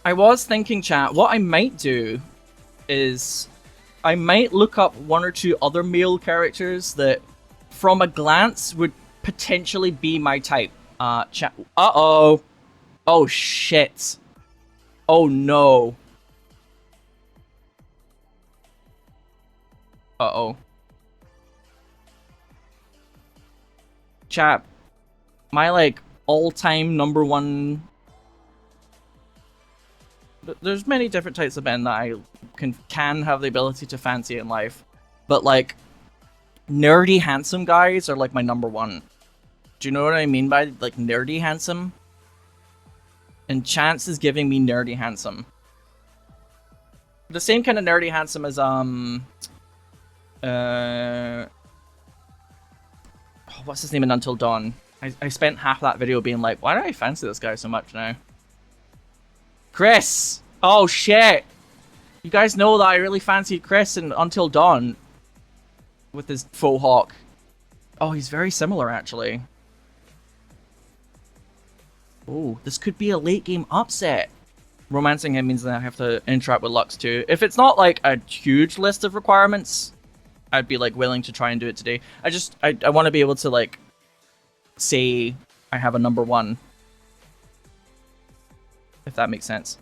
I was thinking, chat, what I might do is I might look up one or two other male characters that, from a glance, would potentially be my type. Chat. Uh-oh. Oh, shit. Oh, no. Uh-oh. Chat. My, like, all-time #1... There's many different types of men that I can have the ability to fancy in life. But, like, nerdy handsome guys are, like, my #1. Do you know what I mean by, like, nerdy handsome? And Chance is giving me nerdy handsome. The same kind of nerdy handsome as, what's his name in Until Dawn? I spent half that video being like, why do I fancy this guy so much now? Chris! Oh shit! You guys know that I really fancied Chris in Until Dawn. With his faux hawk. Oh, he's very similar actually. Oh, this could be a late game upset. Romancing him means that I have to interact with Lux too. If it's not like a huge list of requirements, I'd be like willing to try and do it today. I want to be able to like say I have a #1. If that makes sense.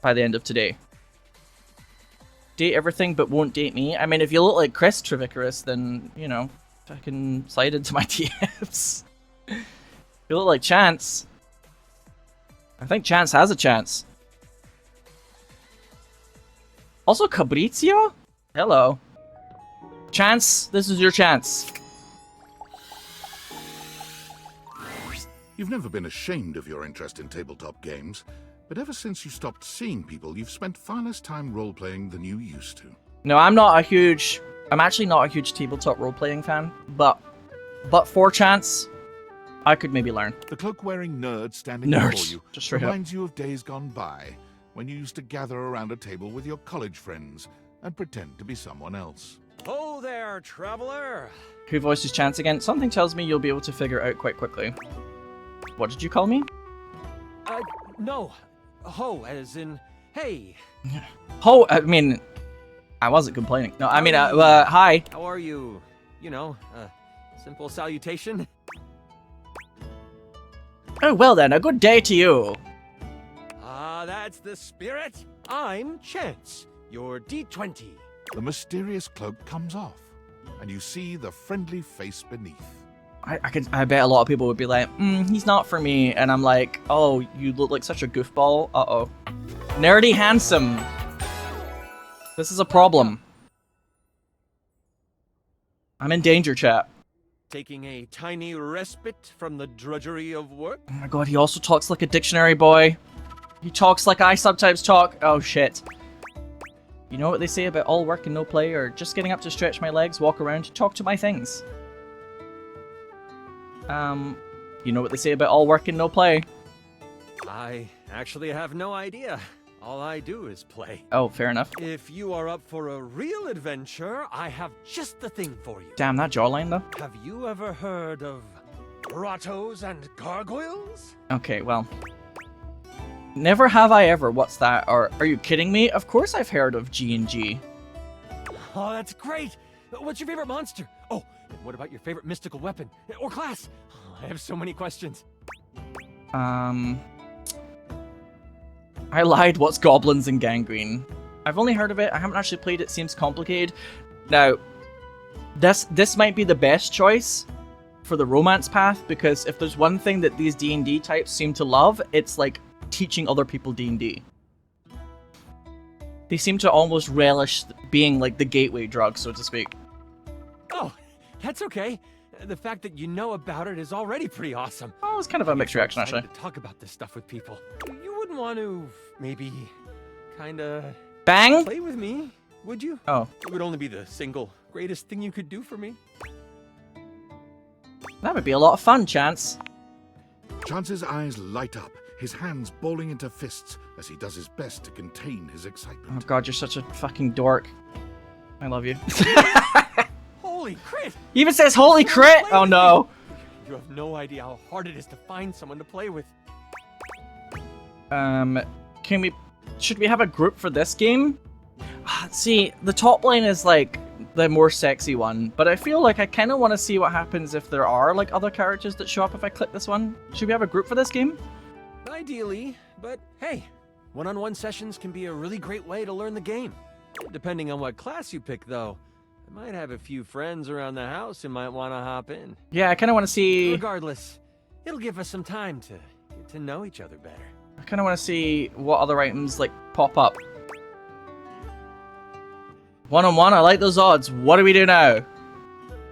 By the end of today. Date everything but won't date me. I mean, if you look like Chris Trevicarus, then, you know, I can slide into my DMs. If you look like Chance. I think Chance has a chance. Also, Cabrizio? Hello. Chance, this is your chance. You've never been ashamed of your interest in tabletop games, but ever since you stopped seeing people, you've spent far less time role-playing than you used to. No, I'm actually not a huge tabletop role-playing fan, but for Chance, I could maybe learn. The cloak-wearing nerd standing before you just straight up reminds you of days gone by, when you used to gather around a table with your college friends and pretend to be someone else. Oh there, traveler! Who voices Chance again? Something tells me you'll be able to figure it out quite quickly. What did you call me? No. Ho, as in, hey. Ho, I mean, I wasn't complaining. No, I mean, hi. How are you? You know, simple salutation. Oh, well then, a good day to you. Ah, that's the spirit. I'm Chance, your D20. The mysterious cloak comes off, and you see the friendly face beneath. I bet a lot of people would be like, he's not for me. And I'm like, oh, you look like such a goofball. Uh-oh. Nerdy handsome. This is a problem. I'm in danger, chat. Taking a tiny respite from the drudgery of work. Oh my god, he also talks like a dictionary boy. He talks like I sometimes talk. Oh shit. You know what they say about all work and no play, or just getting up to stretch my legs, walk around, talk to my things? You know what they say about all work and no play? I actually have no idea. All I do is play. Oh, fair enough. If you are up for a real adventure, I have just the thing for you. Damn, that jawline though. Have you ever heard of grottos and gargoyles? Okay, well. Never have I ever. What's that? Or are you kidding me? Of course I've heard of G&G. Oh, that's great. What's your favorite monster? Oh, and what about your favorite mystical weapon? Or class? Oh, I have so many questions. I lied. What's goblins and gangrene? I've only heard of it. I haven't actually played it. Seems complicated. Now, this might be the best choice for the romance path, because if there's one thing that these D&D types seem to love, it's like teaching other people D&D. They seem to almost relish being like the gateway drug, so to speak. Oh, that's okay. The fact that you know about it is already pretty awesome. Oh, it was kind of a mixed reaction, actually. To talk about this stuff with people. You wouldn't want to, maybe, kinda... Bang? Play with me, would you? Oh. It would only be the single greatest thing you could do for me. That would be a lot of fun, Chance. Chance's eyes light up, his hands balling into fists as he does his best to contain his excitement. Oh god, you're such a fucking dork. I love you. Holy crit! He even says holy crit! Oh no. You have no idea how hard it is to find someone to play with. Can Should we have a group for this game? See, the top line is like the more sexy one, but I feel like I kind of want to see what happens if there are like other characters that show up if I click this one. Should we have a group for this game? Ideally, but hey, one-on-one sessions can be a really great way to learn the game. Depending on what class you pick, though, I might have a few friends around the house who might want to hop in. Yeah, I kind of want to see... Regardless, it'll give us some time to get to know each other better. I kind of want to see what other items like pop up. One-on-one, I like those odds. What do we do now?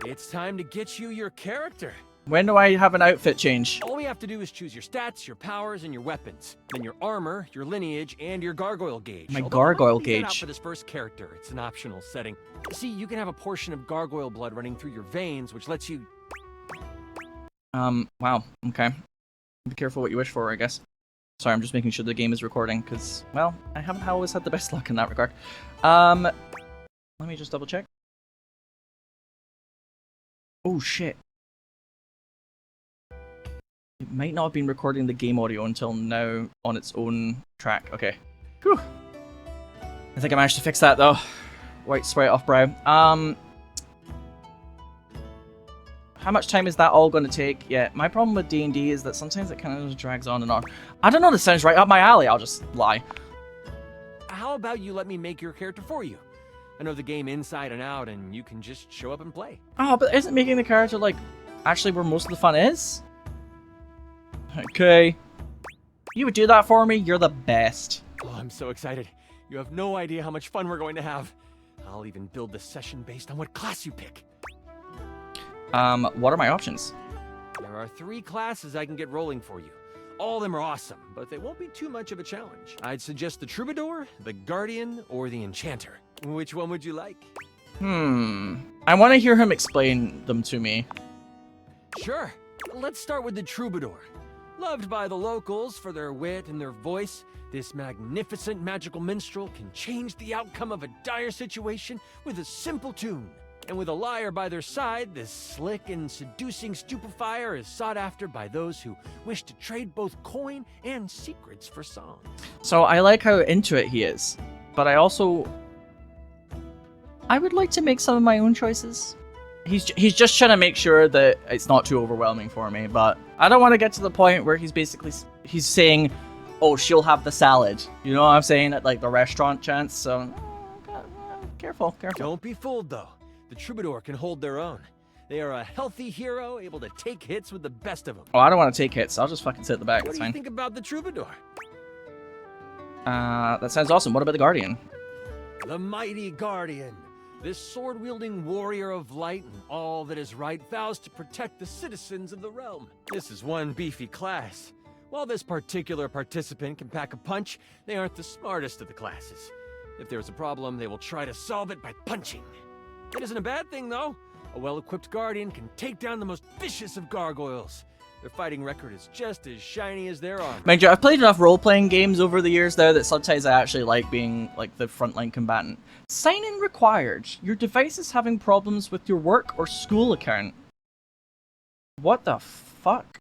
It's time to get you your character. When do I have an outfit change? All we have to do is choose your stats, your powers, and your weapons. Then your armor, your lineage, and your gargoyle gauge. My Although gargoyle I might leave that out gauge. for this first character. It's an optional setting. See, you can have a portion of gargoyle blood running through your veins, which lets you... Wow, okay. Be careful what you wish for, I guess. Sorry, I'm just making sure the game is recording, because, well, I haven't always had the best luck in that regard. Let me just double check. Oh, shit. It might not have been recording the game audio until now on its own track. Okay. Whew. I think I managed to fix that, though. White sweat off brow. How much time is that all going to take? Yeah, my problem with D&D is that sometimes it kind of just drags on and on. I don't know, this sounds right up my alley, I'll just lie. How about you let me make your character for you? I know the game inside and out, and you can just show up and play. Oh, but isn't making the character, like, actually where most of the fun is? Okay. You would do that for me? You're the best. Oh, I'm so excited. You have no idea how much fun we're going to have. I'll even build the session based on what class you pick. What are my options? There are 3 classes I can get rolling for you. All of them are awesome, but they won't be too much of a challenge. I'd suggest the Troubadour, the Guardian, or the Enchanter. Which one would you like? I want to hear him explain them to me. Sure. Let's start with the Troubadour. Loved by the locals for their wit and their voice, this magnificent magical minstrel can change the outcome of a dire situation with a simple tune. And with a liar by their side, this slick and seducing stupefier is sought after by those who wish to trade both coin and secrets for song. So I like how into it he is, but I would like to make some of my own choices. He's just trying to make sure that it's not too overwhelming for me, but I don't want to get to the point where he's saying, oh, she'll have the salad. You know what I'm saying? At like the restaurant chance, so careful. Don't be fooled though. The Troubadour can hold their own. They are a healthy hero, able to take hits with the best of them. Oh, I don't want to take hits. I'll just fucking sit at the back. What That's do you fine. think about the Troubadour? That sounds awesome. What about the Guardian? The mighty Guardian. This sword-wielding warrior of light and all that is right vows to protect the citizens of the realm. This is one beefy class. While this particular participant can pack a punch, they aren't the smartest of the classes. If there's a problem, they will try to solve it by punching. It isn't a bad thing, though. A well-equipped Guardian can take down the most vicious of gargoyles. Their fighting record is just as shiny as their armor. Mind you, I've played enough role-playing games over the years now that sometimes I actually like being like the frontline combatant. Sign-in required. Your device is having problems with your work or school account. What the fuck?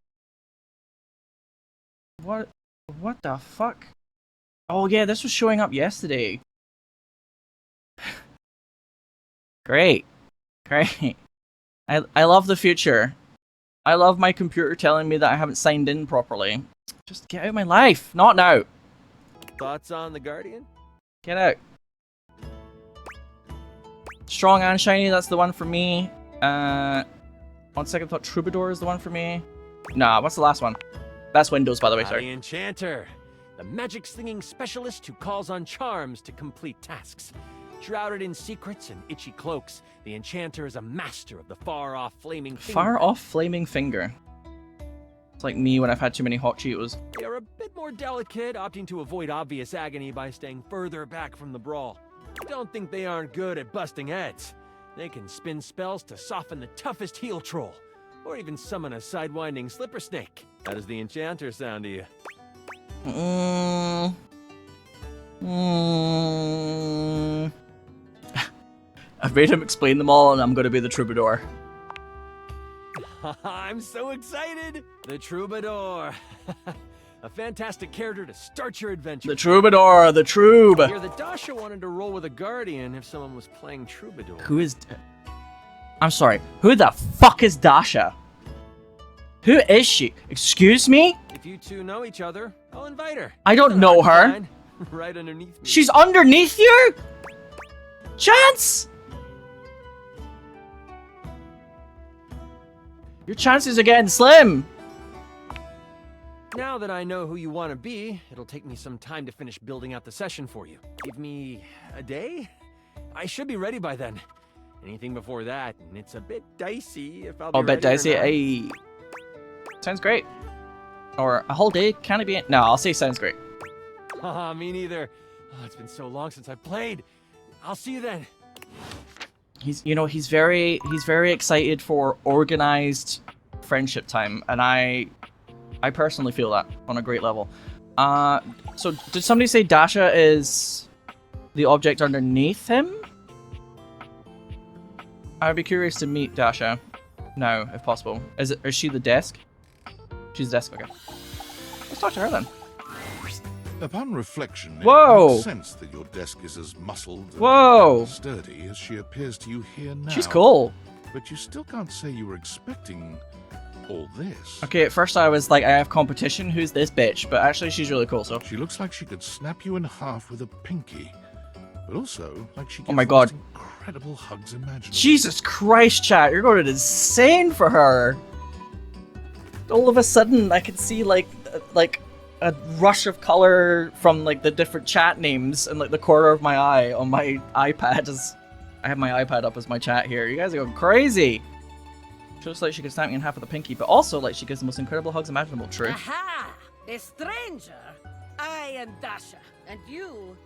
What the fuck? Oh yeah, this was showing up yesterday. Great. I love the future. I love my computer telling me that I haven't signed in properly. Just get out of my life. Not now. Thoughts on the Guardian? Get out. Strong and shiny, that's the one for me. On second thought, Troubadour is the one for me. Nah, what's the last one? That's Windows, by the way, The sorry. Enchanter. The magic-slinging specialist who calls on charms to complete tasks. Shrouded in secrets and itchy cloaks, the Enchanter is a master of the far-off flaming finger. Far-off flaming finger. It's like me when I've had too many hot Cheetos. They are a bit more delicate, opting to avoid obvious agony by staying further back from the brawl. Don't think they aren't good at busting heads. They can spin spells to soften the toughest heel troll, or even summon a sidewinding slipper snake. How does the Enchanter sound to you? I've made him explain them all, and I'm gonna be the Troubadour. I'm so excited! The Troubadour! A fantastic character to start your adventure. The Troubadour, the Troob. Here, the Dasha wanted to roll with a Guardian if someone was playing Troubadour. Who is... I'm sorry. Who the fuck is Dasha? Who is she? Excuse me? If you two know each other, I'll invite her. I don't know her. Right underneath me. She's underneath you? Chance? Your chances are getting slim. Now that I know who you want to be, it'll take me some time to finish building out the session for you. Give me a day? I should be ready by then. Anything before that, and it's a bit dicey if I'll be I'll bet ready or dicey. not. Hey. Sounds great. Or a whole day? Can it be? No, I'll say sounds great. Haha, me neither. Oh, it's been so long since I played. I'll see you then. He's very excited for organized friendship time, and I personally feel that on a great level. So did somebody say Dasha is the object underneath him? I'd be curious to meet Dasha now, if possible. Is she the desk? She's the desk, okay. Let's talk to her then. Upon reflection, it Whoa! makes sense that your desk is as muscled Whoa! and sturdy as she appears to you here now. She's cool. But you still can't say you were expecting all this. Okay, at first I was like, I have competition, who's this bitch? But actually she's really cool, so. She looks like she could snap you in half with a pinky, but also like she gives Oh my the God. most incredible hugs imaginable. Jesus Christ, chat, you're going insane for her. All of a sudden, I can see like a rush of color from like the different chat names in like the corner of my eye on my iPad. As I have my iPad up as my chat here. You guys are going crazy. She looks like she could snap me in half with a pinky, but also like she gives the most incredible hugs imaginable. True. Aha! A stranger! I am Dasha, and you...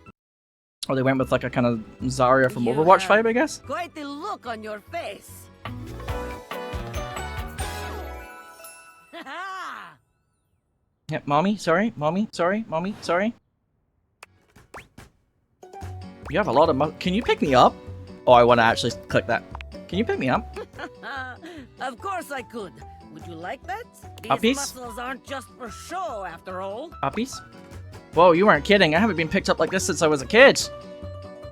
Or they went with like a kind of Zarya from You Overwatch have vibe, I guess. Quite the look on your face. Haha! Yep, mommy, sorry, mommy, sorry, mommy, sorry. You have a lot of can you pick me up? Oh, I want to actually click that. Can you pick me up? Of course I could. Would you like that? These Puppies? muscles aren't just for show, after all. Puppies? Whoa, you weren't kidding. I haven't been picked up like this since I was a kid.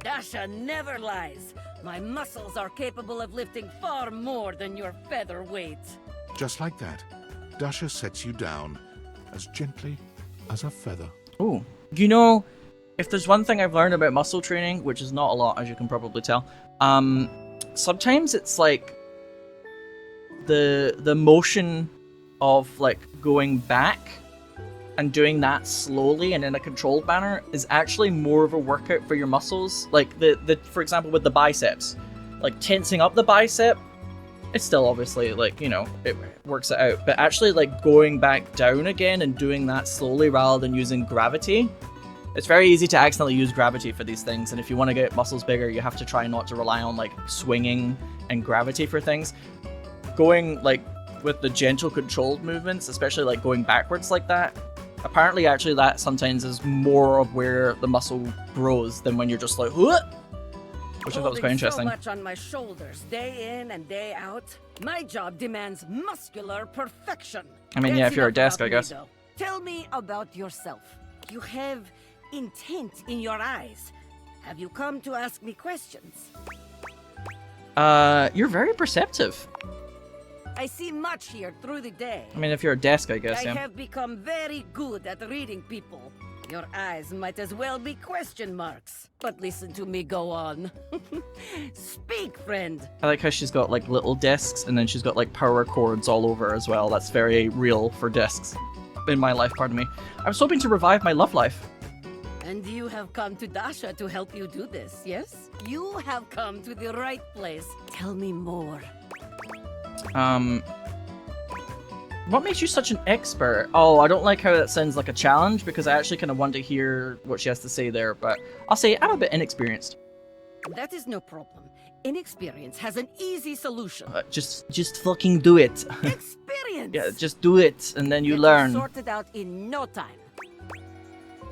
Dasha never lies. My muscles are capable of lifting far more than your feather weight. Just like that, Dasha sets you down as gently as a feather. Ooh. You know, if there's one thing I've learned about muscle training, which is not a lot, as you can probably tell, sometimes it's like the motion of like going back and doing that slowly and in a controlled manner is actually more of a workout for your muscles. Like the for example with the biceps, like tensing up the bicep, it's still obviously like, you know, it works it out, but actually like going back down again and doing that slowly rather than using gravity. It's very easy to accidentally use gravity for these things, and if you want to get muscles bigger, you have to try not to rely on like swinging and gravity for things. Going like with the gentle controlled movements, especially like going backwards like that, apparently actually that sometimes is more of where the muscle grows than when you're just like, "Huh?" Which I thought was quite interesting. So much on my shoulders, day in and day out. My job demands muscular perfection. I mean, yeah, That's if you're a enough desk, about I me, guess. though. Tell me about yourself. You have intent in your eyes. Have you come to ask me questions? You're very perceptive. I see much here through the day. I mean, if you're a desk, I guess, I yeah. have become very good at reading people. Your eyes might as well be question marks. But listen to me go on. Speak, friend. I like how she's got like little desks and then she's got like power cords all over as well. That's very real for desks in my life, pardon me. I was hoping to revive my love life. And you have come to Dasha to help you do this, yes? You have come to the right place. Tell me more. What makes you such an expert? Oh, I don't like how that sounds like a challenge because I actually kind of want to hear what she has to say there, but I'll say I'm a bit inexperienced. That is no problem. Inexperience has an easy solution. Just fucking do it. Experience! Yeah, just do it and then you Get learn. Sorted out in no time.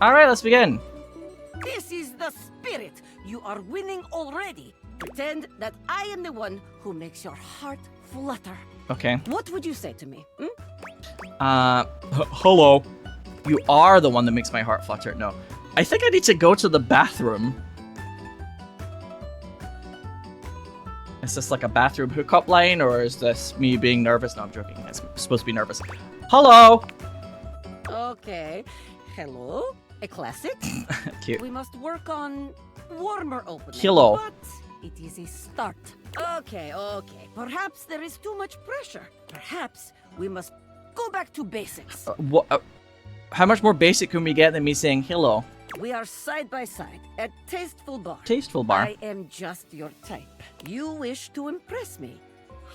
Alright, let's begin. This is the spirit. You are winning already. Pretend that I am the one who makes your heart flutter. Okay. What would you say to me? Hello. You are the one that makes my heart flutter. No. I think I need to go to the bathroom. Is this like a bathroom hookup line, or is this me being nervous? No, I'm joking. It's supposed to be nervous. Hello! Okay. Hello? A classic? Cute. We must work on warmer opening. Hello. But it is a start. Okay. Perhaps there is too much pressure. Perhaps we must go back to basics. How much more basic can we get than me saying hello? We are side by side at Tasteful Bar. Tasteful Bar. I am just your type. You wish to impress me.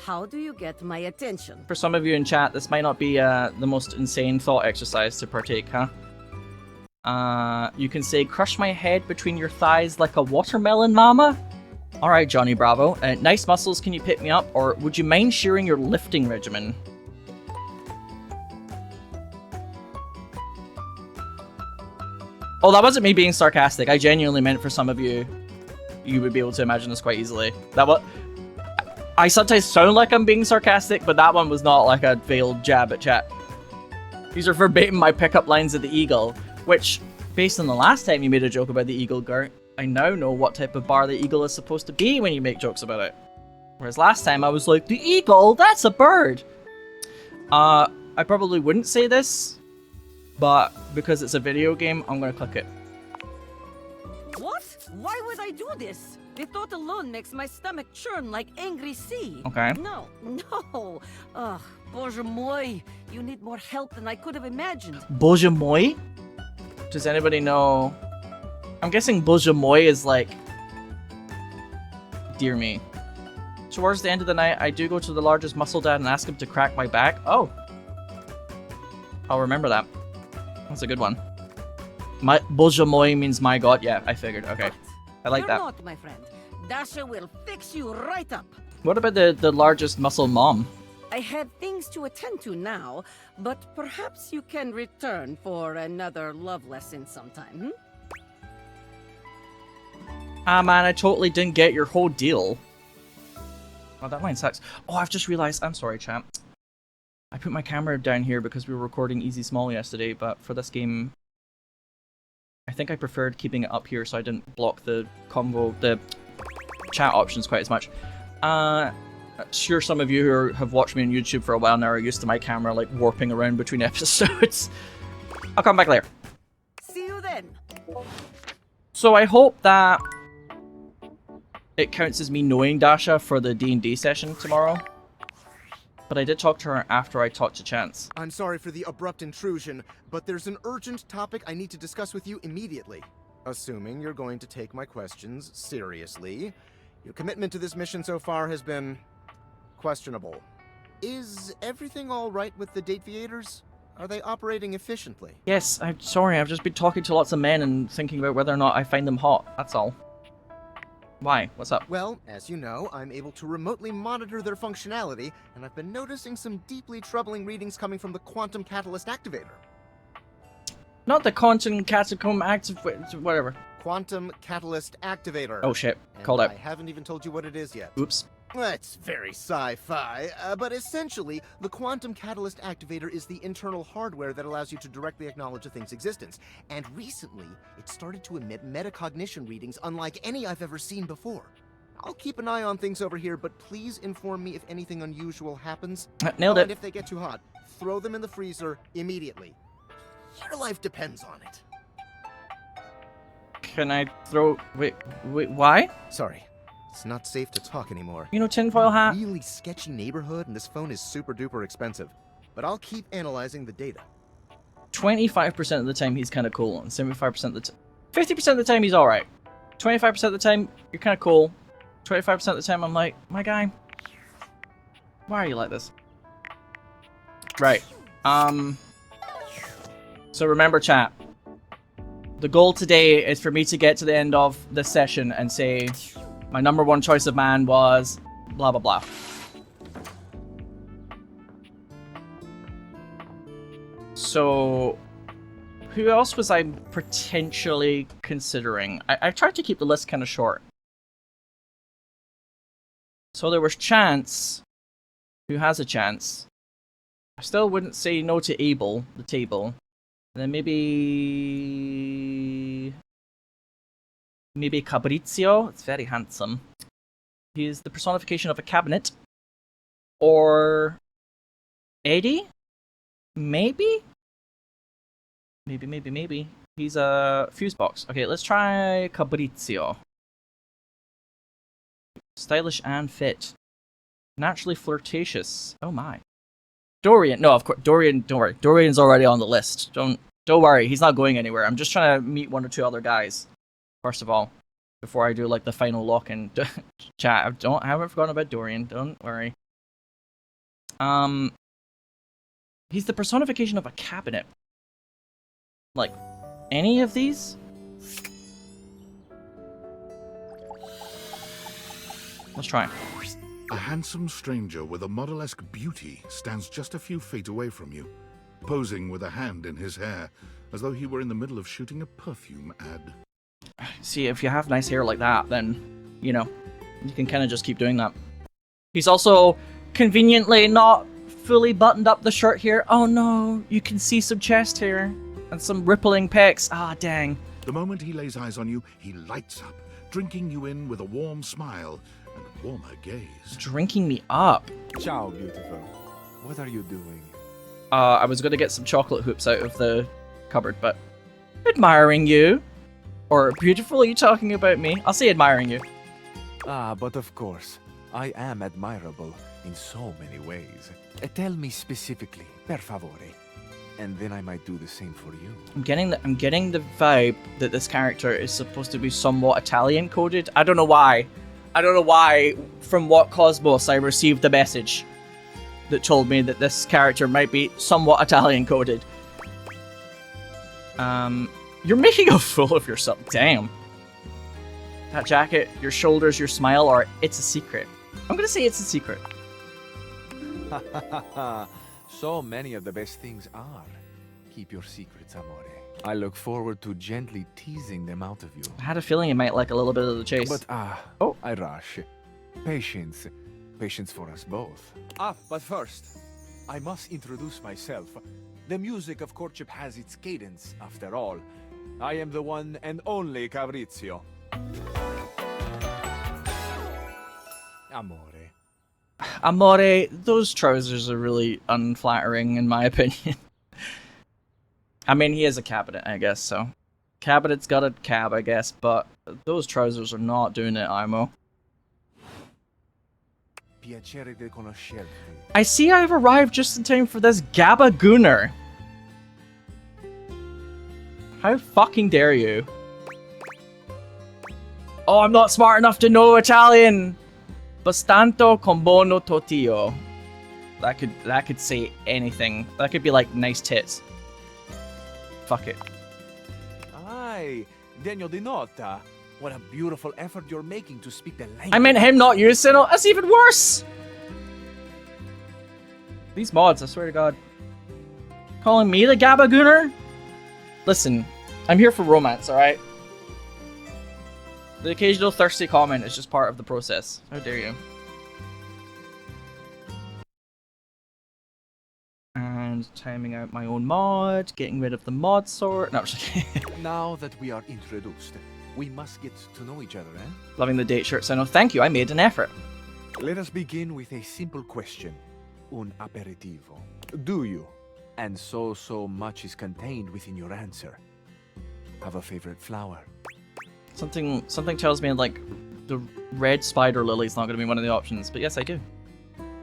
How do you get my attention? For some of you in chat, this might not be the most insane thought exercise to partake, huh? You can say, crush my head between your thighs like a watermelon, mama? Alright, Johnny Bravo. Nice muscles, can you pick me up? Or would you mind sharing your lifting regimen? Oh, that wasn't me being sarcastic. I genuinely meant for some of you, you would be able to imagine this quite easily. I sometimes sound like I'm being sarcastic, but that one was not like a veiled jab at chat. These are verbatim my pickup lines of the Eagle, which, based on the last time you made a joke about the Eagle, Gert, I now know what type of bar the Eagle is supposed to be when you make jokes about it. Whereas last time I was like, the Eagle? That's a bird! I probably wouldn't say this, but because it's a video game, I'm gonna click it. What? Why would I do this? The thought alone makes my stomach churn like angry sea. Okay. No. Ugh, Boże moi. You need more help than I could have imagined. Boże moi? Does anybody know? I'm guessing Boże moi is like, dear me. Towards the end of the night, I do go to the largest muscle dad and ask him to crack my back. Oh. I'll remember that. That's a good one. My Boże moi means my god. Yeah, I figured. Okay. I like that. You're not, my friend. Dasha will fix you right up. What about the largest muscle mom? I have things to attend to now, but perhaps you can return for another love lesson sometime, Ah, man, I totally didn't get your whole deal. Oh, that line sucks. Oh, I've just realized. I'm sorry, champ. I put my camera down here because we were recording Easy Small yesterday, but for this game, I think I preferred keeping it up here so I didn't block the chat options quite as much. Sure, some of you who have watched me on YouTube for a while now are used to my camera like warping around between episodes. I'll come back later. See you then. So I hope that it counts as me knowing Dasha for the D&D session tomorrow. But I did talk to her after I talked to Chance. I'm sorry for the abrupt intrusion, but there's an urgent topic I need to discuss with you immediately. Assuming you're going to take my questions seriously, your commitment to this mission so far has been questionable. Is everything all right with the date theaters? Are they operating efficiently? Yes, I'm sorry, I've just been talking to lots of men and thinking about whether or not I find them hot, that's all. Why? What's up? Well, as you know, I'm able to remotely monitor their functionality, and I've been noticing some deeply troubling readings coming from the quantum catalyst activator. Not the quantum catacomb active... whatever. Quantum catalyst activator. Oh shit, And called out. I haven't even told you what it is yet. Oops. It's very sci-fi, but essentially, the quantum catalyst activator is the internal hardware that allows you to directly acknowledge a thing's existence. And recently, it started to emit metacognition readings unlike any I've ever seen before. I'll keep an eye on things over here, but please inform me if anything unusual happens. Nailed And it. if they get too hot, throw them in the freezer immediately. Your life depends on it. Can I throw... Wait, why? Sorry. It's not safe to talk anymore. You know, tinfoil hat? Really sketchy neighborhood, and this phone is super duper expensive. But I'll keep analyzing the data. 25% of the time he's kind of cool, and 75% of the time... 50% of the time he's alright. 25% of the time, you're kind of cool. 25% of the time, I'm like, my guy, why are you like this? Right. So remember, chat. The goal today is for me to get to the end of this session and say, my number one choice of man was blah blah blah. So, who else was I potentially considering? I tried to keep the list kind of short. So there was Chance, who has a chance. I still wouldn't say no to Abel, the table. then maybe Cabrizio. It's very handsome. He's the personification of a cabinet. Or Eddie? Maybe? Maybe. He's a fuse box. Okay, let's try Cabrizio. Stylish and fit. Naturally flirtatious. Oh my. Dorian. No, of course. Dorian, don't worry. Dorian's already on the list. Don't worry. He's not going anywhere. I'm just trying to meet one or two other guys. First of all. Before I do like the final lock-in chat. I haven't forgotten about Dorian. Don't worry. He's the personification of a cabinet. Like, any of these? Let's try. A handsome stranger with a model-esque beauty stands just a few feet away from you, posing with a hand in his hair, as though he were in the middle of shooting a perfume ad. See, if you have nice hair like that, then, you know, you can kind of just keep doing that. He's also conveniently not fully buttoned up the shirt here. Oh no, you can see some chest hair and some rippling pecs. Ah, dang. The moment he lays eyes on you, he lights up, drinking you in with a warm smile and warmer gaze. Drinking me up. Ciao, beautiful. What are you doing? I was going to get some chocolate hoops out of the cupboard, but admiring you. Or beautiful, are you talking about me? I'll say admiring you. Ah, but of course, I am admirable in so many ways. Tell me specifically, per favore, and then I might do the same for you. I'm getting the vibe that this character is supposed to be somewhat Italian coded. I don't know why. From what cosmos I received the message that told me that this character might be somewhat Italian coded. You're making a fool of yourself. Damn. That jacket, your shoulders, your smile, or it's a secret. I'm gonna say it's a secret. So many of the best things are. Keep your secrets, amore. I look forward to gently teasing them out of you. I had a feeling you might like a little bit of the chase. But Oh. I rush. Patience. Patience for us both. But first, I must introduce myself. The music of courtship has its cadence, after all. I am the one and only Cabrizio. Amore. Amore, those trousers are really unflattering in my opinion. I mean, he is a cabinet, I guess, so. Cabinet's got a cab, I guess, but those trousers are not doing it, Imo. Piacere di conoscerti. I see I've arrived just in time for this Gabagooner. How fucking dare you? Oh, I'm not smart enough to know Italian! Bastanto con buono tortillo. That could say anything. That could be like nice tits. Fuck it. Ay, degno di nota. What a beautiful effort you're making to speak the language. I meant him, not you, Sinow. That's even worse! These mods, I swear to God. Calling me the Gabagooner? Listen, I'm here for romance, alright? The occasional thirsty comment is just part of the process. How dare you? And timing out my own mod, getting rid of the mod sort. No, I'm just kidding. Now that we are introduced, we must get to know each other, eh? Loving the date shirt, Sinow. Thank you, I made an effort. Let us begin with a simple question. Un aperitivo. Do you? And so much is contained within your answer. Have a favorite flower? Something tells me like the red spider lily is not going to be one of the options, but yes, I do.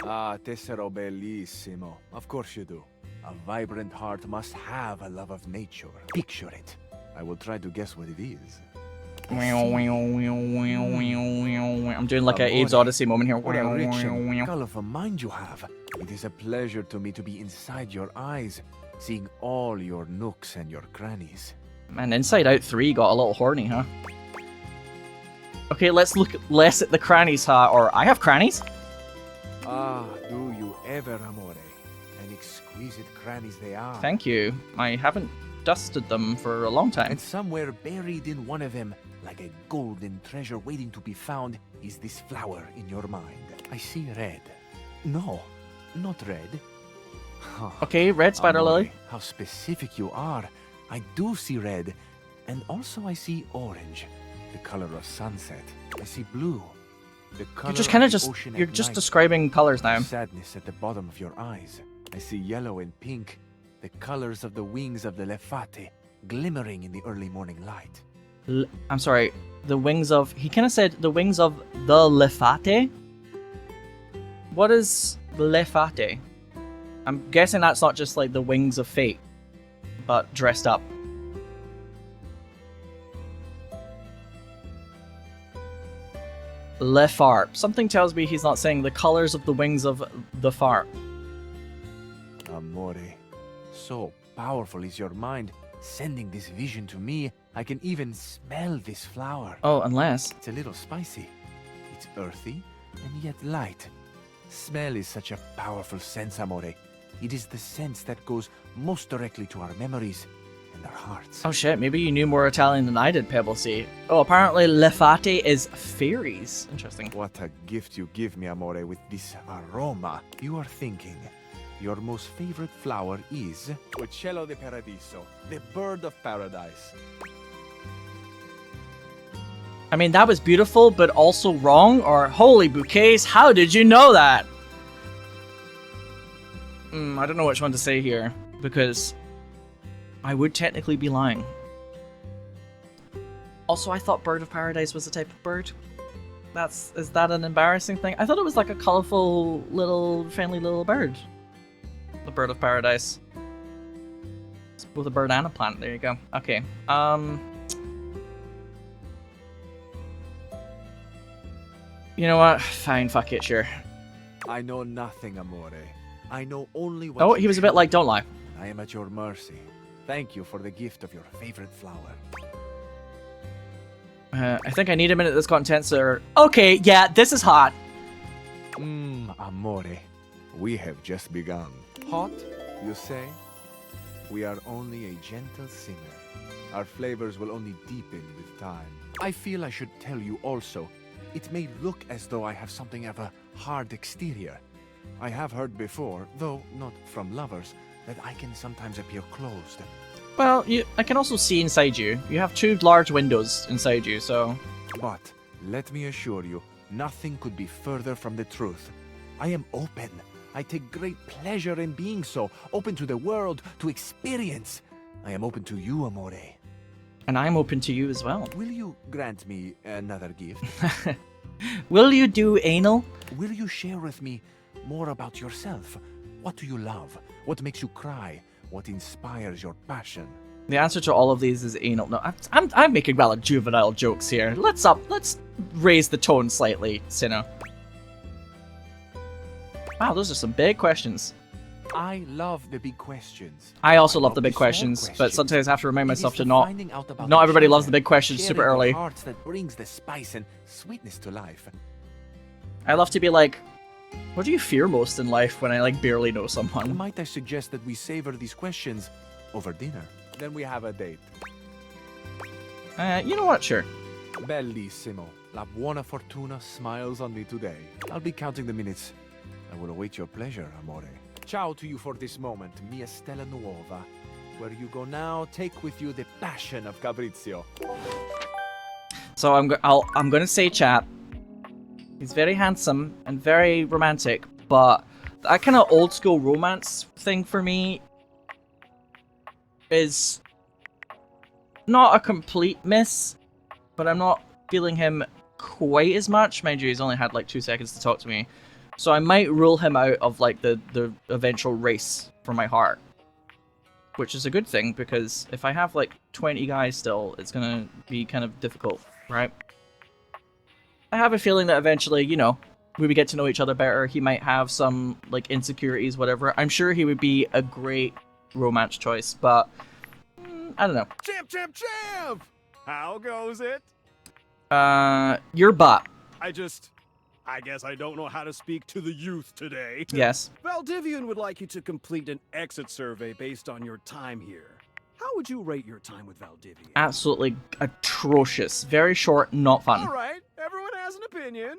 Ah, tessero bellissimo. Of course you do. A vibrant heart must have a love of nature. Picture it. I will try to guess what it is. I'm doing like an AIDS Odyssey moment here. What a rich and colorful mind you have. It is a pleasure to me to be inside your eyes, seeing all your nooks and your crannies. Man, Inside Out 3 got a little horny, huh? Okay, let's look less at the crannies, huh? Or I have crannies? Ah, do you ever, amore? And exquisite crannies they are. Thank you. I haven't dusted them for a long time. And somewhere buried in one of them, like a golden treasure waiting to be found, is this flower in your mind. I see red. No, not red. Okay, red spider Amore, lily. how specific you are. I do see red, and also I see orange, the color of sunset. I see blue, the color You're just kind of the just ocean you're at just night. describing colors now. Sadness at the bottom of your eyes. I see yellow and pink, the colors of the wings of the lefate, glimmering in the early morning light. I'm sorry, the wings of... He kind of said the wings of the lefate? What is lefate? I'm guessing that's not just like the wings of fate, but dressed up. Lefart. Something tells me he's not saying the colors of the wings of the fart. Amore, so powerful is your mind, sending this vision to me. I can even smell this flower. Oh, unless... It's a little spicy. It's earthy and yet light. Smell is such a powerful sense, Amore. It is the sense that goes most directly to our memories and our hearts. Oh shit, maybe you knew more Italian than I did, Pebblesea. Oh, apparently lefate is fairies. Interesting. What a gift you give me, Amore, with this aroma. You are thinking, your most favorite flower is Uccello di Paradiso, the bird of paradise. I mean, that was beautiful, but also wrong, or holy bouquets, how did you know that? I don't know which one to say here, because I would technically be lying. Also, I thought bird of paradise was a type of bird. Is that an embarrassing thing? I thought it was like a colorful little, friendly little bird. The bird of paradise. It's both a bird and a plant, there you go. Okay, you know what? Fine, fuck it, sure. I know nothing, Amore. I know only what Oh, you he was a bit show. like, don't lie. I am at your mercy. Thank you for the gift of your favorite flower. I think I need a minute this got intense, sir. Okay, yeah, this is hot. Amore. We have just begun. Hot, you say? We are only a gentle simmer. Our flavors will only deepen with time. I feel I should tell you also. It may look as though I have something of a hard exterior. I have heard before, though not from lovers, that I can sometimes appear closed. Well, I can also see inside you. You have two large windows inside you, so... But let me assure you, nothing could be further from the truth. I am open. I take great pleasure in being so, open to the world, to experience. I am open to you, Amore. And I'm open to you as well. Will you grant me another gift? Will you do anal? Will you share with me more about yourself? What do you love? What makes you cry? What inspires your passion? The answer to all of these is anal. No, I'm making rather juvenile jokes here. Let's raise the tone slightly, Sinow. Wow, those are some big questions. I love the big questions. I also love the big small questions, but sometimes I have to remind It is myself to the not... finding out about Not each everybody loves the other, big questions super sharing early. the hearts that brings the spice and sweetness to life. I love to be like, what do you fear most in life when I like barely know someone? Might I suggest that we savor these questions over dinner? Then we have a date. You know what? Sure. Bellissimo. La buona fortuna smiles on me today. I'll be counting the minutes. I will await your pleasure, Amore. Ciao to you for this moment, mia stella nuova. Where you go now, take with you the passion of Fabrizio. So I'm gonna say, chap, he's very handsome and very romantic, but that kind of old school romance thing for me is not a complete miss, but I'm not feeling him quite as much. Mind you, he's only had like 2 seconds to talk to me, so I might rule him out of like the eventual race for my heart, which is a good thing, because if I have like 20 guys still, it's gonna be kind of difficult, right? I have a feeling that eventually, you know, we would get to know each other better. He might have some like insecurities, whatever. I'm sure he would be a great romance choice, but I don't know. Champ, champ, champ! How goes it? Your butt. I guess I don't know how to speak to the youth today. Yes. Valdivian would like you to complete an exit survey based on your time here. How would you rate your time with Valdivian? Absolutely atrocious. Very short, not fun. All right, everyone has an opinion.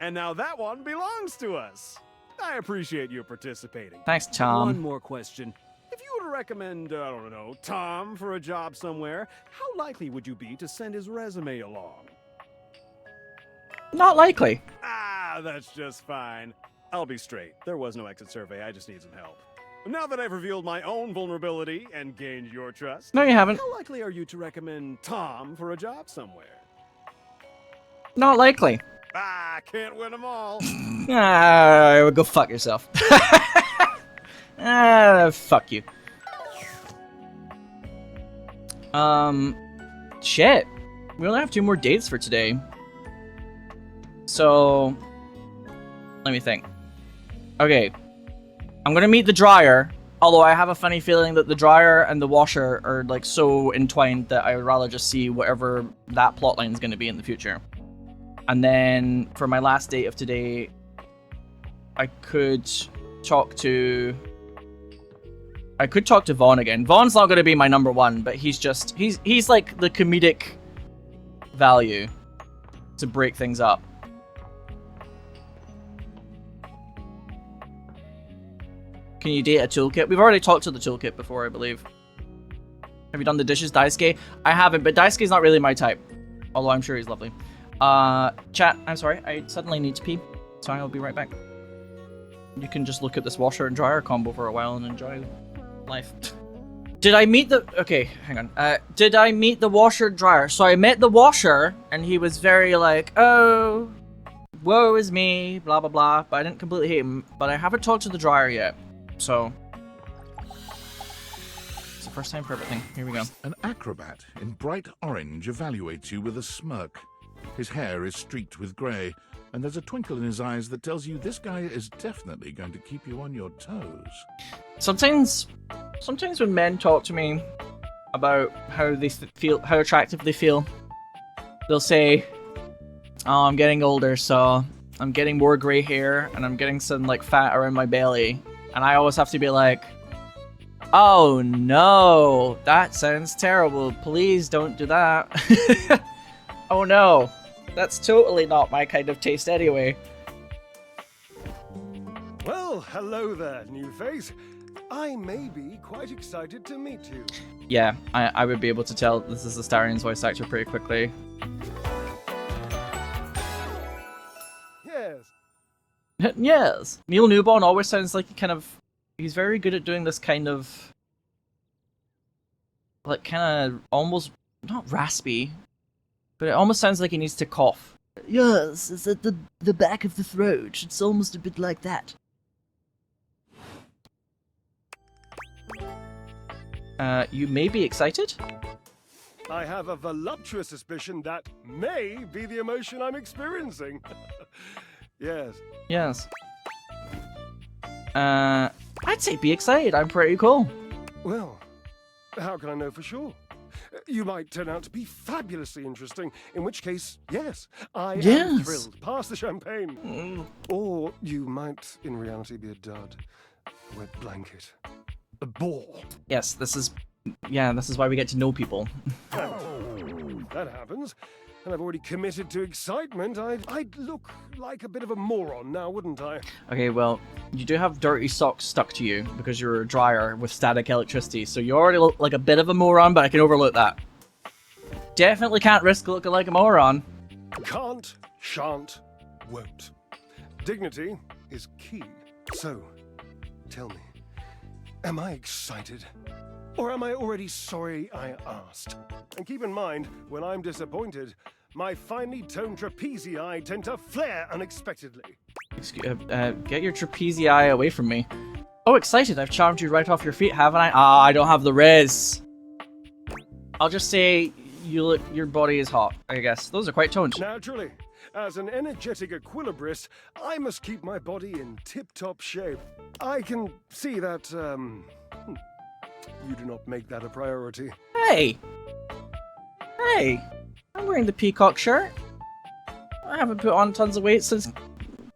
And now that one belongs to us. I appreciate you participating. Thanks, Tom. One more question. If you were to recommend, I don't know, Tom for a job somewhere, how likely would you be to send his resume along? Not likely. Ah, that's just fine. I'll be straight. There was no exit survey. I just need some help. Now that I've revealed my own vulnerability and gained your trust, No, you haven't. how likely are you to recommend Tom for a job somewhere? Not likely. Ah, can't win them all. Ah, go fuck yourself. Fuck you. Shit. We only have 2 more dates for today. So, let me think. Okay. I'm gonna meet the dryer, although I have a funny feeling that the dryer and the washer are like so entwined that I would rather just see whatever that plotline is gonna be in the future. And then for my last date of today, I could talk to Vaughn again. Vaughn's not gonna be my number 1, but he's like the comedic value to break things up. Can you date a toolkit? We've already talked to the toolkit before, I believe. Have you done the dishes, Daisuke? I haven't, but Daisuke's not really my type. Although I'm sure he's lovely. Chat, I'm sorry, I suddenly need to pee. So I'll be right back. You can just look at this washer and dryer combo for a while and enjoy life. Did I meet the... Okay, hang on. Did I meet the washer and dryer? So I met the washer, and he was very like, oh, woe is me, blah, blah, blah. But I didn't completely hate him. But I haven't talked to the dryer yet. So... It's the first time for everything. Here we go. An acrobat in bright orange evaluates you with a smirk. His hair is streaked with grey, and there's a twinkle in his eyes that tells you this guy is definitely going to keep you on your toes. Sometimes when men talk to me about how they feel, how attractive they feel, they'll say, "Oh, I'm getting older, so I'm getting more grey hair, and I'm getting some like fat around my belly," and I always have to be like, "Oh no, that sounds terrible. Please don't do that." Oh no, that's totally not my kind of taste anyway. Well, hello there, new face. I may be quite excited to meet you. Yeah, I would be able to tell this is the Starion's voice actor pretty quickly. Yes. Yes. Neil Newborn always sounds like he's very good at doing this kind of, like, kind of almost, not raspy, but it almost sounds like he needs to cough. Yes, it's at the back of the throat. It's almost a bit like that. You may be excited? I have a voluptuous suspicion that may be the emotion I'm experiencing. Yes. Yes. I'd say be excited. I'm pretty cool. Well, how can I know for sure? You might turn out to be fabulously interesting, in which case, yes, I am thrilled. Pass the champagne. Or you might, in reality, be a dud, a wet blanket, a bore. Yes, this is why we get to know people. That happens. And I've already committed to excitement. I'd look like a bit of a moron now, wouldn't I? Okay, well, you do have dirty socks stuck to you because you're a dryer with static electricity, so you already look like a bit of a moron, but I can overlook that. Definitely can't risk looking like a moron. Can't, shan't, won't. Dignity is key. So, tell me, am I excited? Or am I already sorry I asked? And keep in mind, when I'm disappointed, my finely toned trapezii tend to flare unexpectedly. Get your trapezii away from me. Oh, excited, I've charmed you right off your feet, haven't I? Ah, I don't have the res. I'll just say, your body is hot, I guess. Those are quite toned. Naturally. As an energetic equilibrist, I must keep my body in tip-top shape. I can see that, you do not make that a priority. Hey! Hey! I'm wearing the peacock shirt. I haven't put on tons of weight since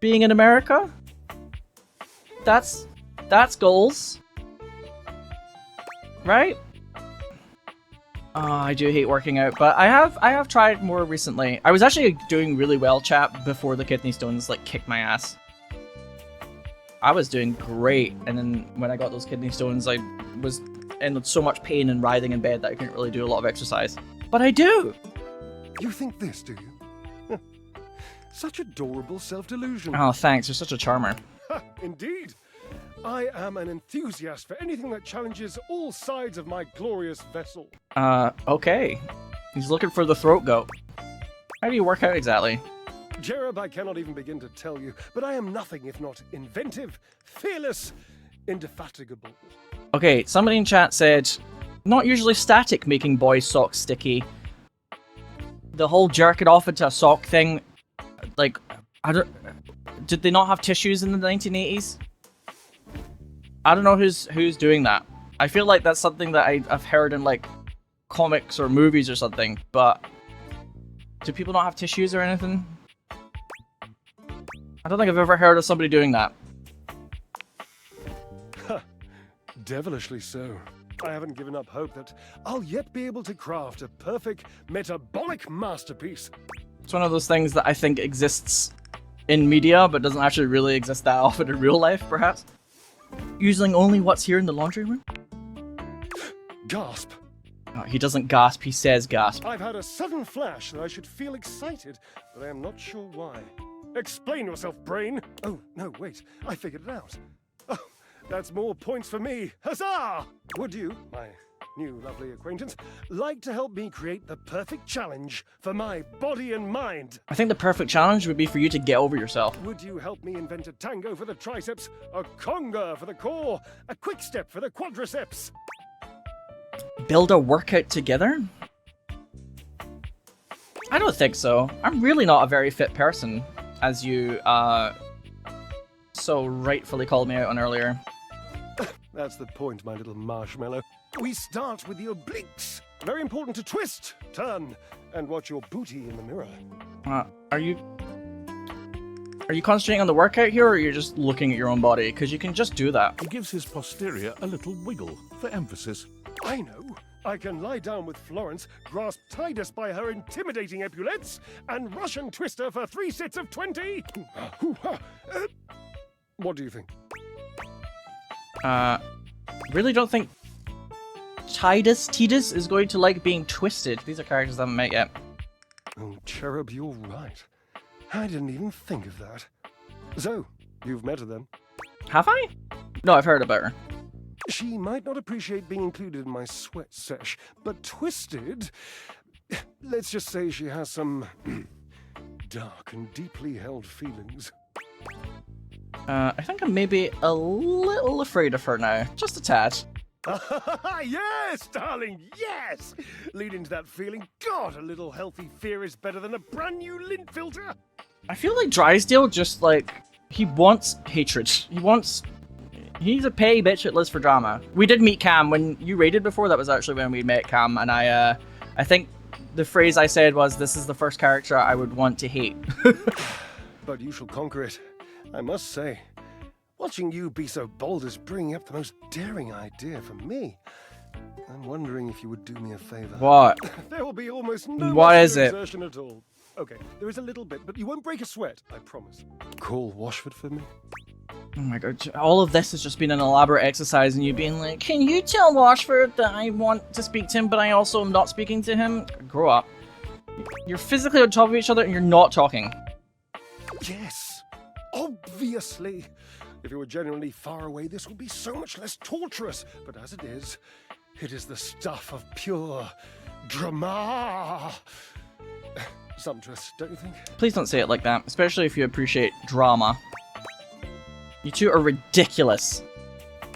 being in America. That's goals. Right? Oh, I do hate working out, but I have tried more recently. I was actually doing really well, chat, before the kidney stones like kicked my ass. I was doing great, and then when I got those kidney stones, I was in so much pain and writhing in bed that I couldn't really do a lot of exercise. But I do! You think this, do you? Such adorable self-delusion. Oh, thanks. You're such a charmer. Indeed. I am an enthusiast for anything that challenges all sides of my glorious vessel. Okay. He's looking for the throat goat. How do you work out exactly? Jerub, I cannot even begin to tell you, but I am nothing if not inventive, fearless, indefatigable. Okay, somebody in chat said, not usually static making boys' socks sticky. The whole jerk it off into a sock thing, like, I don't... Did they not have tissues in the 1980s? I don't know who's doing that. I feel like that's something that I've heard in, like, comics or movies or something, but... Do people not have tissues or anything? I don't think I've ever heard of somebody doing that. Devilishly so. I haven't given up hope that I'll yet be able to craft a perfect metabolic masterpiece. It's one of those things that I think exists in media, but doesn't actually really exist that often in real life, perhaps. Using only what's here in the laundry room? Gasp. Oh, he doesn't gasp, he says gasp. I've had a sudden flash that I should feel excited, but I am not sure why. Explain yourself, brain! Oh, no, wait. I figured it out. Oh, that's more points for me. Huzzah! Would you, my new lovely acquaintance, like to help me create the perfect challenge for my body and mind? I think the perfect challenge would be for you to get over yourself. Would you help me invent a tango for the triceps, a conga for the core, a quick step for the quadriceps? Build a workout together? I don't think so. I'm really not a very fit person, as you, so rightfully called me out on earlier. That's the point, my little marshmallow. We start with the obliques. Very important to twist, turn, and watch your booty in the mirror. Are you concentrating on the workout here, or you're just looking at your own body? Because you can just do that. He gives his posterior a little wiggle for emphasis. I know. I can lie down with Florence, grasp Titus by her intimidating epaulettes, and Russian twist her for 3 sets of 20. What do you think? Really don't think Titus is going to like being twisted. These are characters I haven't met yet. Oh, Cherub, you're right. I didn't even think of that. So, you've met her then? Have I? No, I've heard about her. She might not appreciate being included in my sweat sesh, but twisted... Let's just say she has some dark and deeply held feelings. I think I'm maybe a little afraid of her now. Just a tad. Yes, darling, yes! Lead into that feeling. God, a little healthy fear is better than a brand new lint filter. I feel like Drysdale just, like, he wants hatred. He's a petty bitch that lives for drama. We did meet Cam when you raided before. That was actually when we met Cam, and I think the phrase I said was, "This is the first character I would want to hate." But you shall conquer it. I must say, watching you be so bold is bringing up the most daring idea for me. I'm wondering if you would do me a favor. What? There will be almost no What is it? exertion at all. Okay, there is a little bit, but you won't break a sweat, I promise. Call Washford for me. Oh my god, all of this has just been an elaborate exercise and you being like, can you tell Washford that I want to speak to him, but I also am not speaking to him? Grow up. You're physically on top of each other and you're not talking. Yes, obviously. If you were genuinely far away, this would be so much less torturous. But as it is the stuff of pure drama. Sumptuous, don't you think? Please don't say it like that, especially if you appreciate drama. You two are ridiculous.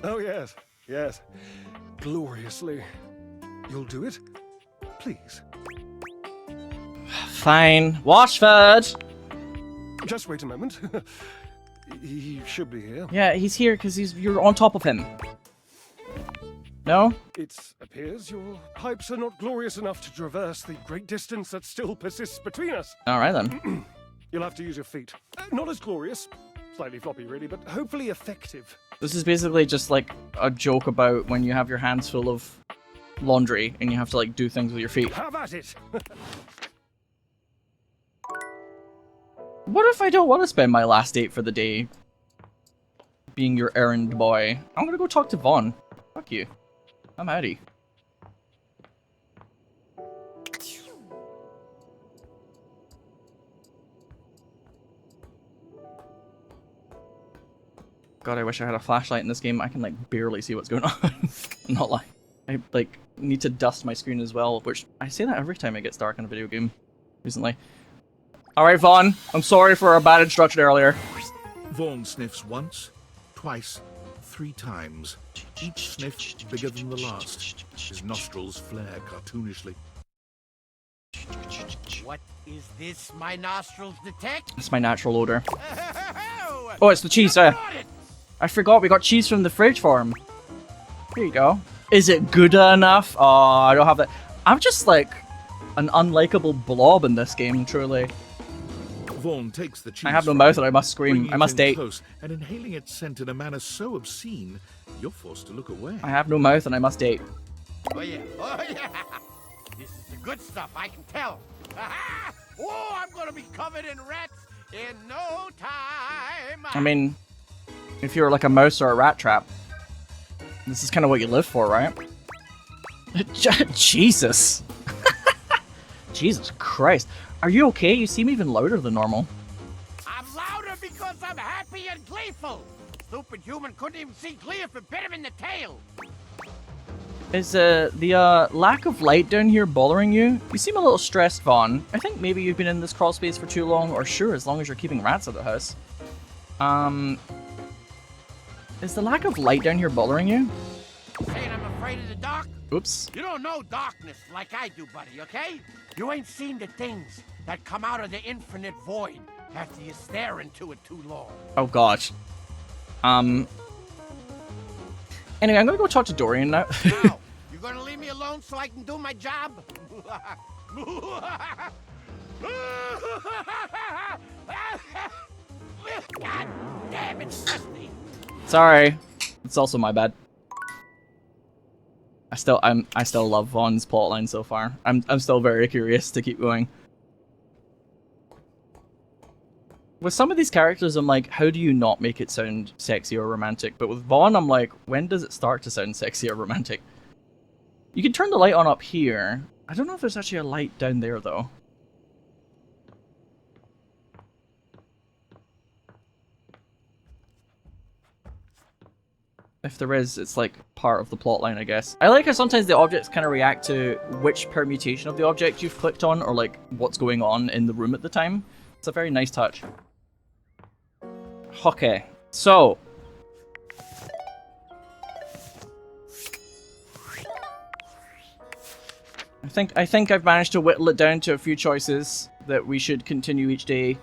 Oh, yes, yes. Gloriously. You'll do it? Please. Fine. Washford! Just wait a moment. He should be here. Yeah, he's here because you're on top of him. No? It appears your pipes are not glorious enough to traverse the great distance that still persists between us. Alright then. You'll have to use your feet. Not as glorious. Slightly floppy, really, but hopefully effective. This is basically just like a joke about when you have your hands full of laundry and you have to like do things with your feet. Have at it! What if I don't want to spend my last date for the day being your errand boy. I'm gonna go talk to Vaughn. Fuck you. I'm outie. God, I wish I had a flashlight in this game. I can like barely see what's going on. I'm not lying. I like need to dust my screen as well, which I say that every time it gets dark in a video game recently. Alright, Vaughn. I'm sorry for our bad instruction earlier. Vaughn sniffs once, twice, 3 times. Each sniff bigger than the last. His nostrils flare cartoonishly. What is this my nostrils detect? It's my natural odor. Oh, it's the cheese. I forgot we got cheese from the fridge for him. Here you go. Is it good enough? Oh, I don't have that. I'm just like an unlikable blob in this game, truly. Vaughn takes the cheese. I have no mouth and I must scream. I must date. Close and inhaling its scent in a manner so obscene, you're forced to look away. I have no mouth and I must date. Oh yeah, oh yeah. This is the good stuff, I can tell. Aha! Oh, I'm gonna be covered in rats in no time. I mean, if you're like a mouse or a rat trap, this is kind of what you live for, right? Jesus. Jesus Christ. Are you okay? You seem even louder than normal. I'm louder because I'm happy and gleeful. Stupid human couldn't even see Glee if it bit him in the tail. Is the lack of light down here bothering you? You seem a little stressed, Vaughn. I think maybe you've been in this crawl space for too long, or sure, as long as you're keeping rats at the house. Is the lack of light down here bothering you? Saying I'm afraid of the dark? Oops. You don't know darkness like I do, buddy, okay? You ain't seen the things that come out of the infinite void after you stare into it too long. Oh gosh. Anyway, I'm gonna go talk to Dorian now. Now, you gonna leave me alone so I can do my job? God damn it, Dusty! Sorry. It's also my bad. I still love Vaughn's plotline so far. I'm still very curious to keep going. With some of these characters, I'm like, how do you not make it sound sexy or romantic? But with Vaughn, I'm like, when does it start to sound sexy or romantic? You can turn the light on up here. I don't know if there's actually a light down there, though. If there is, it's like part of the plotline, I guess. I like how sometimes the objects kind of react to which permutation of the object you've clicked on, or like what's going on in the room at the time. It's a very nice touch. Okay, so I think I've managed to whittle it down to a few choices that we should continue each day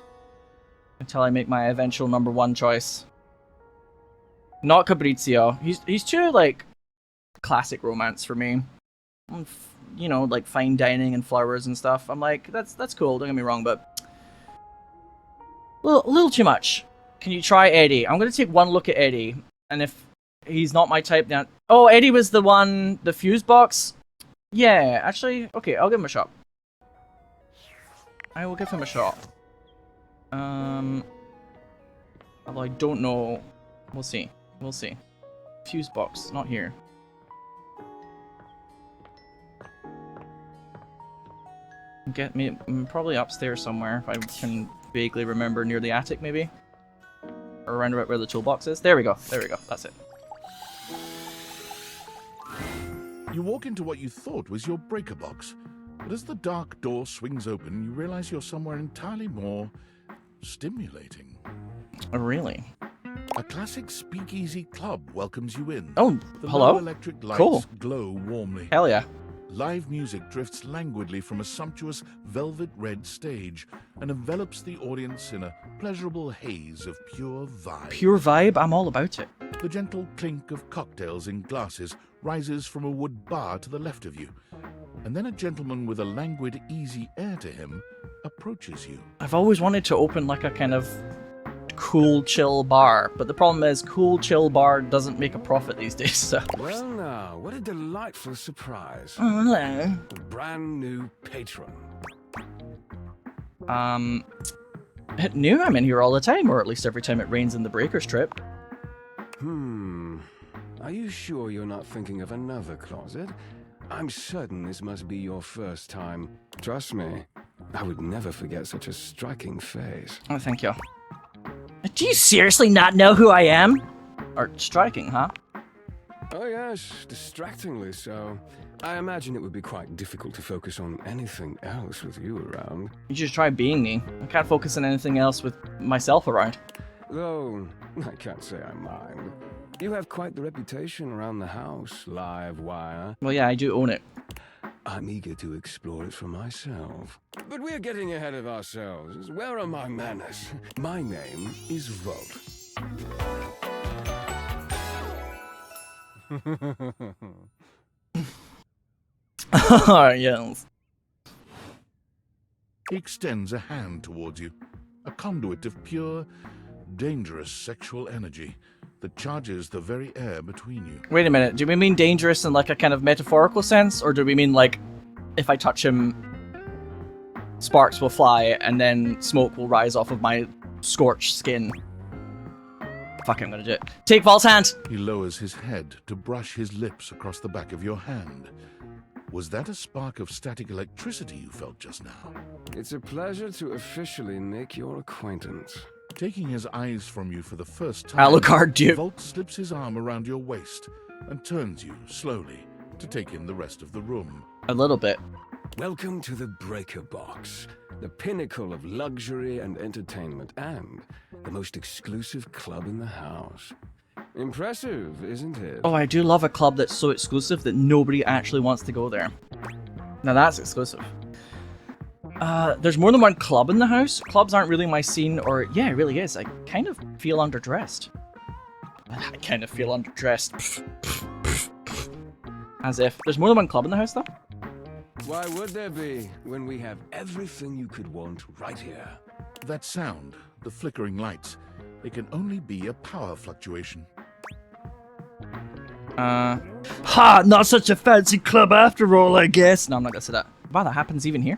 until I make my eventual #1 choice. Not Fabrizio. He's too like classic romance for me. You know, like fine dining and flowers and stuff. I'm like, that's cool. Don't get me wrong, but a little too much. Can you try Eddie? I'm gonna take one look at Eddie, and if he's not my type, then oh, Eddie was the one, the fuse box. Yeah, actually, okay, I'll give him a shot. I will give him a shot. Although I don't know. We'll see. We'll see. Fuse box, not here. Get me probably upstairs somewhere if I can vaguely remember, near the attic maybe, or around about where the toolbox is. There we go. There we go. That's it. You walk into what you thought was your breaker box, but as the dark door swings open, you realize you're somewhere entirely more stimulating. Oh, really? A classic speakeasy club welcomes you in. Oh, the hello. low electric lights Cool. glow warmly. Hell yeah. Live music drifts languidly from a sumptuous velvet red stage and envelops the audience in a pleasurable haze of pure vibe. Pure vibe? I'm all about it. The gentle clink of cocktails in glasses rises from a wood bar to the left of you, and then a gentleman with a languid, easy air to him approaches you. I've always wanted to open like a kind of cool chill bar, but the problem is cool chill bar doesn't make a profit these days, so. Well now, what a delightful surprise. Oh, hello. Brand new patron. New? I'm in here all the time, or at least every time it rains in the breaker strip. Are you sure you're not thinking of another closet? I'm certain this must be your first time. Trust me, I would never forget such a striking face. Oh, thank you. Do you seriously not know who I am? Or striking, huh? Oh yes, distractingly so. I imagine it would be quite difficult to focus on anything else with you around. You should try being me. I can't focus on anything else with myself around. Though, I can't say I mind. You have quite the reputation around the house, live wire. Well, yeah, I do own it. I'm eager to explore it for myself. But we're getting ahead of ourselves. Where are my manners? My name is Volt. Yes. He extends a hand towards you, a conduit of pure, dangerous sexual energy that charges the very air between you. Wait a minute, do we mean dangerous in like a kind of metaphorical sense, or do we mean like if I touch him, sparks will fly and then smoke will rise off of my scorched skin? Fuck it, I'm gonna do it. Take Vault's hand! He lowers his head to brush his lips across the back of your hand. Was that a spark of static electricity you felt just now? It's a pleasure to officially make your acquaintance. Taking his eyes from you for the first time, Alucard, dude. Volt slips his arm around your waist and turns you slowly to take in the rest of the room. A little bit. Welcome to the Breaker Box, the pinnacle of luxury and entertainment, and the most exclusive club in the house. Impressive, isn't it? Oh, I do love a club that's so exclusive that nobody actually wants to go there. Now that's exclusive. There's more than one club in the house. Clubs aren't really my scene, or yeah, it really is. I kind of feel underdressed. I kind of feel underdressed. As if. There's more than one club in the house, though? Why would there be, when we have everything you could want right here? That sound, the flickering lights, they can only be a power fluctuation. Ha! Not such a fancy club after all, I guess. No, I'm not gonna say that. Wow, that happens even here?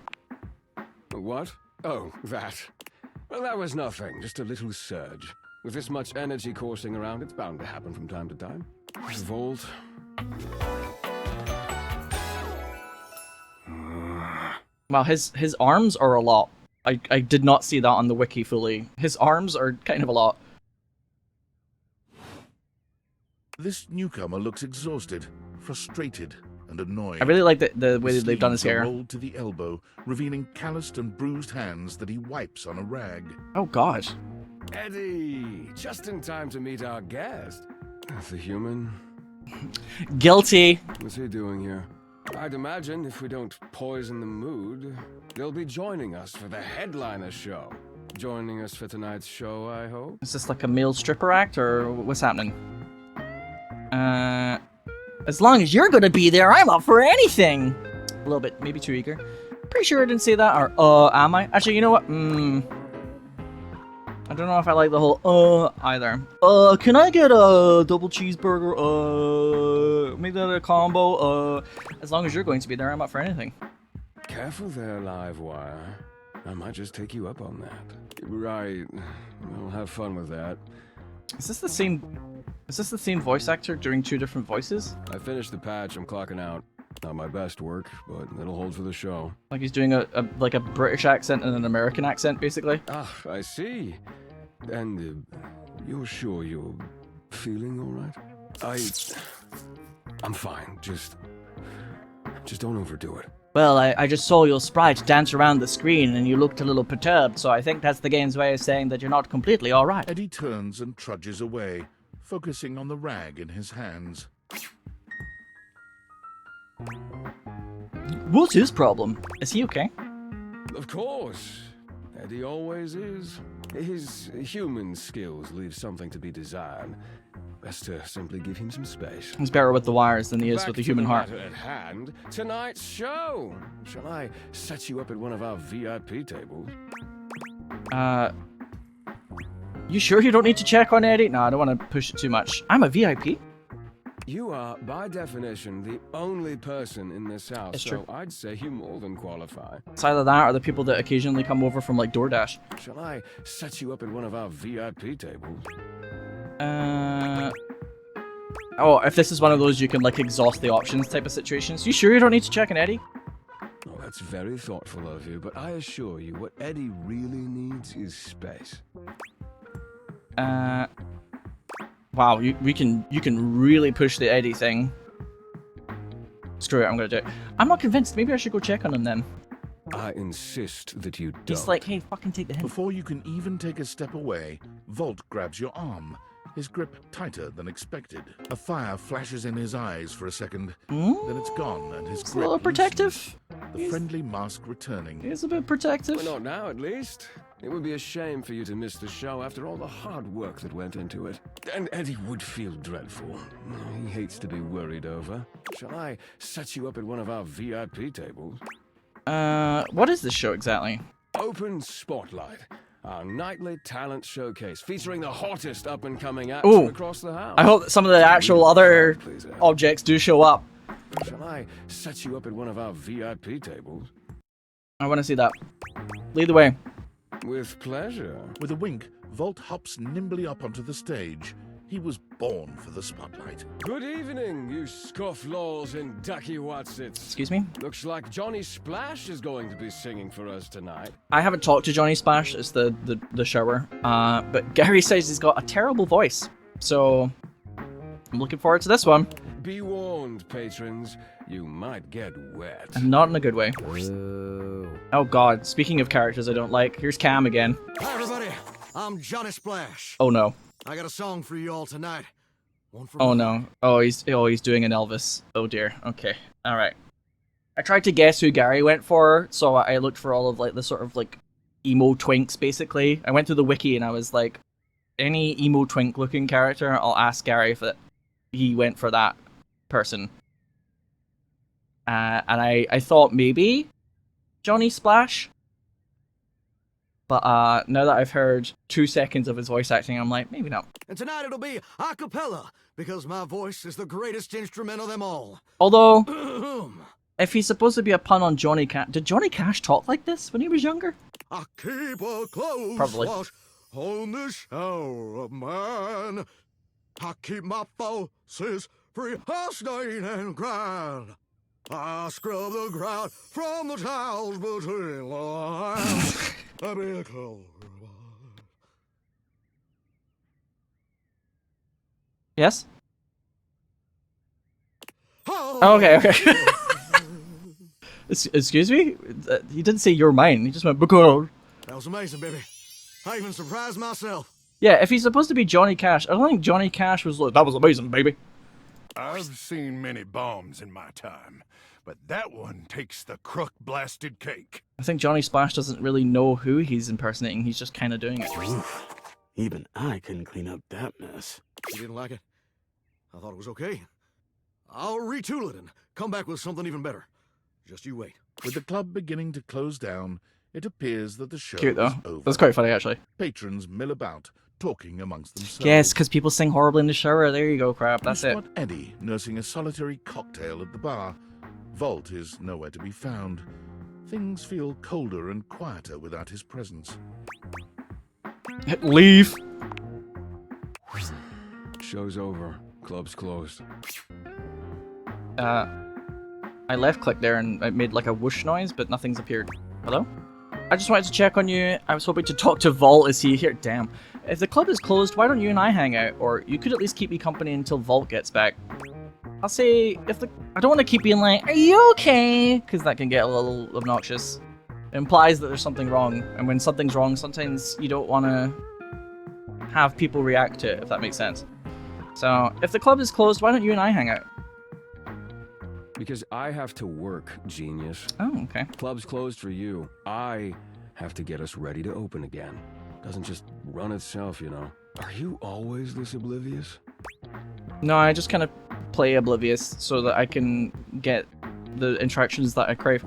What? Oh, that. Well, that was nothing, just a little surge. With this much energy coursing around, it's bound to happen from time to time. Vault. Wow, his arms are a lot. I did not see that on the wiki fully. His arms are kind of a lot. This newcomer looks exhausted, frustrated, and annoyed. I really like the way that they've done his sleeves are hair. rolled to the elbow, revealing calloused and bruised hands that he wipes on a rag. Oh god. Eddie! Just in time to meet our guest. The human. Guilty. What's he doing here? I'd imagine if we don't poison the mood, they'll be joining us for the headliner show. Joining us for tonight's show, I hope. Is this like a male stripper act, or what's happening? As long as you're gonna be there, I'm up for anything! A little bit, maybe too eager. Pretty sure I didn't say that, or am I? Actually, you know what? I don't know if I like the whole either. Can I get a double cheeseburger? Make that a combo? As long as you're going to be there, I'm up for anything. Careful there, Livewire. I might just take you up on that. Right. We'll have fun with that. Is this the same voice actor doing two different voices? I finished the patch, I'm clocking out. Not my best work, but it'll hold for the show. Like he's doing a British accent and an American accent, basically. Ah, I see. And you're sure you're feeling all right? I'm fine. Just don't overdo it. Well, I just saw your sprite dance around the screen and you looked a little perturbed, so I think that's the game's way of saying that you're not completely alright. Eddie turns and trudges away, focusing on the rag in his hands. What's his problem? Is he okay? Of course. Eddie always is. His human skills leave something to be desired. Best to simply give him some space. He's better with the wires than he is Back with the to human heart. matter at hand, tonight's show. Shall I set you up at one of our VIP tables? You sure you don't need to check on Eddie? No, I don't want to push it too much. I'm a VIP. You are, by definition, the only person in this house, It's so true. I'd say you more than qualify. It's either that or the people that occasionally come over from like DoorDash. Shall I set you up at one of our VIP tables? Oh, if this is one of those you can like exhaust the options type of situations. You sure you don't need to check on Eddie? Oh, that's very thoughtful of you, but I assure you, what Eddie really needs is space. Wow, you can really push the Eddie thing. Screw it, I'm gonna do it. I'm not convinced. Maybe I should go check on him then. I insist that you don't. He's like, hey, fucking take the hint. Before you can even take a step away, Volt grabs your arm, his grip tighter than expected. A fire flashes in his eyes for a second, then it's gone and his It's a grip little protective. loosens, the friendly mask returning. He's a bit protective. Well, not now, at least. It would be a shame for you to miss the show after all the hard work that went into it. And Eddie would feel dreadful. He hates to be worried over. Shall I set you up at one of our VIP tables? What is this show exactly? Open Spotlight. Our nightly talent showcase featuring the hottest up-and-coming acts Ooh. across the house. I hope that some of the actual other objects do show up. Shall I set you up at one of our VIP tables? I want to see that. Lead the way. With pleasure. With a wink, Volt hops nimbly up onto the stage. He was born for the spotlight. Good evening, you scofflaws and ducky watsits. Excuse me? Looks like Johnny Splash is going to be singing for us tonight. I haven't talked to Johnny Splash, it's the shower. But Gary says he's got a terrible voice. So I'm looking forward to this one. Be warned, patrons. You might get wet. And not in a good way. Oh god, speaking of characters I don't like, here's Cam again. Hi everybody, I'm Johnny Splash. Oh no. I got a song for you all tonight. One for Oh me. no. Oh he's doing an Elvis. Oh dear. Okay. Alright. I tried to guess who Gary went for, so I looked for all of like the sort of like emo twinks basically. I went to the wiki and I was like, any emo twink looking character, I'll ask Gary if he went for that person. And I thought maybe Johnny Splash. But now that I've heard 2 seconds of his voice acting, I'm like, maybe not. And tonight it'll be a cappella, because my voice is the greatest instrument of them all. Although, if he's supposed to be a pun on Johnny Cash, did Johnny Cash talk like this when he was younger? I keep a close Probably. watch on this shower of mine. I keep my forces free of stain and grind. I scrub the ground from the tiles between the lines. I be a closer. Yes? Oh, okay. Excuse me? He didn't say you're mine. He just went, because. That was amazing, baby. I even surprised myself. Yeah, if he's supposed to be Johnny Cash, I don't think Johnny Cash was like, that was amazing, baby. I've seen many bombs in my time, but that one takes the crook-blasted cake. I think Johnny Splash doesn't really know who he's impersonating. He's just kind of doing it. Oof. Even I couldn't clean up that mess. You didn't like it? I thought it was okay. I'll retool it and come back with something even better. Just you wait. With the club beginning to close down, it appears that the show Cute, though. is over. That's quite funny, actually. Patrons mill about, talking amongst themselves. Yes, because people sing horribly in the shower. There you go, crap. That's You it. spot Eddie nursing a solitary cocktail at the bar. Volt is nowhere to be found. Things feel colder and quieter without his presence. Leave. Show's over. Club's closed. I left click there and it made like a whoosh noise, but nothing's appeared. Hello? I just wanted to check on you. I was hoping to talk to Vault. Is he here? Damn. If the club is closed, why don't you and I hang out? Or you could at least keep me company until Vault gets back. I'll say, I don't want to keep being like, are you okay? Because that can get a little obnoxious. It implies that there's something wrong. And when something's wrong, sometimes you don't want to have people react to it, if that makes sense. So, if the club is closed, why don't you and I hang out? Because I have to work, genius. Oh, okay. Club's closed for you. I have to get us ready to open again. Doesn't just run itself, you know. Are you always this oblivious? No, I just kind of play oblivious so that I can get the interactions that I crave.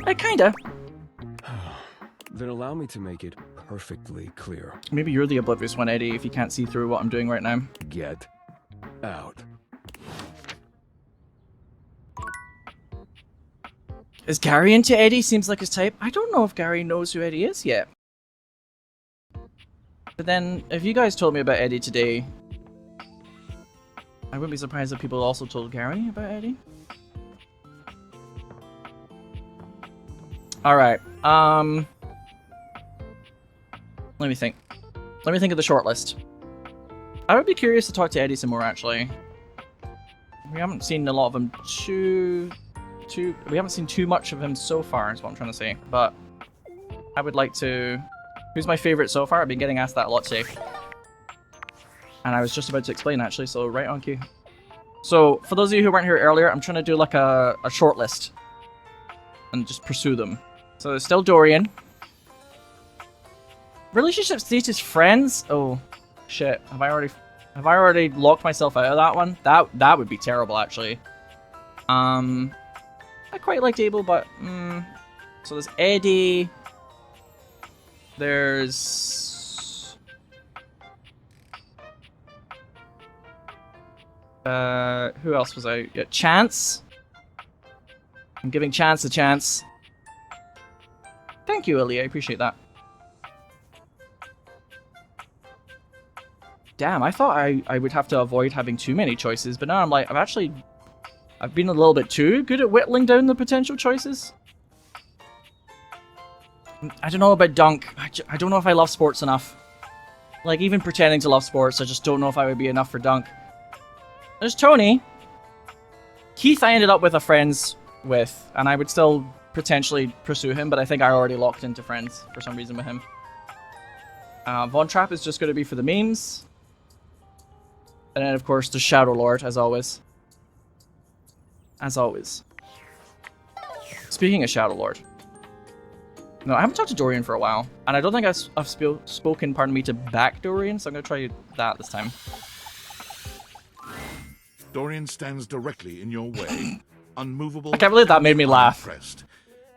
I kinda. Then allow me to make it perfectly clear. Maybe you're the oblivious one, Eddie, if you can't see through what I'm doing right now. Get out. Is Gary into Eddie? Seems like his type. I don't know if Gary knows who Eddie is yet. But then, if you guys told me about Eddie today, I wouldn't be surprised if people also told Gary about Eddie. Alright, let me think. Let me think of the shortlist. I would be curious to talk to Eddie some more, actually. We haven't seen a lot of him we haven't seen too much of him so far, is what I'm trying to say. But I would like to... Who's my favorite so far? I've been getting asked that a lot today. And I was just about to explain, actually, so right on cue. So, for those of you who weren't here earlier, I'm trying to do like a shortlist. And just pursue them. So there's still Dorian. Relationship status friends? Oh, shit. Have I already locked myself out of that one? That would be terrible, actually. I quite liked Abel, but so there's Eddie. There's who else was I? Yeah, Chance. I'm giving Chance a chance. Thank you, Ilya. I appreciate that. Damn, I thought I would have to avoid having too many choices, but now I'm like, I've been a little bit too good at whittling down the potential choices. I don't know about Dunk. I don't know if I love sports enough. Like, even pretending to love sports, I just don't know if I would be enough for Dunk. There's Tony. Keith I ended up with a friends with, and I would still potentially pursue him, but I think I already locked into friends for some reason with him. Von Trapp is just going to be for the memes. And then, of course, the Shadow Lord, as always. As always. Speaking of Shadow Lord. No, I haven't talked to Dorian for a while. And I don't think I've spoken, pardon me, to back Dorian, so I'm going to try that this time. Dorian stands directly in your way, unmovable. I can't believe that made me laugh. Unimpressed,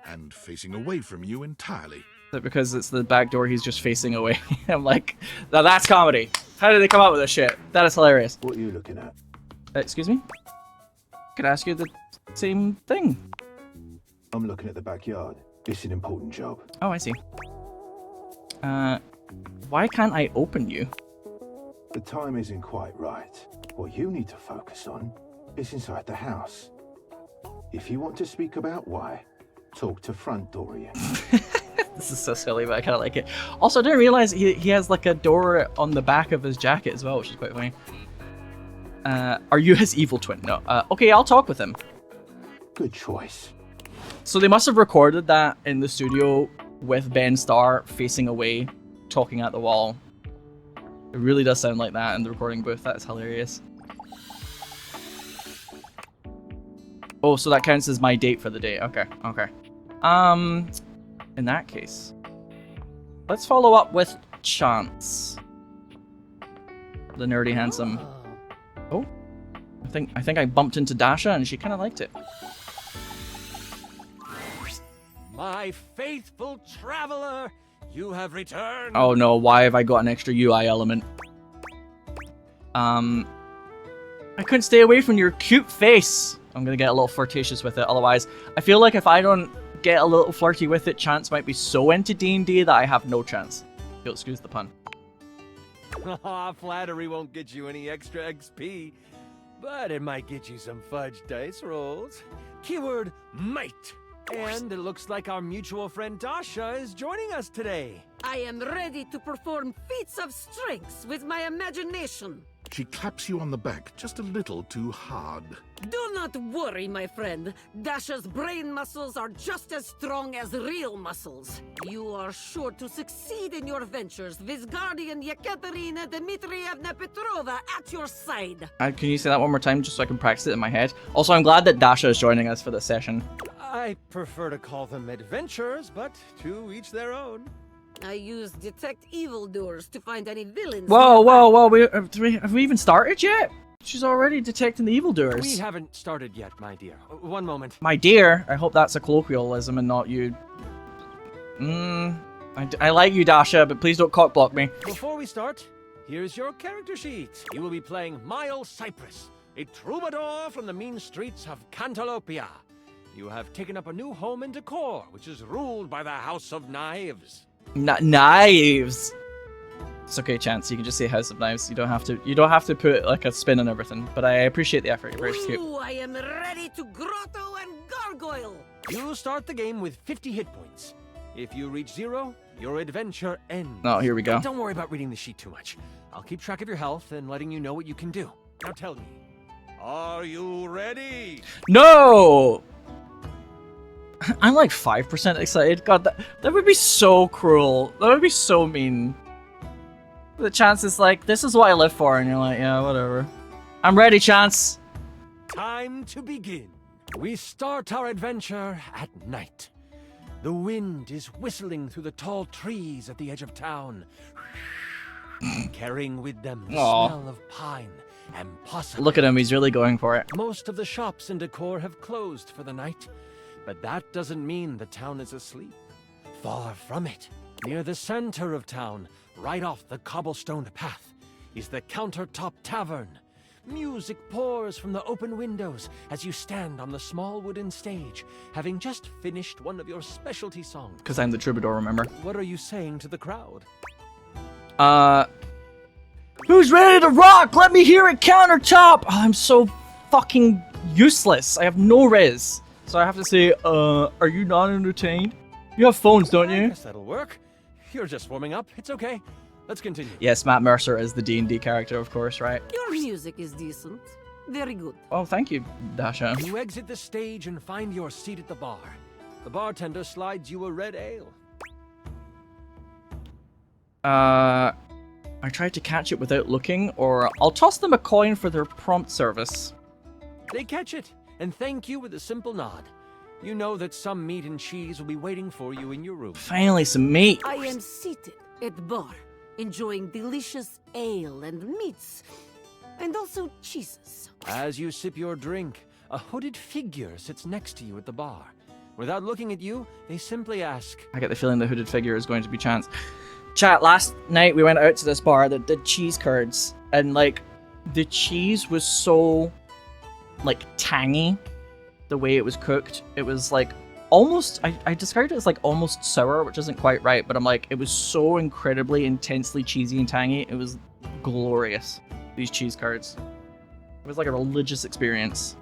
and facing away from you entirely. Because it's the back door he's just facing away. I'm like, now that's comedy. How did they come up with this shit? That is hilarious. What are you looking at? Excuse me? Could I ask you the same thing? I'm looking at the backyard. It's an important job. Oh, I see. Why can't I open you? The time isn't quite right. What you need to focus on is inside the house. If you want to speak about why, talk to front Dorian. This is so silly, but I kind of like it. Also, I didn't realize he has like a door on the back of his jacket as well, which is quite funny. Are you his evil twin? No. Okay, I'll talk with him. Good choice. So they must have recorded that in the studio with Ben Starr facing away, talking at the wall. It really does sound like that in the recording booth. That is hilarious. Oh, so that counts as my date for the day. Okay, okay. In that case, let's follow up with Chance, the nerdy handsome. Oh, I think I bumped into Dasha and she kind of liked it. My faithful traveler, you have returned. Oh no, why have I got an extra UI element? I couldn't stay away from your cute face. I'm gonna get a little flirtatious with it, otherwise I feel like if I don't get a little flirty with it, Chance might be so into D&D that I have no chance. You'll excuse the pun. Flattery won't get you any extra XP, but it might get you some fudge dice rolls. Keyword might. And it looks like our mutual friend Dasha is joining us today. I am ready to perform feats of strength with my imagination. She claps you on the back just a little too hard. Do not worry, my friend. Dasha's brain muscles are just as strong as real muscles. You are sure to succeed in your ventures with Guardian Yekaterina Dmitrievna Petrova at your side. Can you say that one more time just so I can practice it in my head? Also, I'm glad that Dasha is joining us for this session. I prefer to call them adventures, but to each their own. I use detect evildoers to find any villains. Whoa, whoa, whoa! Have we even started yet? She's already detecting the evildoers. We haven't started yet, my dear. One moment. My dear? I hope that's a colloquialism and not you. I like you, Dasha, but please don't cockblock me. Before we start, here's your character sheet. You will be playing Miles Cypress, a troubadour from the mean streets of Cantalopia. You have taken up a new home in Decor, which is ruled by the House of Knives. Knives. It's okay, Chance. You can just say House of Knives. You don't have to put like a spin on everything. But I appreciate the effort. You're very cute. Ooh, I am ready to grotto and gargoyle. You start the game with 50 hit points. If you reach 0, your adventure ends. Oh, here we go. Don't worry about reading the sheet too much. I'll keep track of your health and letting you know what you can do. Now tell me, are you ready? No! I'm like 5% excited. God, that would be so cruel. That would be so mean. The Chance is like, this is what I live for, and you're like, yeah, whatever. I'm ready, Chance. Time to begin. We start our adventure at night. The wind is whistling through the tall trees at the edge of town, carrying with them the smell of pine and possum. Look at him, he's really going for it. Most of the shops and decor have closed for the night, but that doesn't mean the town is asleep. Far from it. Near the center of town, right off the cobblestone path, is the Countertop Tavern. Music pours from the open windows as you stand on the small wooden stage, having just finished one of your specialty songs. Because I'm the troubadour, remember? What are you saying to the crowd? Who's ready to rock? Let me hear it, Countertop! Oh, I'm so fucking useless. I have no riz. So I have to say, are you not entertained? You have phones, don't you? I guess that'll work. You're just warming up. It's okay. Let's continue. Yes, Matt Mercer is the D&D character, of course, right? Your music is decent. Very good. Oh, thank you, Dasha. You exit the stage and find your seat at the bar. The bartender slides you a red ale. I tried to catch it without looking, or I'll toss them a coin for their prompt service. They catch it and thank you with a simple nod. You know that some meat and cheese will be waiting for you in your room. Finally, some meat. I am seated at the bar, enjoying delicious ale and meats, and also cheeses. As you sip your drink, a hooded figure sits next to you at the bar. Without looking at you, they simply ask, I get the feeling the hooded figure is going to be Chance. Chat, last night we went out to this bar that did cheese curds, and like, the cheese was so, like, tangy, the way it was cooked. It was like, almost, I described it as like almost sour, which isn't quite right, but I'm like, it was so incredibly intensely cheesy and tangy. It was glorious, these cheese curds. It was like a religious experience.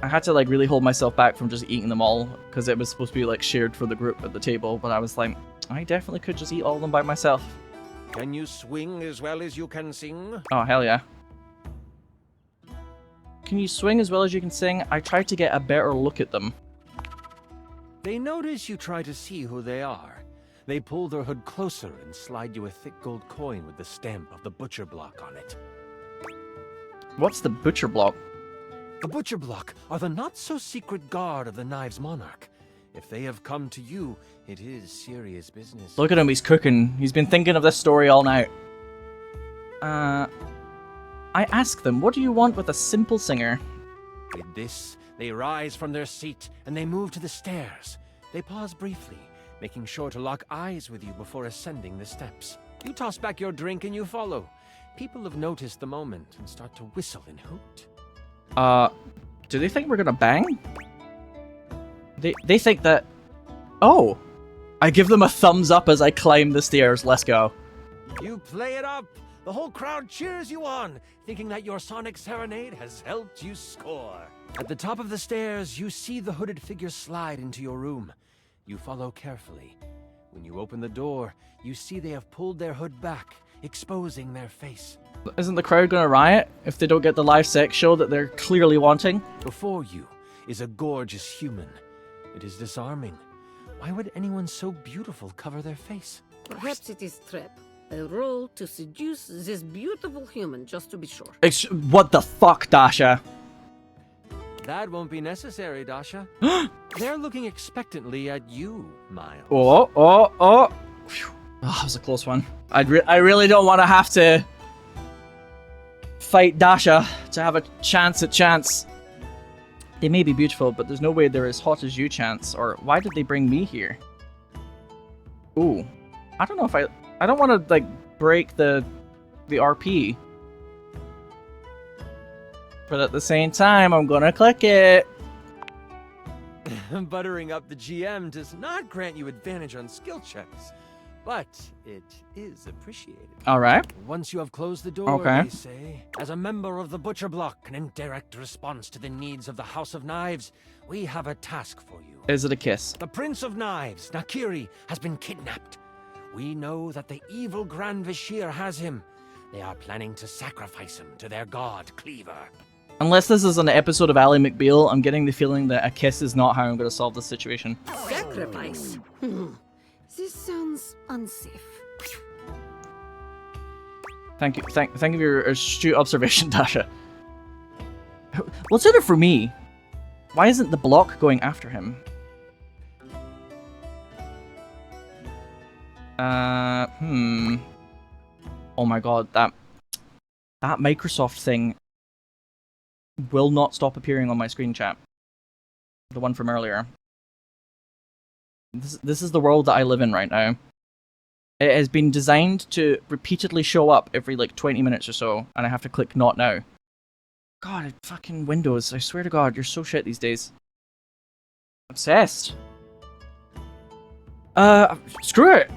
I had to like really hold myself back from just eating them all, because it was supposed to be like shared for the group at the table, but I was like, I definitely could just eat all of them by myself. Can you swing as well as you can sing? Oh, hell yeah. Can you swing as well as you can sing? I tried to get a better look at them. They notice you try to see who they are. They pull their hood closer and slide you a thick gold coin with the stamp of the butcher block on it. What's the butcher block? The butcher block are the not-so-secret guard of the Knives Monarch. If they have come to you, it is serious business. Look at him, he's cooking. He's been thinking of this story all night. I ask them, what do you want with a simple singer? With this, they rise from their seat and they move to the stairs. They pause briefly, making sure to lock eyes with you before ascending the steps. You toss back your drink and you follow. People have noticed the moment and start to whistle and hoot. Do they think we're gonna bang? They think that... Oh! I give them a thumbs up as I climb the stairs. Let's go. You play it up! The whole crowd cheers you on, thinking that your sonic serenade has helped you score. At the top of the stairs, you see the hooded figure slide into your room. You follow carefully. When you open the door, you see they have pulled their hood back, exposing their face. Isn't the crowd gonna riot if they don't get the live sex show that they're clearly wanting? Before you is a gorgeous human. It is disarming. Why would anyone so beautiful cover their face? Perhaps it is trap. A role to seduce this beautiful human, just to be sure. What the fuck, Dasha? That won't be necessary, Dasha. They're looking expectantly at you, Miles. Oh. Oh, that was a close one. I really don't want to have to fight Dasha to have a chance at Chance. They may be beautiful, but there's no way they're as hot as you, Chance. Or why did they bring me here? Ooh. I don't know if I don't want to, like, break the RP. But at the same time, I'm gonna click it. Buttering up the GM does not grant you advantage on skill checks. but it is appreciated. All right. Once you have closed the door, Okay. they say, as a member of the Butcher Block and in direct response to the needs of the House of Knives, we have a task for you. Is it a kiss? The Prince of Knives, Nakiri, has been kidnapped. We know that the evil Grand Vashir has him. They are planning to sacrifice him to their god, Cleaver. Unless this is an episode of Ally McBeal, I'm getting the feeling that a kiss is not how I'm going to solve this situation. Sacrifice? This sounds unsafe. Thank you. Thank you for your astute observation, Dasha. What's in it for me? Why isn't the block going after him? Oh my god, that Microsoft thing will not stop appearing on my screen chat. The one from earlier. This is the world that I live in right now. It has been designed to repeatedly show up every like 20 minutes or so, and I have to click not now. God, fucking Windows, I swear to God, you're so shit these days. Obsessed. Screw it!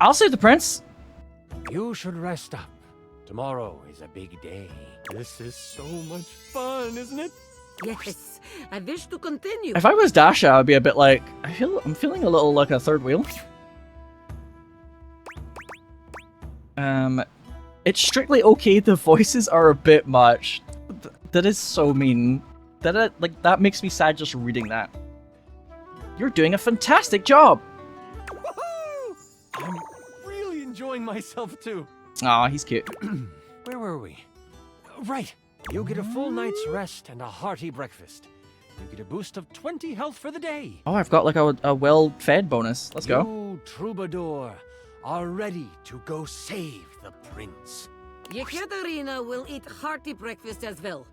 I'll save the prince! You should rest up. Tomorrow is a big day. This is so much fun, isn't it? Yes, I wish to continue. If I was Dasha, I'd be a bit like, I'm feeling a little like a third wheel. It's strictly okay, the voices are a bit much. That is so mean. That makes me sad just reading that. You're doing a fantastic job! Woohoo! I'm really enjoying myself too. Aw, he's cute. Where were we? Right. You get a full night's rest and a hearty breakfast. You get a boost of 20 health for the day. Oh, I've got like a well-fed bonus. Let's go. You, Troubadour, are ready to go save the prince. Yekaterina will eat hearty breakfast as well.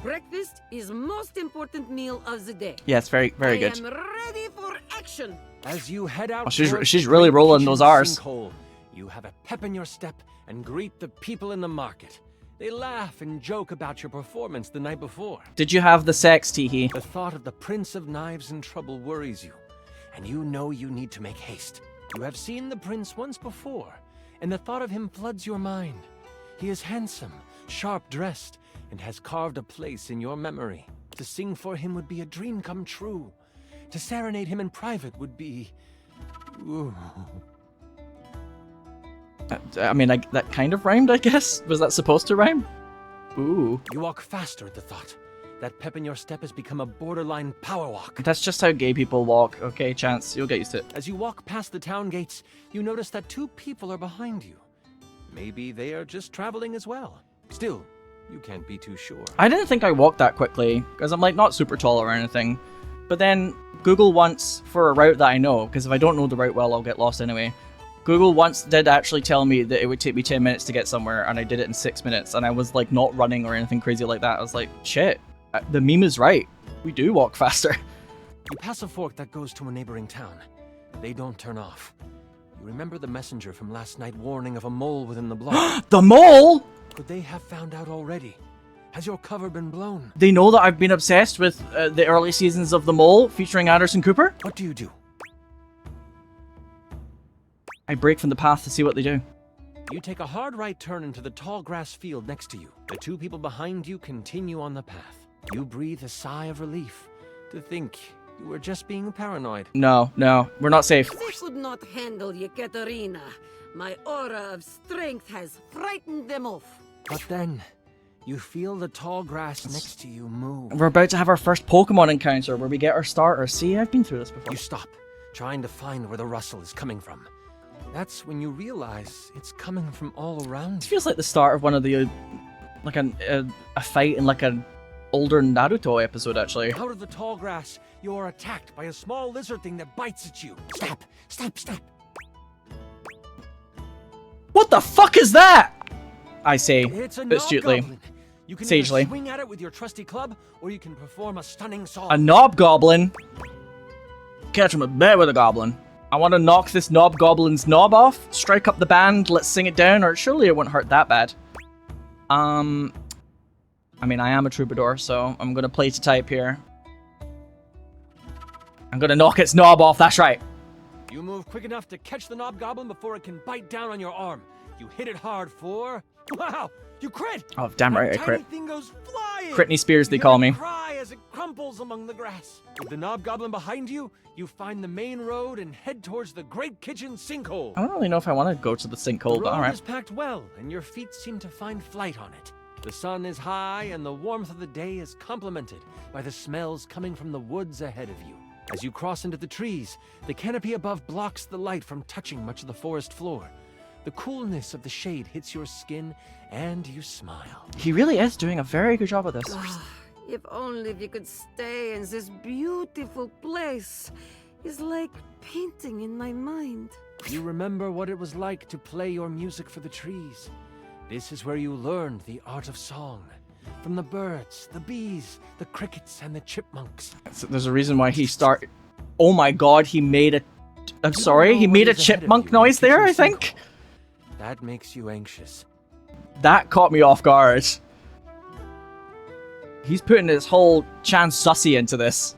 Breakfast is most important meal of the day. Yes, very good. I am ready for action. As you head out, Oh, she's really rolling those R's. Sinkhole, you have a pep in your step and greet the people in the market. They laugh and joke about your performance the night before. Did you have the sex, Teehee? The thought of the Prince of Knives in trouble worries you, and you know you need to make haste. You have seen the prince once before, and the thought of him floods your mind. He is handsome, sharp-dressed, and has carved a place in your memory. To sing for him would be a dream come true. To serenade him in private would be... Ooh. I mean, that kind of rhymed, I guess? Was that supposed to rhyme? Ooh. You walk faster at the thought. That pep in your step has become a borderline power walk. That's just how gay people walk. Okay, Chance, you'll get used to it. As you walk past the town gates, you notice that 2 people are behind you. Maybe they are just traveling as well. Still, you can't be too sure. I didn't think I walked that quickly, because I'm like not super tall or anything. But then Google once, for a route that I know, because if I don't know the route well, I'll get lost anyway. Google once did actually tell me that it would take me 10 minutes to get somewhere, and I did it in 6 minutes, and I was like not running or anything crazy like that. I was like, shit, the meme is right. We do walk faster. You pass a fork that goes to a neighboring town. They don't turn off. You remember the messenger from last night warning of a mole within the block. The mole?! Could they have found out already? Has your cover been blown? They know that I've been obsessed with the early seasons of The Mole featuring Anderson Cooper? What do you do? I break from the path to see what they do. You take a hard right turn into the tall grass field next to you. The 2 people behind you continue on the path. You breathe a sigh of relief to think you were just being paranoid. No, we're not safe. They could not handle Yekaterina. My aura of strength has frightened them off. But then, you feel the tall grass next to you move. We're about to have our first Pokemon encounter where we get our starter. See, I've been through this before. You stop, trying to find where the rustle is coming from. That's when you realize it's coming from all around you. This feels like the start of one of the, like a fight in like an older Naruto episode, actually. Out of the tall grass, you are attacked by a small lizard thing that bites at you. Stop! What the fuck is that? I say, It's a astutely, knob-goblin. You can sagely. either swing at it with your trusty club, or you can perform a stunning song. A knob goblin? Catch him a bed with a goblin. I want to knock this knob goblin's knob off, strike up the band, let's sing it down, or surely it wouldn't hurt that bad. I mean, I am a troubadour, so I'm gonna play to type here. I'm gonna knock its knob off, that's right. You move quick enough to catch the Knobgoblin before it can bite down on your arm. You hit it hard for... Wow! You crit! Oh, damn right, I That crit. tiny thing goes flying! Britney Spears, they You call hear me. it cry as it crumples among the grass. With the Knobgoblin behind you, you find the main road and head towards the Great Kitchen sinkhole. I don't really know if I want to go to the sinkhole, The but road alright. is packed well, and your feet seem to find flight on it. The sun is high, and the warmth of the day is complemented by the smells coming from the woods ahead of you. As you cross into the trees, the canopy above blocks the light from touching much of the forest floor. The coolness of the shade hits your skin, and you smile. He really is doing a very good job of this. If only we could stay in this beautiful place. It's like painting in my mind. You remember what it was like to play your music for the trees. This is where you learned the art of song. From the birds, the bees, the crickets, and the chipmunks. So there's a reason why he started... Oh my god, he made a... I'm sorry, he made a chipmunk noise there, I think? That makes you anxious. That caught me off guard. He's putting his whole Chan Sussy into this.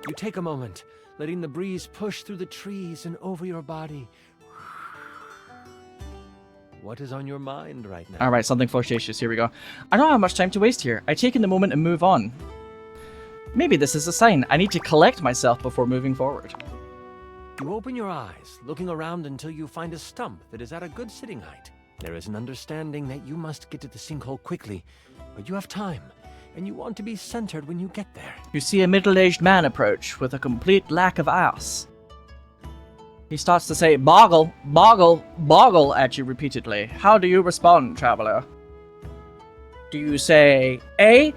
You take a moment, letting the breeze push through the trees and over your body. What is on your mind right now? Alright, something flirtatious, here we go. I don't have much time to waste here. I take in the moment and move on. Maybe this is a sign. I need to collect myself before moving forward. You open your eyes, looking around until you find a stump that is at a good sitting height. There is an understanding that you must get to the sinkhole quickly, but you have time, and you want to be centered when you get there. You see a middle-aged man approach with a complete lack of ass. He starts to say, "Boggle, boggle, boggle," at you repeatedly. How do you respond, traveler? Do you say, A,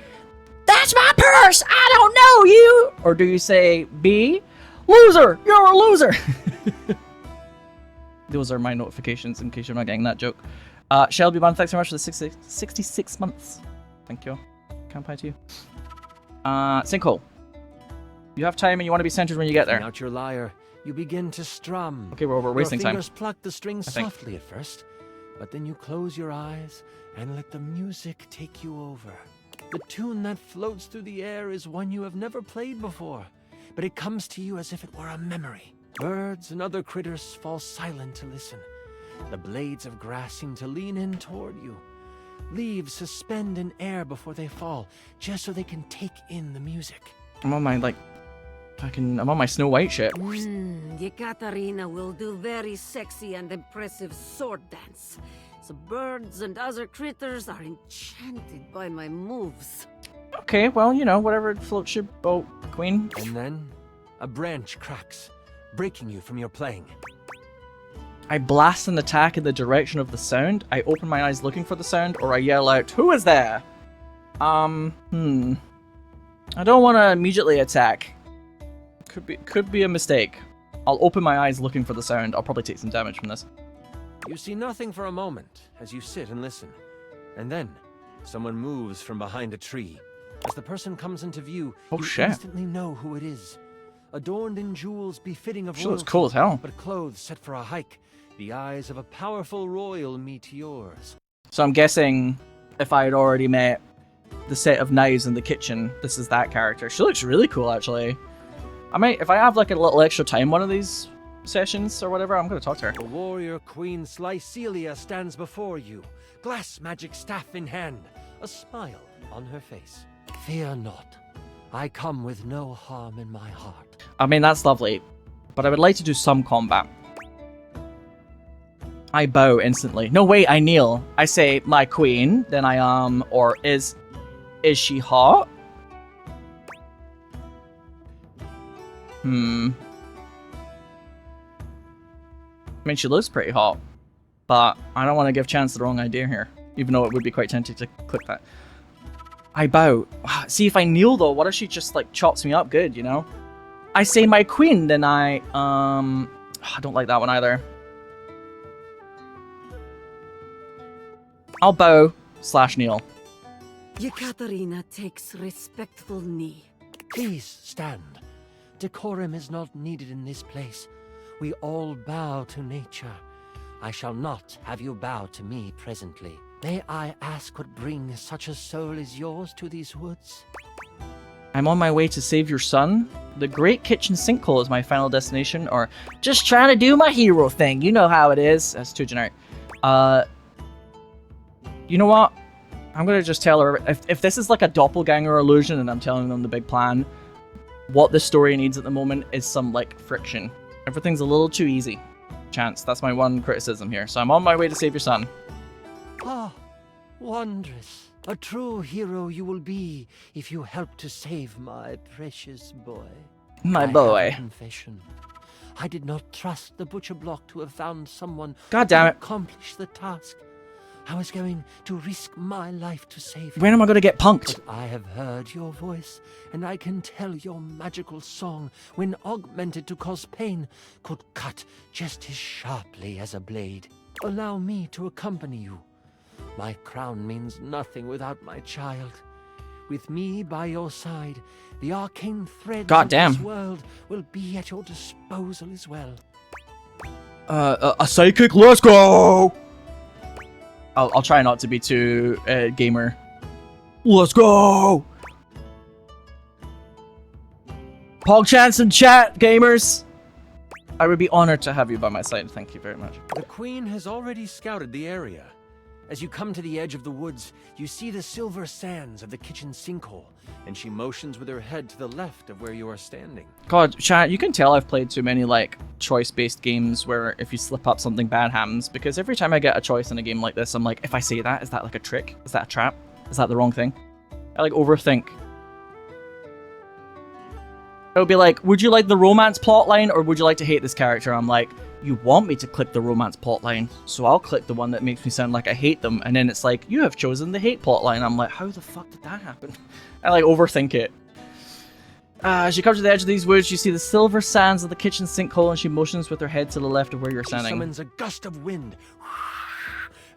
"That's my purse! I don't know you!" Or do you say, B, "Loser! You're a loser!" Those are my notifications in case you're not getting that joke. Shelby Bun, thanks so much for the 66 months. Thank you. Can't pie to you. Sinkhole. You have time and you want to be centered when you get there. Taking out your lyre, you begin to strum. Okay, well, we're wasting your time. fingers pluck the strings I think. softly at first, but then you close your eyes and let the music take you over. The tune that floats through the air is one you have never played before, but it comes to you as if it were a memory. Birds and other critters fall silent to listen. The blades of grass seem to lean in toward you. Leaves suspend in air before they fall, just so they can take in the music. I'm on my, like, I'm on my Snow White shit. Yekaterina will do very sexy and impressive sword dance. The birds and other critters are enchanted by my moves. Okay, well, you know, whatever floats your boat, queen. And then, a branch cracks, breaking you from your playing. I blast an attack in the direction of the sound. I open my eyes looking for the sound, or I yell out, "Who is there?" I don't want to immediately attack. Could be a mistake. I'll open my eyes looking for the sound. I'll probably take some damage from this. You see nothing for a moment as you sit and listen. And then, someone moves from behind a tree. As the person comes into view, you instantly know who it is. Adorned in jewels befitting of She looks royalty, cool as hell. but clothes set for a hike. The eyes of a powerful royal meet yours. So I'm guessing if I had already met the set of knives in the kitchen, this is that character. She looks really cool, actually. I might, if I have like a little extra time one of these sessions or whatever, I'm gonna talk to her. The warrior queen Slycelia stands before you, glass magic staff in hand, a smile on her face. Fear not. I come with no harm in my heart. I mean, that's lovely, but I would like to do some combat. I bow instantly. No, wait, I kneel. I say, "My queen," then I or is she hot? I mean, she looks pretty hot, but I don't want to give Chance the wrong idea here, even though it would be quite tempting to click that. I bow. See, if I kneel though, what if she just like chops me up good, you know? I say, "My queen," then I don't like that one either. I'll bow / kneel. Yekaterina takes respectful knee. Please stand. Decorum is not needed in this place. We all bow to nature. I shall not have you bow to me presently. May I ask what brings such a soul as yours to these woods? I'm on my way to save your son. The Great Kitchen Sinkhole is my final destination, or just trying to do my hero thing. You know how it is. That's too generic. You know what? I'm gonna just tell her, if this is like a doppelganger illusion and I'm telling them the big plan, what this story needs at the moment is some, like, friction. Everything's a little too easy. Chance, that's my one criticism here. So I'm on my way to save your son. Ah, wondrous. A true hero you will be if you help to save my precious boy. My I boy. have a confession. I did not trust the butcher block to have found someone God damn who it. could accomplish the task. I was going to risk my life to save him. When am I gonna get punked? But I have heard your voice, and I can tell your magical song, when augmented to cause pain, could cut just as sharply as a blade. Allow me to accompany you. My crown means nothing without my child. With me by your side, the arcane threads of this world will be at your disposal as well. A psychic, let's go! I'll try not to be too gamer. Let's go! PogChance and chat, gamers! I would be honored to have you by my side, thank you very much. The Queen has already scouted the area. As you come to the edge of the woods, you see the silver sands of the kitchen sinkhole, and she motions with her head to the left of where you are standing. God, chat, you can tell I've played too many, like, choice-based games where if you slip up, something bad happens, because every time I get a choice in a game like this, I'm like, if I say that, is that like a trick? Is that a trap? Is that the wrong thing? I, like, overthink. It'll be like, would you like the romance plotline, or would you like to hate this character? I'm like, you want me to click the romance plotline, so I'll click the one that makes me sound like I hate them, and then it's like, you have chosen the hate plotline. I'm like, how the fuck did that happen? I, like, overthink it. As you come to the edge of these woods, you see the silver sands of the kitchen sinkhole, and she motions with her head to the left of where you're She standing. summons a gust of wind,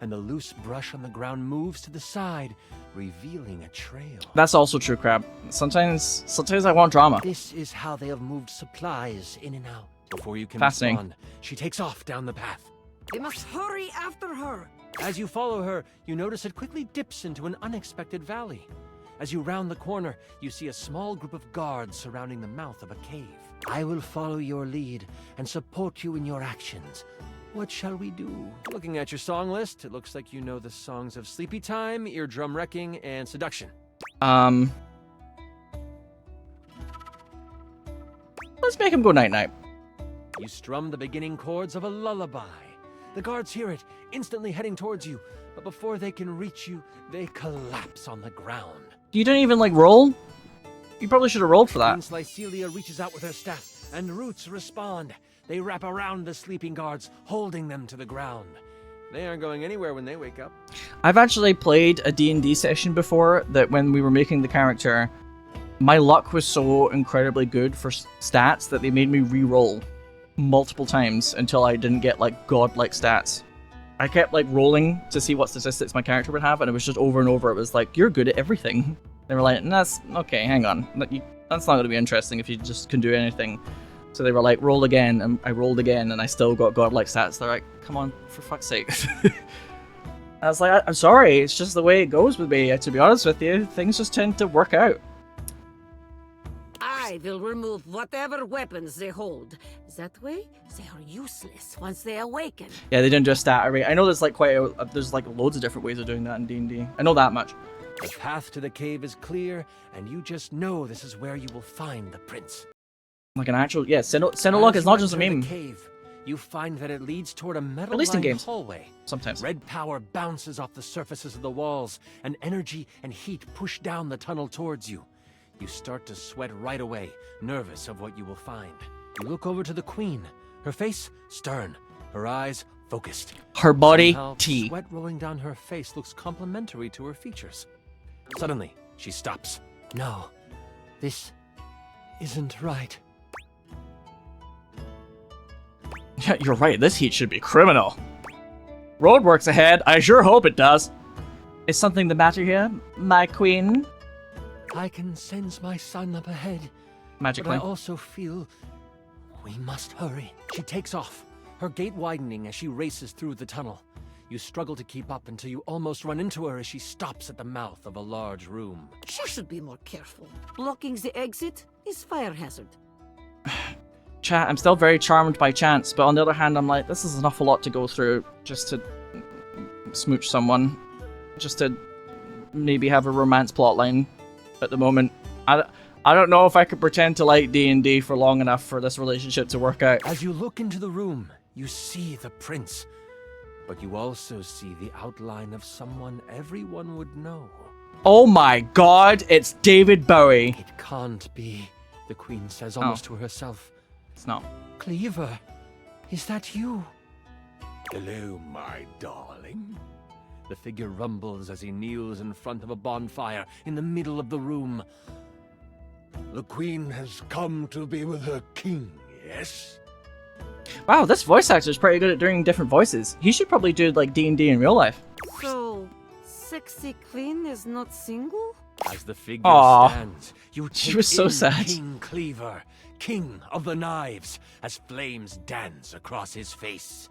and the loose brush on the ground moves to the side, revealing a trail. That's also true, Crab. Sometimes I want drama. This is how they have moved supplies in and out. Before you can Fascinating. respond, she takes off down the path. We must hurry after her. As you follow her, you notice it quickly dips into an unexpected valley. As you round the corner, you see a small group of guards surrounding the mouth of a cave. I will follow your lead and support you in your actions. What shall we do? Looking at your song list, it looks like you know the songs of Sleepy Time, Eardrum Wrecking, and Seduction. Let's make him go night-night. You strum the beginning chords of a lullaby. The guards hear it, instantly heading towards you, but before they can reach you, they collapse on the ground. You didn't even, like, roll? You probably should have rolled for that. Queen Slicelia reaches out with her staff, and roots respond. They wrap around the sleeping guards, holding them to the ground. They aren't going anywhere when they wake up. I've actually played a D&D session before that when we were making the character, my luck was so incredibly good for stats that they made me re-roll multiple times until I didn't get, like, godlike stats. I kept, like, rolling to see what statistics my character would have, and it was just over and over. It was like, you're good at everything. They were like, that's okay, hang on. That's not going to be interesting if you just can do anything. So they were like, roll again, and I rolled again, and I still got godlike stats. They're like, come on, for fuck's sake. I was like, I'm sorry, it's just the way it goes with me. To be honest with you, things just tend to work out. I will remove whatever weapons they hold. That way, they are useless once they awaken. Yeah, they didn't do a stat array. I know there's like there's like loads of different ways of doing that in D&D. I know that much. The path to the cave is clear, and you just know this is where you will find the prince. Like an actual, yeah, Sinnow is not just a meme. The cave, you find that it leads toward a At least in metal-lined games. hallway. Sometimes. Red power bounces off the surfaces of the walls, and energy and heat push down the tunnel towards you. You start to sweat right away, nervous of what you will find. You look over to the queen, her face stern, her eyes focused. Her body, Somehow, tea. Sweat rolling down her face looks complementary to her features. Suddenly, she stops. No, this isn't right. Yeah, you're right, this heat should be criminal. Roadworks ahead, I sure hope it does. Is something the matter here, my queen? I can sense my son up ahead. Magically. But I also feel we must hurry. She takes off, her gait widening as she races through the tunnel. You struggle to keep up until you almost run into her as she stops at the mouth of a large room. She should be more careful. Blocking the exit is fire hazard. Chat, I'm still very charmed by Chance, but on the other hand, I'm like, this is an awful lot to go through just to smooch someone. Just to maybe have a romance plotline at the moment. I don't know if I could pretend to like D&D for long enough for this relationship to work out. As you look into the room, you see the prince. But you also see the outline of someone everyone would know. Oh my god, it's David Bowie. It can't be, the queen says almost to herself. It's not. Cleaver, is that you? Hello, my darling. The figure rumbles as he kneels in front of a bonfire in the middle of the room. The queen has come to be with her king, yes? Wow, this voice actor is pretty good at doing different voices. He should probably do like D&D in real life. So, sexy queen is not single? As the figure Aww. stands, you She take was so in sad. King Cleaver, king of the knives, as flames dance across his face.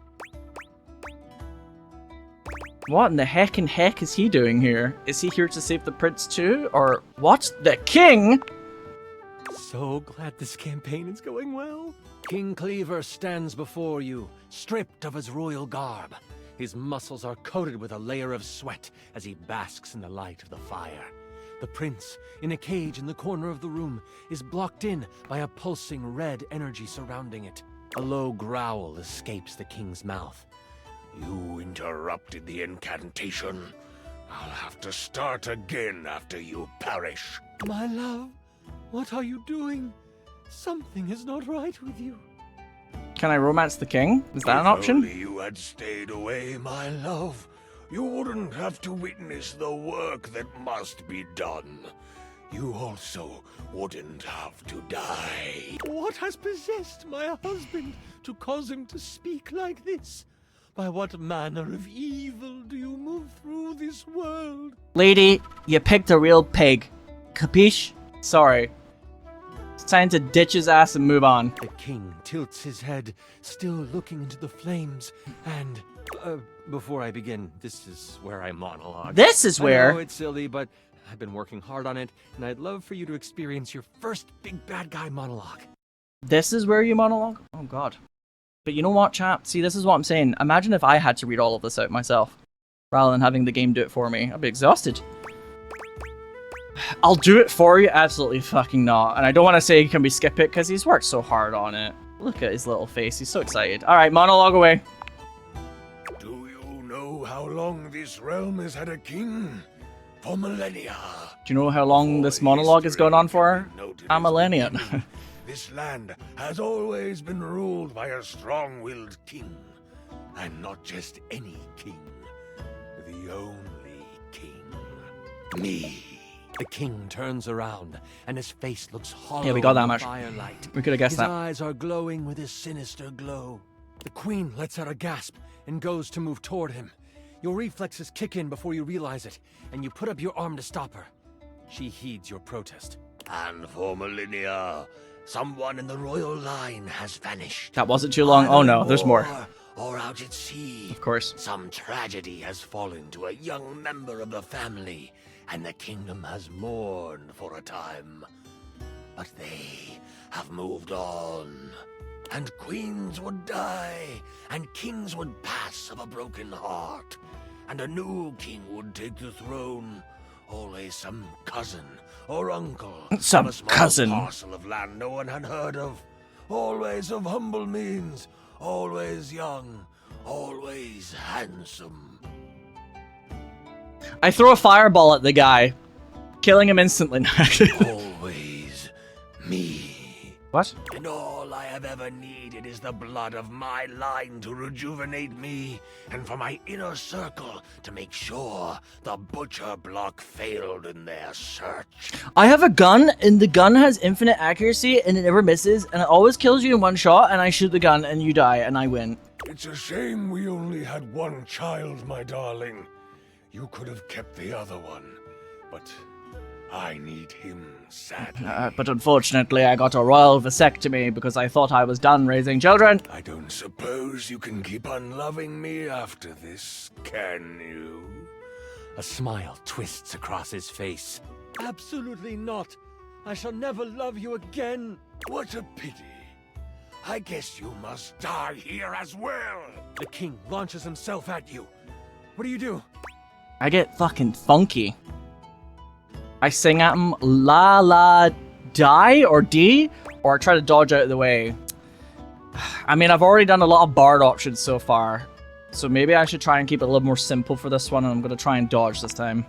What in the heck is he doing here? Is he here to save the prince too? Or what? The king? So glad this campaign is going well. King Cleaver stands before you, stripped of his royal garb. His muscles are coated with a layer of sweat as he basks in the light of the fire. The prince, in a cage in the corner of the room, is blocked in by a pulsing red energy surrounding it. A low growl escapes the king's mouth. You interrupted the incantation. I'll have to start again after you perish. My love, what are you doing? Something is not right with you. Can I romance the king? Is that an If option? only you had stayed away, my love. You wouldn't have to witness the work that must be done. You also wouldn't have to die. What has possessed my husband to cause him to speak like this? By what manner of evil do you move through this world? Lady, you picked a real pig. Capiche? Sorry. It's time to ditch his ass and move on. The king tilts his head, still looking into the flames, and... before I begin, this is where I monologue. This is where? I know it's silly, but I've been working hard on it, and I'd love for you to experience your first big bad guy monologue. This is where you monologue? Oh god. But you know what, chat? See, this is what I'm saying. Imagine if I had to read all of this out myself, rather than having the game do it for me. I'd be exhausted. I'll do it for you? Absolutely fucking not. And I don't want to say can we skip it, because he's worked so hard on it. Look at his little face. He's so excited. Alright, monologue away. Do you know how long this realm has had a king? For millennia. Do you know how long this monologue is going on for? A millennia. This land has always been ruled by a strong-willed king. And not just any king. The only king. Me. The king turns around, and his face looks hollow Yeah, we got that in the much. firelight. We could have guessed His that. eyes are glowing with a sinister glow. The queen lets out a gasp and goes to move toward him. Your reflexes kick in before you realize it, and you put up your arm to stop her. She heeds your protest. And for millennia, someone in the royal line has vanished. That wasn't too long. Oh no, there's more. Or out at sea. Of course. Some tragedy has fallen to a young member of the family, and the kingdom has mourned for a time. But they have moved on. And queens would die, and kings would pass of a broken heart. And a new king would take the throne. Always some cousin or uncle. Some of a small cousin. parcel of land no one had heard of. Always of humble means. Always young. Always handsome. I throw a fireball at the guy, killing him instantly. Always me. What? And all I have ever needed is the blood of my line to rejuvenate me, and for my inner circle to make sure the butcher block failed in their search. I have a gun, and the gun has infinite accuracy, and it never misses, and it always kills you in one shot, and I shoot the gun, and you die, and I win. It's a shame we only had one child, my darling. You could have kept the other one, but I need him sadly. But unfortunately, I got a royal vasectomy because I thought I was done raising children. I don't suppose you can keep on loving me after this, can you? A smile twists across his face. Absolutely not. I shall never love you again. What a pity. I guess you must die here as well. The king launches himself at you. What do you do? I get fucking funky. I sing at him, la la die or D, or I try to dodge out of the way. I mean, I've already done a lot of bard options so far, so maybe I should try and keep it a little more simple for this one, and I'm going to try and dodge this time.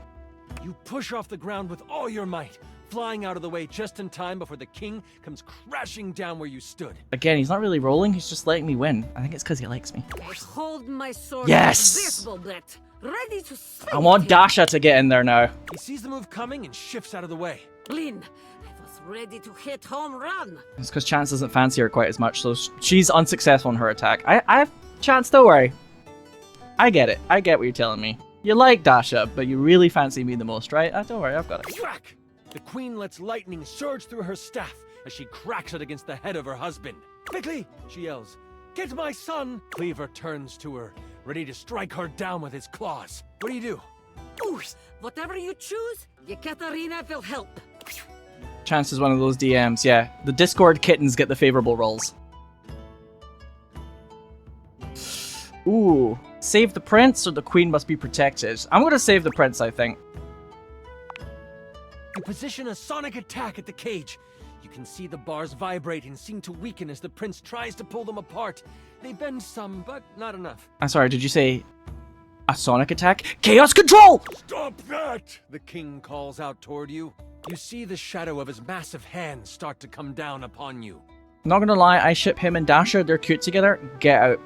You push off the ground with all your might, flying out of the way just in time before the king comes crashing down where you stood. Again, he's not really rolling, he's just letting me win. I think it's because he likes me. Hold my sword. Yes! Baseball bat, ready to swing. I want Dasha to get in there now. He sees the move coming and shifts out of the way. Lynn, I was ready to hit home run. It's because Chance doesn't fancy her quite as much, so she's unsuccessful in her attack. I have Chance, don't worry. I get it. I get what you're telling me. You like Dasha, but you really fancy me the most, right? Don't worry, I've got it. Crack! The queen lets lightning surge through her staff as she cracks it against the head of her husband. Quickly, she yells, get my son! Cleaver turns to her, ready to strike her down with his claws. What do you do? Ooh, whatever you choose, Yekaterina will help. Chance is one of those DMs, yeah. The Discord kittens get the favorable rolls. Ooh. Save the prince or the queen must be protected? I'm gonna save the prince, I think. You position a sonic attack at the cage. You can see the bars vibrate and seem to weaken as the prince tries to pull them apart. They bend some, but not enough. I'm sorry, did you say a sonic attack? Chaos control! Stop that! The king calls out toward you. You see the shadow of his massive hands start to come down upon you. Not gonna lie, I ship him and Dasha. They're cute together. Get out.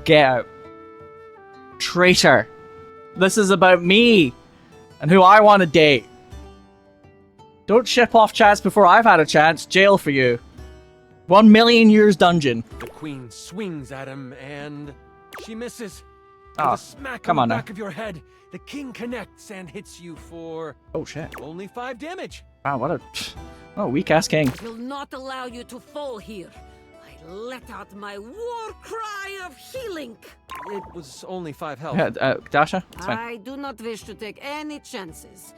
Get out. Traitor. This is about me and who I want to date. Don't ship off Chance before I've had a chance. Jail for you. 1 million years dungeon. The queen swings at him and she misses. Oh, With a smack come on on the now. back of your head, the king connects and hits you for Oh shit. only 5 damage. Wow, what a weak ass king. I will not allow you to fall here. I let out my war cry of healing. It was only 5 health. Yeah, Dasha, it's fine. I do not wish to take any chances.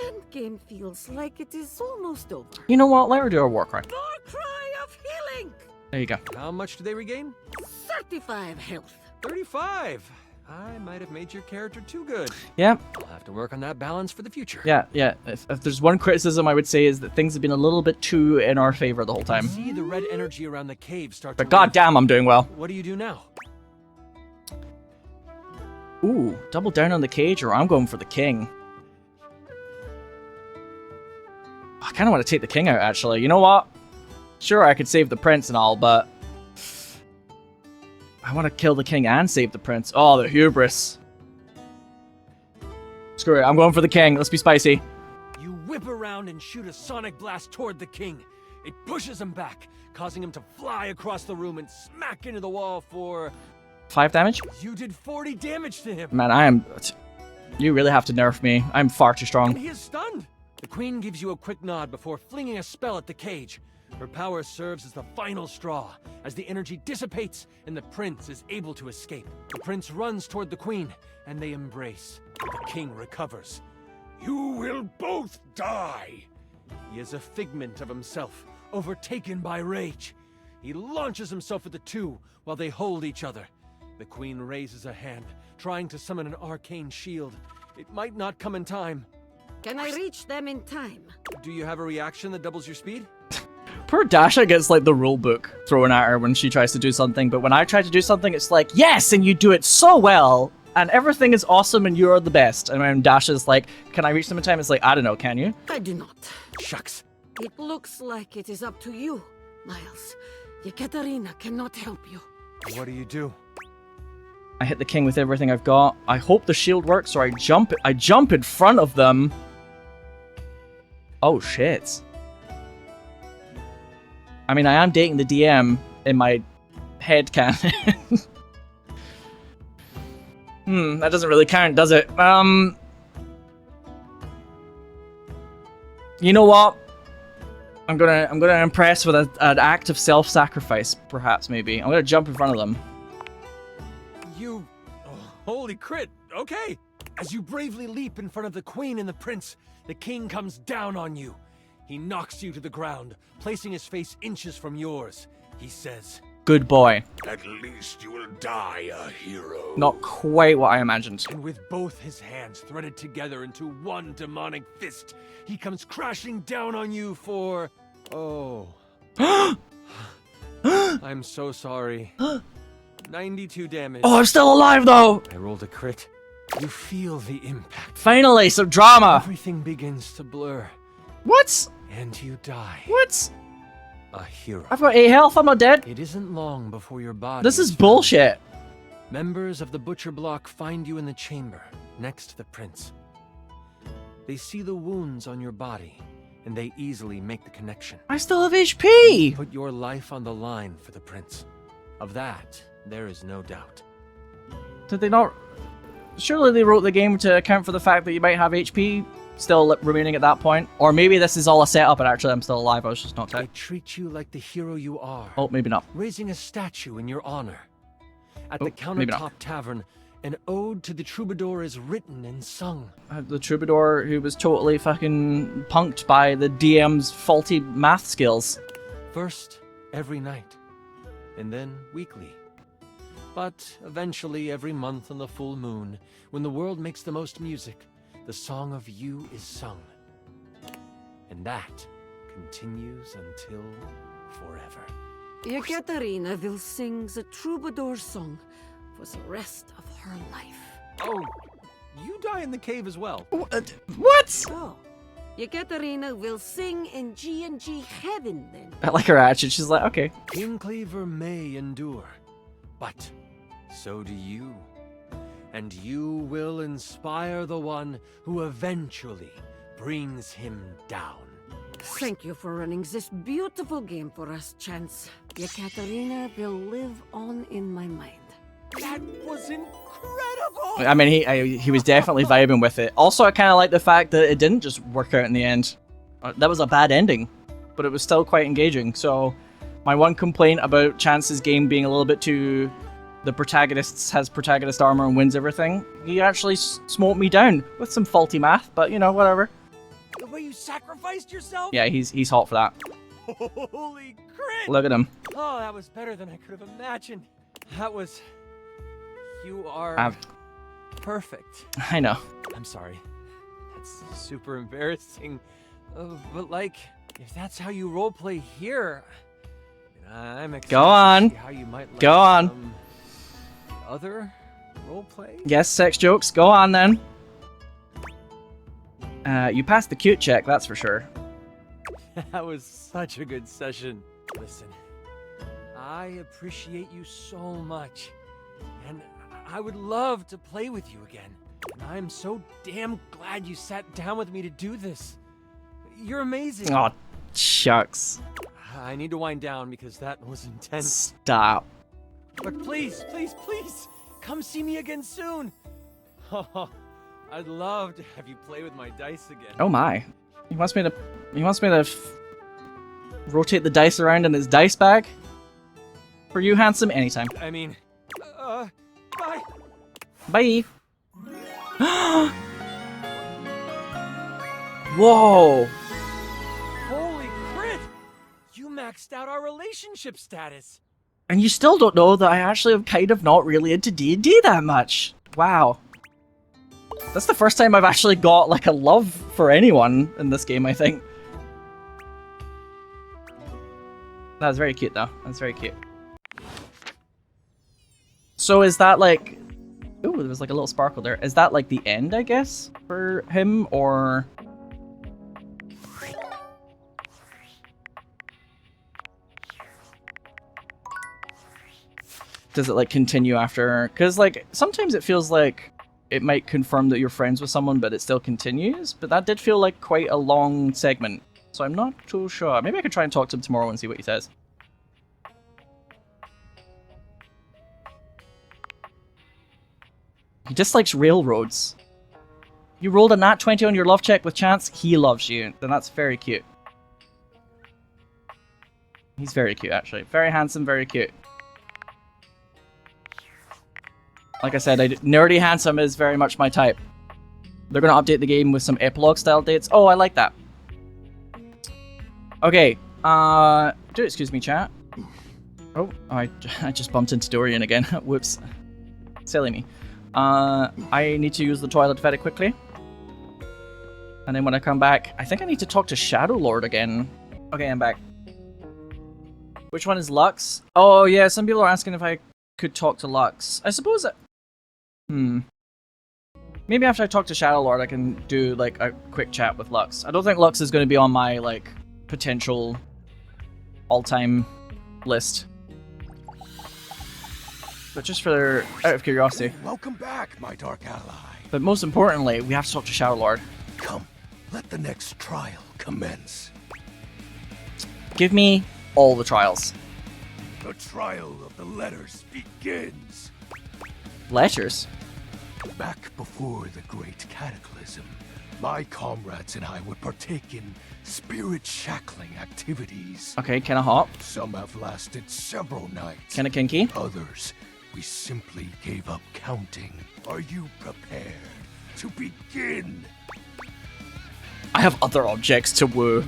Endgame feels like it is almost over. You know what? Let her do her war cry. War cry of healing. There you go. How much do they regain? 35 health. 35. I might have made your character too good. Yeah, I'll have to work on that balance for the future. yeah. If there's one criticism I would say is that things have been a little bit too in our favor the whole time. See the red energy around the cave start But to goddamn, I'm doing well. What do you do now? Ooh, double down on the cage, or I'm going for the king. I kind of want to take the king out, actually. You know what? Sure, I could save the prince and all, but I want to kill the king and save the prince. Oh, the hubris. Screw it, I'm going for the king. Let's be spicy. You whip around and shoot a sonic blast toward the king. It pushes him back, causing him to fly across the room and smack into the wall for... 5 damage? You did 40 damage to him. Man, I am... You really have to nerf me. I'm far too And strong. he is stunned. The queen gives you a quick nod before flinging a spell at the cage. Her power serves as the final straw, as the energy dissipates and the prince is able to escape. The prince runs toward the queen, and they embrace. The king recovers. You will both die! He is a figment of himself, overtaken by rage. He launches himself at the two while they hold each other. The queen raises a hand, trying to summon an arcane shield. It might not come in time. Can I reach them in time? Do you have a reaction that doubles your speed? Poor Dasha gets like the rule book thrown at her when she tries to do something, but when I try to do something, it's like, yes, and you do it so well, and everything is awesome, and you're the best. And when Dasha's like, can I reach them in time? It's like, I don't know, can you? I do not. Shucks. It looks like it is up to you, Miles. Yekaterina cannot help you. What do you do? I hit the king with everything I've got. I hope the shield works, or I jump in front of them. Oh shit. I mean, I am dating the DM in my head canon. That doesn't really count, does it? You know what? I'm gonna impress with an act of self-sacrifice, perhaps, maybe. I'm gonna jump in front of them. You... Oh, holy crit! Okay! As you bravely leap in front of the queen and the prince, the king comes down on you. He knocks you to the ground, placing his face inches from yours. He says, Good boy. At least you will die a hero. Not quite what I imagined. and with both his hands threaded together into one demonic fist, he comes crashing down on you for... Oh. I'm so sorry. 92 damage. Oh, I'm still alive though! I rolled a crit. You feel the impact. Finally, some drama! Everything begins to blur. What? And you die. What? A hero. I've got 8 health, I'm not dead. It isn't long before your body This is found. bullshit. Members of the Butcher Block find you in the chamber, next to the prince. They see the wounds on your body, and they easily make the connection. I still have HP! Put your life on the line for the prince. Of that, there is no doubt. Did they not... Surely they wrote the game to account for the fact that you might have HP still remaining at that point. Or maybe this is all a setup and actually I'm still alive, I was just knocked They out. treat you like the hero you are. Oh, maybe not. Raising a statue in your honor. At Oh, the maybe Countertop not. Tavern, an ode to the troubadour is written and sung. The troubadour who was totally fucking punked by the DM's faulty math skills. First, every night, and then weekly. But eventually, every month on the full moon, when the world makes the most music, the song of you is sung. And that continues until forever. Ekaterina will sing the troubadour song for the rest of her life. Oh, you die in the cave as well. What? So, Ekaterina will sing in G&G heaven then. I like her attitude, she's like, okay. King Cleaver may endure, but so do you. And you will inspire the one who eventually brings him down. Thank you for running this beautiful game for us, Chance. Ekaterina will live on in my mind. That was incredible! I mean, he was definitely vibing with it. Also, I kind of like the fact that it didn't just work out in the end. That was a bad ending, but it was still quite engaging. So, my one complaint about Chance's game being a little bit too... The protagonist has protagonist armor and wins everything. He actually smoked me down with some faulty math, but you know, whatever. The way you sacrificed yourself? Yeah, he's hot for that. Holy crit! Look at him. Oh, that was better than I could have imagined. That was... You are... perfect. I know. I'm sorry. That's super embarrassing. But like, if that's how you roleplay here, I'm excited Go on. to see how you might like Go on. some other roleplay. Yes, sex jokes. Go on then. You passed the cute check, that's for sure. That was such a good session. Listen, I appreciate you so much, and I would love to play with you again. And I'm so damn glad you sat down with me to do this. You're amazing. Oh, shucks. I need to wind down because that was intense. Stop. But please, please, please, come see me again soon. I'd love to have you play with my dice again. Oh my. He wants me to rotate the dice around in his dice bag? For you, handsome, anytime. I mean, bye. Bye. Whoa. Holy crit! You maxed out our relationship status. And you still don't know that I actually am kind of not really into D&D that much. Wow. That's the first time I've actually got like a love for anyone in this game, I think. That was very cute though. That's very cute. So is that like... Ooh, there was like a little sparkle there. Is that like the end, I guess, for him, or... Does it like continue after? Because like sometimes it feels like it might confirm that you're friends with someone, but it still continues. But that did feel like quite a long segment, so I'm not too sure. Maybe I could try and talk to him tomorrow and see what he says. He dislikes railroads. You rolled a nat 20 on your love check with chance. He loves you. Then that's very cute. He's very cute, actually. Very handsome, very cute. Like I said, nerdy handsome is very much my type. They're going to update the game with some epilogue style dates. Oh, I like that. Okay. Do excuse me, chat. Oh, I just bumped into Dorian again. Whoops. Silly me. I need to use the toilet very quickly. And then when I come back, I think I need to talk to Shadow Lord again. Okay, I'm back. Which one is Lux? Oh, yeah, some people are asking if I could talk to Lux. I suppose that... Maybe after I talk to Shadow Lord, I can do, like, a quick chat with Lux. I don't think Lux is going to be on my, like, potential all-time list. But just for out of curiosity. Welcome back, my dark ally. But most importantly, we have to talk to Shadow Lord. Come, let the next trial commence. Give me all the trials. The trial of the letters begins. Letters? Back before the great cataclysm, my comrades and I would partake in spirit-shackling activities. Okay, kinda hot. Some have lasted several nights. Kinda kinky. Others, we simply gave up counting. Are you prepared to begin? I have other objects to woo.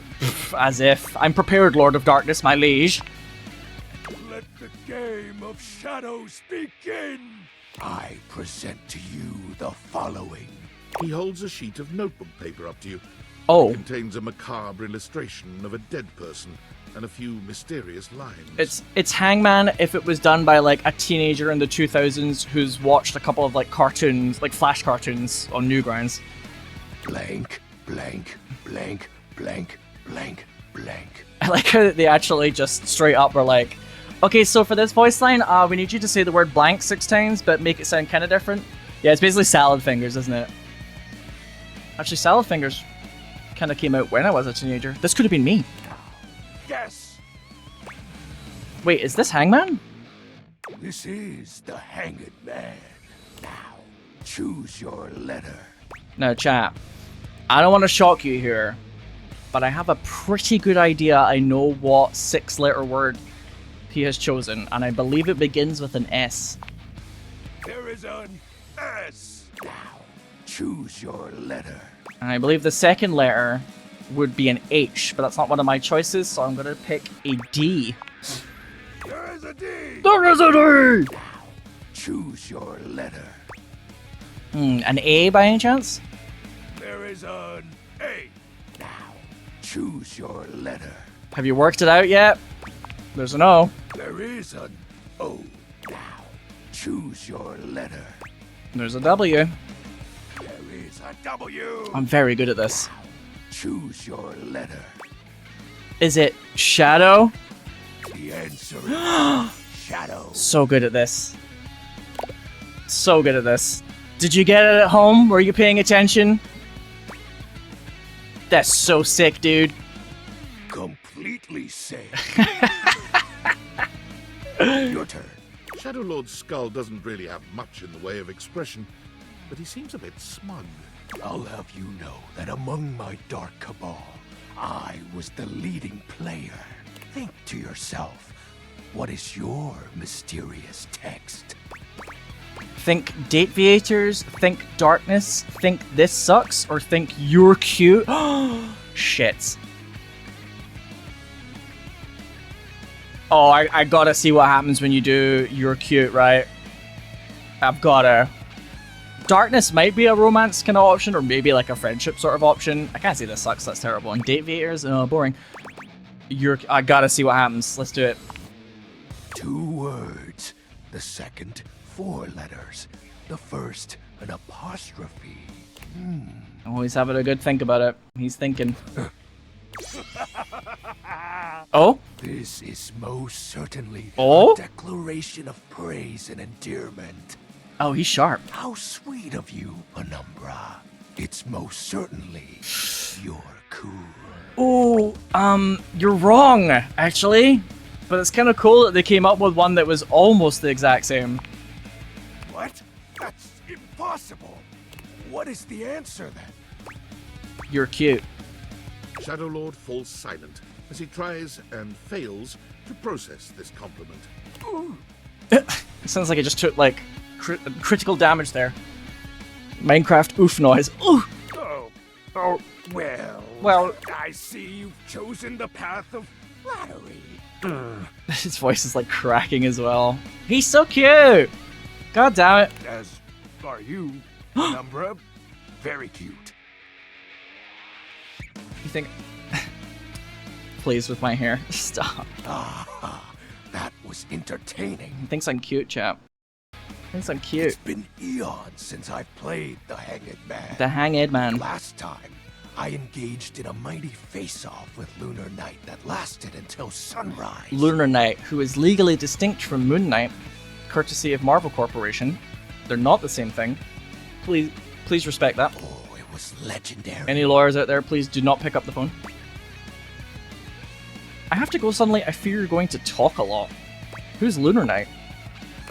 As if. I'm prepared, Lord of Darkness, my liege. Let the game of shadows begin! I present to you the following. He holds a sheet of notebook paper up to you. Oh. It contains a macabre illustration of a dead person and a few mysterious lines. It's Hangman if it was done by, like, a teenager in the 2000s who's watched a couple of, like, cartoons, like Flash cartoons on Newgrounds. Blank, blank, blank, blank, blank, blank. I like how they actually just straight up were like, okay, so for this voice line, we need you to say the word blank 6 times, but make it sound kind of different. Yeah, it's basically Salad Fingers, isn't it? Actually, Salad Fingers kind of came out when I was a teenager. This could have been me. Yes! Wait, is this Hangman? This is the Hanged Man. Now, choose your letter. Now, chat, I don't want to shock you here, but I have a pretty good idea I know what 6-letter word he has chosen, and I believe it begins with an S. There is an S. Now, choose your letter. And I believe the second letter would be an H, but that's not one of my choices, so I'm going to pick a D. There is a D. There is a D! Now, choose your letter. An A by any chance? There is an A. Now, choose your letter. Have you worked it out yet? There's an O. There is an O. Now, choose your letter. There's a W. There is a W. I'm very good at this. Now, choose your letter. Is it Shadow? The answer is Shadow. So good at this. So good at this. Did you get it at home? Were you paying attention? That's so sick, dude. Completely safe. Your turn. Shadow Lord's skull doesn't really have much in the way of expression, but he seems a bit smug. I'll have you know that among my dark cabal, I was the leading player. Think to yourself, what is your mysterious text? Think date viators, think darkness, think this sucks, or think you're cute. Shit. Oh, I gotta see what happens when you do you're cute, right? I've gotta. Darkness might be a romance kind of option, or maybe like a friendship sort of option. I can't say this sucks, that's terrible. And date viators, oh, boring. I gotta see what happens. Let's do it. 2 words. The second, 4 letters. The first, an apostrophe. Oh, he's having a good think about it. He's thinking. Oh? This is most certainly Oh? a declaration of praise and endearment. Oh, he's sharp. How sweet of you, Penumbra. It's most certainly you're cool. Oh, you're wrong, actually. But it's kind of cool that they came up with one that was almost the exact same. What? That's impossible. What is the answer then? You're cute. Shadow Lord falls silent as he tries and fails to process this compliment. It sounds like it just took like critical damage there. Minecraft oof noise. Ooh. Oh, well, I see you've chosen the path of flattery. His voice is like cracking as well. He's so cute. God damn it. As are you, Penumbra. Very cute. You think? Pleased with my hair? Stop. Ah, that was entertaining. He thinks I'm cute, chap. Thinks I'm cute. It's been eons since I've played the Hanged Man. The Hanged Man. Last time, I engaged in a mighty face-off with Lunar Knight that lasted until sunrise. Lunar Knight, who is legally distinct from Moon Knight, courtesy of Marvel Corporation. They're not the same thing. Please respect that. Oh, it was legendary. Any lawyers out there, please do not pick up the phone. I have to go suddenly. I fear you're going to talk a lot. Who's Lunar Knight?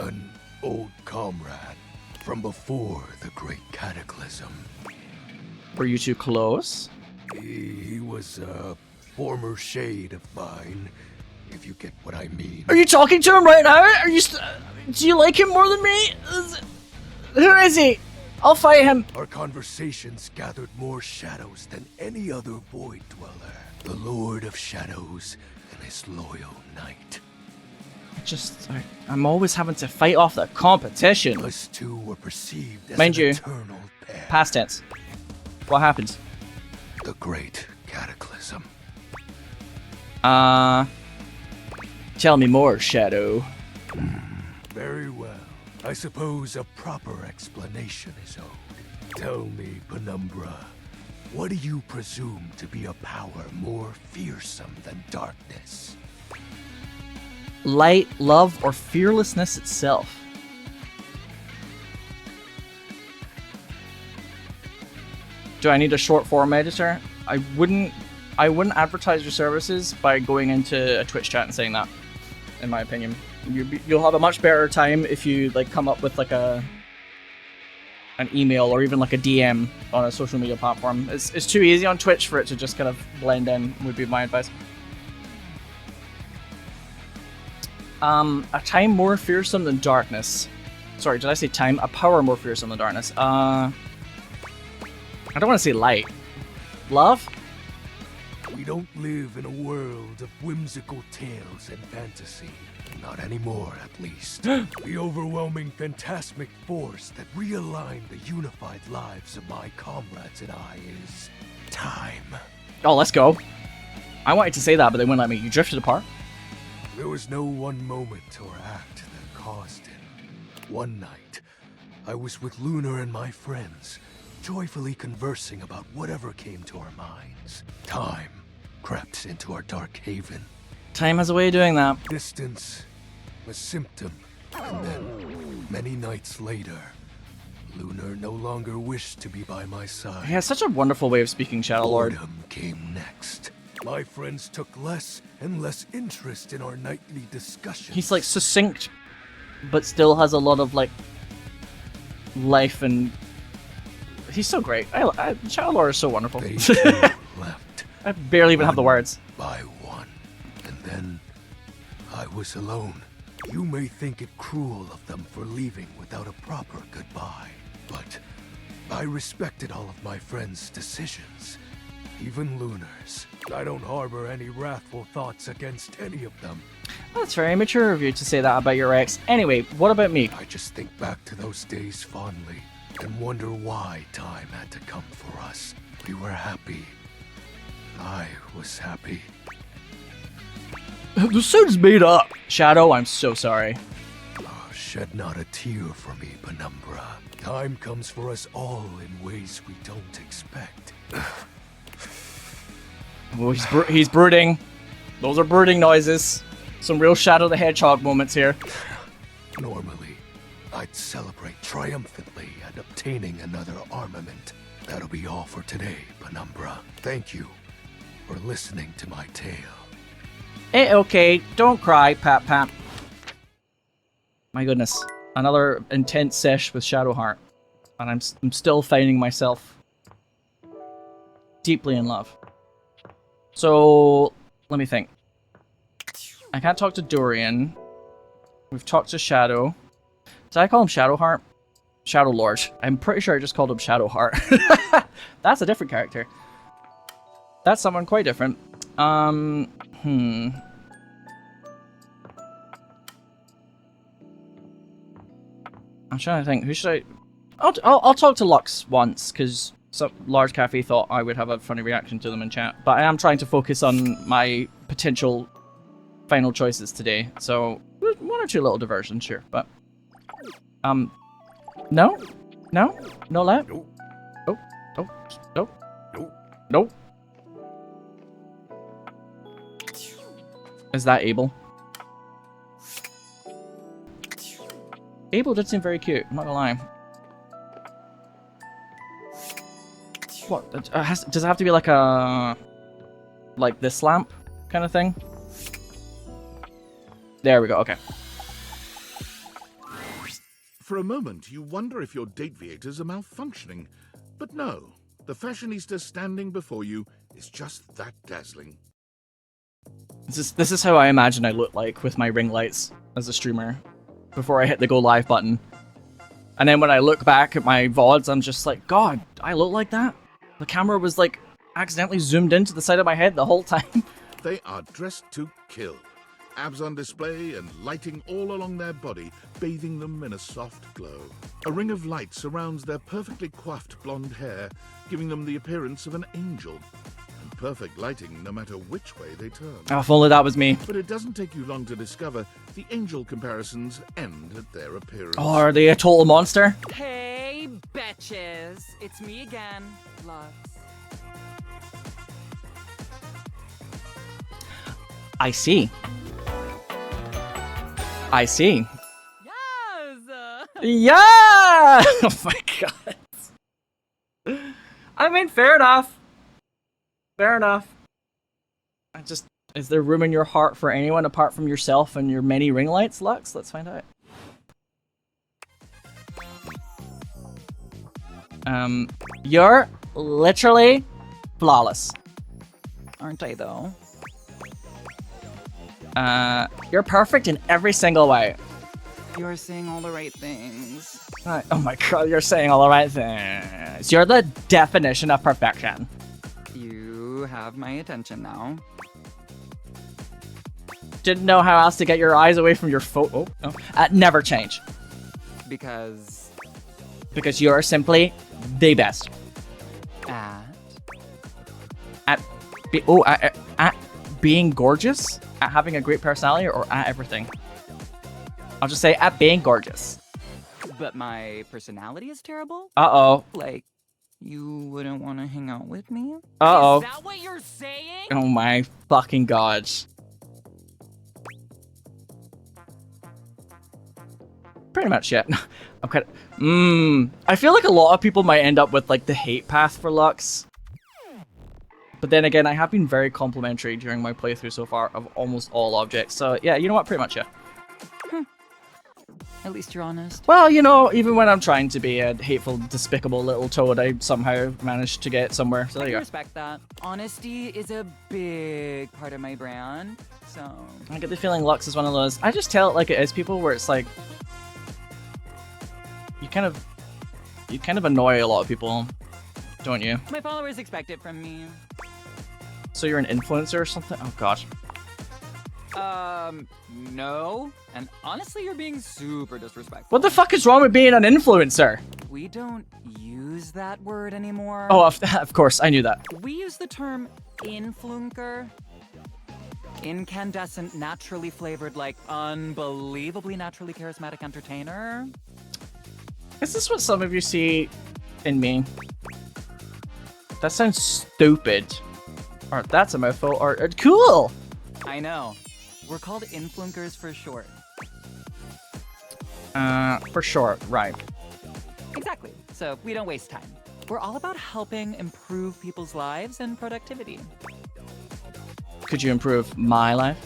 An old comrade from before the Great Cataclysm. Were you two close? He was a former shade of mine, if you get what I mean. Are you talking to him right now? Are you? Do you like him more than me? Who is he? I'll fight him. Our conversations gathered more shadows than any other Void Dweller. The Lord of Shadows and his loyal knight. I'm always having to fight off the competition. Us two were perceived as Mind an you, eternal pair. Past tense. What happened? The Great Cataclysm. Tell me more, Shadow. Very well. I suppose a proper explanation is owed. Tell me, Penumbra, what do you presume to be a power more fearsome than darkness? Light, love, or fearlessness itself? Do I need a short form editor? I wouldn't advertise your services by going into a Twitch chat and saying that, in my opinion. You'll have a much better time if you like come up with like an email or even like a DM on a social media platform. It's too easy on Twitch for it to just kind of blend in, would be my advice. A time more fearsome than darkness. Sorry, did I say time? A power more fearsome than darkness. I don't want to say light. Love? We don't live in a world of whimsical tales and fantasy. Not anymore, at least. The overwhelming phantasmic force that realigned the unified lives of my comrades and I is time. Oh, let's go. I wanted to say that, but they wouldn't let me. You drifted apart? There was no one moment or act that caused it. One night, I was with Lunar and my friends, joyfully conversing about whatever came to our minds. Time crept into our dark haven. Time has a way of doing that. Distance, a symptom, and then, many nights later, Lunar no longer wished to be by my side. He has such a wonderful way of speaking, Shadow Lord. Boredom came next. My friends took less and less interest in our nightly discussions. He's like succinct, but still has a lot of like life, and he's so great. Shadow Lord is so wonderful. They too left. I barely even have the words. By one, and then I was alone. You may think it cruel of them for leaving without a proper goodbye, but I respected all of my friends' decisions, even Lunar's. I don't harbor any wrathful thoughts against any of them. That's very mature of you to say that about your ex. Anyway, what about me? I just think back to those days fondly and wonder why time had to come for us. We were happy. I was happy. The suit's made up. Shadow, I'm so sorry. Oh, shed not a tear for me, Penumbra. Time comes for us all in ways we don't expect. Oh, he's brooding. Those are brooding noises. Some real Shadow the Hedgehog moments here. Normally, I'd celebrate triumphantly at obtaining another armament. That'll be all for today, Penumbra. Thank you for listening to my tale. Okay, don't cry, Pat Pat. My goodness. Another intense sesh with Shadowheart. And I'm still finding myself deeply in love. So, let me think. I can't talk to Dorian. We've talked to Shadow. Did I call him Shadowheart? Shadow Lord. I'm pretty sure I just called him Shadowheart. That's a different character. That's someone quite different. I'm trying to think. Who should I... I'll talk to Lux once, because some large cafe thought I would have a funny reaction to them in chat. But I am trying to focus on my potential final choices today. So, one or two little diversions, sure. But, no? No? No left? Nope. Nope. Nope. Nope. Nope. Nope. Is that Abel? Abel did seem very cute, I'm not gonna lie. What? Does it have to be like a... like this lamp kind of thing? There we go, okay. For a moment, you wonder if your Dateviators are malfunctioning. But no, the fashionista standing before you is just that dazzling. This is how I imagine I look like with my ring lights as a streamer before I hit the go live button. And then when I look back at my VODs, I'm just like, God, I look like that? The camera was like accidentally zoomed into the side of my head the whole time. They are dressed to kill. Abs on display and lighting all along their body, bathing them in a soft glow. A ring of light surrounds their perfectly coiffed blonde hair, giving them the appearance of an angel. And perfect lighting no matter which way they turn. Oh, if only that was me. But it doesn't take you long to discover the angel comparisons end at their appearance. Oh, are they a total monster? Hey, betches. It's me again, Lux. I see. I see. Yes! Yeah! Oh my god. I mean, fair enough. Fair enough. Is there room in your heart for anyone apart from yourself and your many ring lights, Lux? Let's find out. You're literally flawless. Aren't I, though? You're perfect in every single way. You're saying all the right things. Oh my god, you're saying all the right things. You're the definition of perfection. You have my attention now. Didn't know how else to get your eyes away from your photo. Oh. Never change. Because you're simply the best. At being gorgeous? At having a great personality, or at everything? I'll just say at being gorgeous. But my personality is terrible? Uh-oh. Like, you wouldn't want to hang out with me? Uh-oh. Is that what you're saying? Oh my fucking god. Pretty much, yeah. I'm kind of... I feel like a lot of people might end up with, like, the hate path for Lux. But then again, I have been very complimentary during my playthrough so far of almost all objects. So, yeah, you know what? Pretty much, yeah. At least you're honest. Well, you know, even when I'm trying to be a hateful, despicable little toad, I somehow managed to get somewhere. So there you go. I respect that. Honesty is a big part of my brand, so... I get the feeling Lux is one of those... I just tell it like it is, people, where it's like... You kind of annoy a lot of people, don't you? My followers expect it from me. So you're an influencer or something? Oh gosh. No. And honestly, you're being super disrespectful. What the fuck is wrong with being an influencer? We don't use that word anymore. Oh, of course, I knew that. We use the term influnker. Incandescent, naturally flavored, like unbelievably naturally charismatic entertainer. Is this what some of you see in me? That sounds stupid. Or that's a mouthful. Or cool! I know. We're called influencers for short. For short, right. Exactly. So we don't waste time. We're all about helping improve people's lives and productivity. Could you improve my life?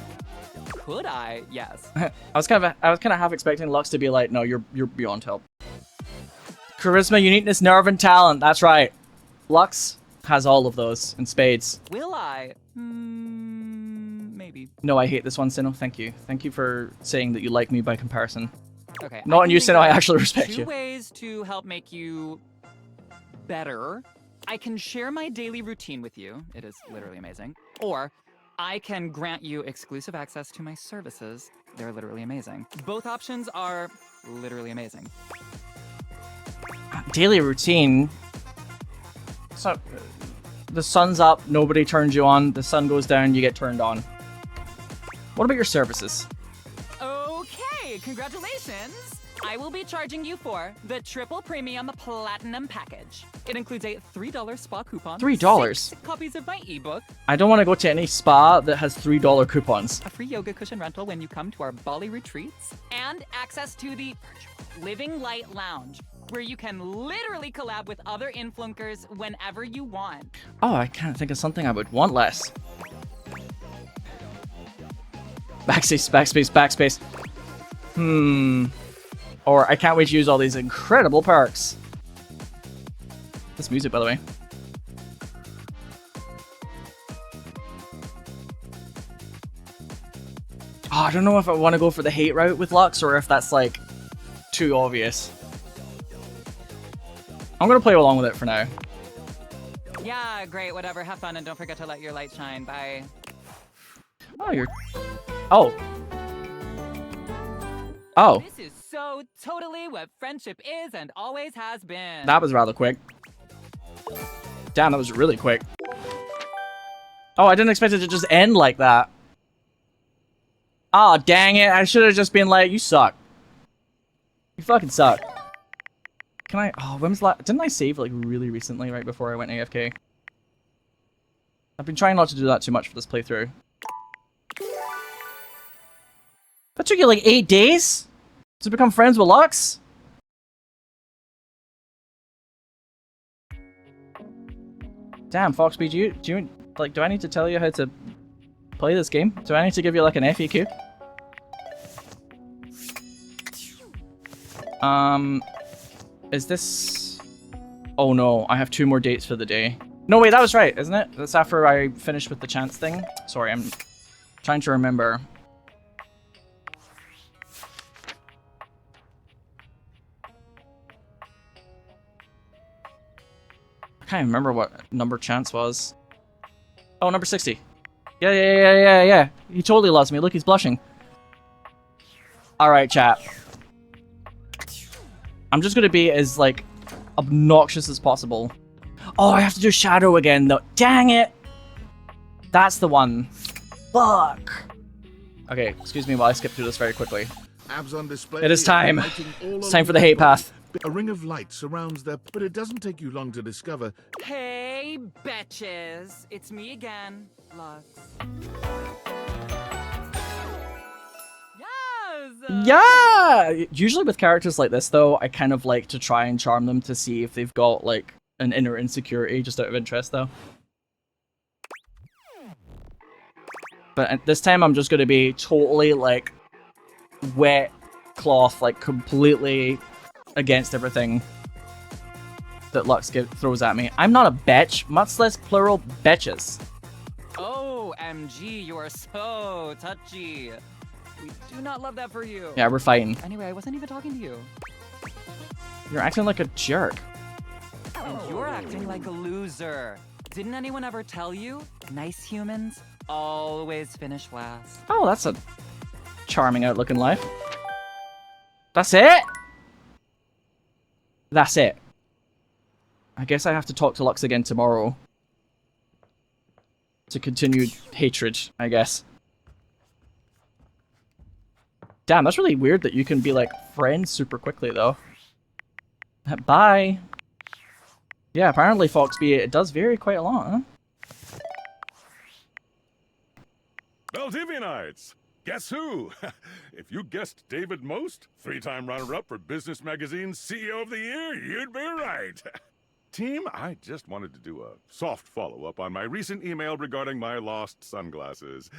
Could I? Yes. I was kind of half expecting Lux to be like, no, you're beyond help. Charisma, uniqueness, nerve, and talent. That's right. Lux has all of those in spades. Will I? Maybe. No, I hate this one, Sinow. Thank you. Thank you for saying that you like me by comparison. Okay. Not on you, Sinow. I actually respect you. Two ways to help make you better. I can share my daily routine with you. It is literally amazing. Or I can grant you exclusive access to my services. They're literally amazing. Both options are literally amazing. Daily routine. So, the sun's up, nobody turns you on. The sun goes down, you get turned on. What about your services? Okay, congratulations! I will be charging you for the triple premium platinum package. It includes a $3 spa coupon. $3? 6 copies of my ebook. I don't want to go to any spa that has $3 coupons. A free yoga cushion rental when you come to our Bali retreats. And access to the virtual Living Light Lounge, where you can literally collab with other influencers whenever you want. Oh, I can't think of something I would want less. Backspace, backspace, backspace. Or I can't wait to use all these incredible perks. This music, by the way. Oh, I don't know if I want to go for the hate route with Lux or if that's like too obvious. I'm gonna play along with it for now. Yeah, great, whatever. Have fun and don't forget to let your light shine. Bye. Oh, you're... Oh. Oh. This is so totally what friendship is and always has been. That was rather quick. Damn, that was really quick. Oh, I didn't expect it to just end like that. Oh, dang it. I should have just been like, you suck. You fucking suck. Can I... Oh, when was that? Didn't I save, like, really recently, right before I went AFK? I've been trying not to do that too much for this playthrough. That took you, like, 8 days? To become friends with Lux? Damn, Foxby, do I need to tell you how to play this game? Do I need to give you, like, an FAQ? Is this... Oh no, I have 2 more dates for the day. No, wait, that was right, isn't it? That's after I finished with the chance thing. Sorry, I'm trying to remember. I can't even remember what number chance was. Oh, number 60. Yeah. He totally loves me. Look, he's blushing. Alright, chat. I'm just gonna be as, like, obnoxious as possible. Oh, I have to do Shadow again, though. Dang it! That's the one. Fuck! Okay, excuse me while I skip through this very quickly. Abs on display. It is time. Lighting all It's time for the along hate path. A ring of light surrounds their... But it doesn't take you long to discover. Hey, betches. It's me again, Lux. Yes! Yeah! Usually with characters like this, though, I kind of like to try and charm them to see if they've got, like, an inner insecurity, just out of interest, though. But at this time, I'm just going to be totally, like, wet cloth, like, completely against everything that Lux throws at me. I'm not a betch, much less plural betches. Oh, MG, you are so touchy. We do not love that for you. Yeah, we're fighting. Anyway, I wasn't even talking to you. You're acting like a jerk. And you're acting like a loser. Didn't anyone ever tell you? Nice humans always finish last. Oh, that's a charming outlook in life. That's it? That's it. I guess I have to talk to Lux again tomorrow. To continue hatred, I guess. Damn, that's really weird that you can be, like, friends super quickly, though. Bye. Yeah, apparently, Foxby, it does vary quite a lot, huh? Valdivianites! Guess who? If you guessed David Most, 3-time runner-up for Business Magazine's CEO of the Year, you'd be right. Team, I just wanted to do a soft follow-up on my recent email regarding my lost sunglasses.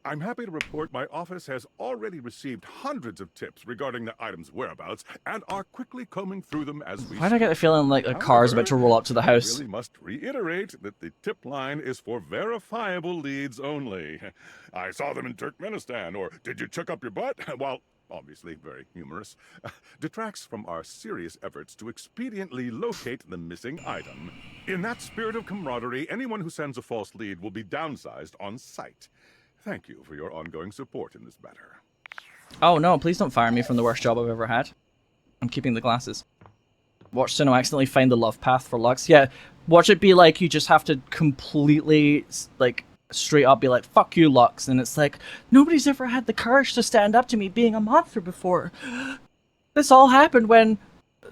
I'm happy to report my office has already received hundreds of tips regarding the item's whereabouts and are quickly combing through them as we Why do I get the feeling like the car's about to roll up to the house? I really must reiterate that the tip line is for verifiable leads only. I saw them in Turkmenistan, or did you chuck up your butt? While obviously very humorous, detracts from our serious efforts to expediently locate the missing item. In that spirit of camaraderie, anyone who sends a false lead will be downsized on sight. Thank you for your ongoing support in this matter. Oh no, please don't fire me from the worst job I've ever had. I'm keeping the glasses. Watch Sinow accidentally find the love path for Lux. Yeah, watch it be like you just have to completely, like, straight up be like, fuck you, Lux. And it's like, nobody's ever had the courage to stand up to me being a monster before. This all happened when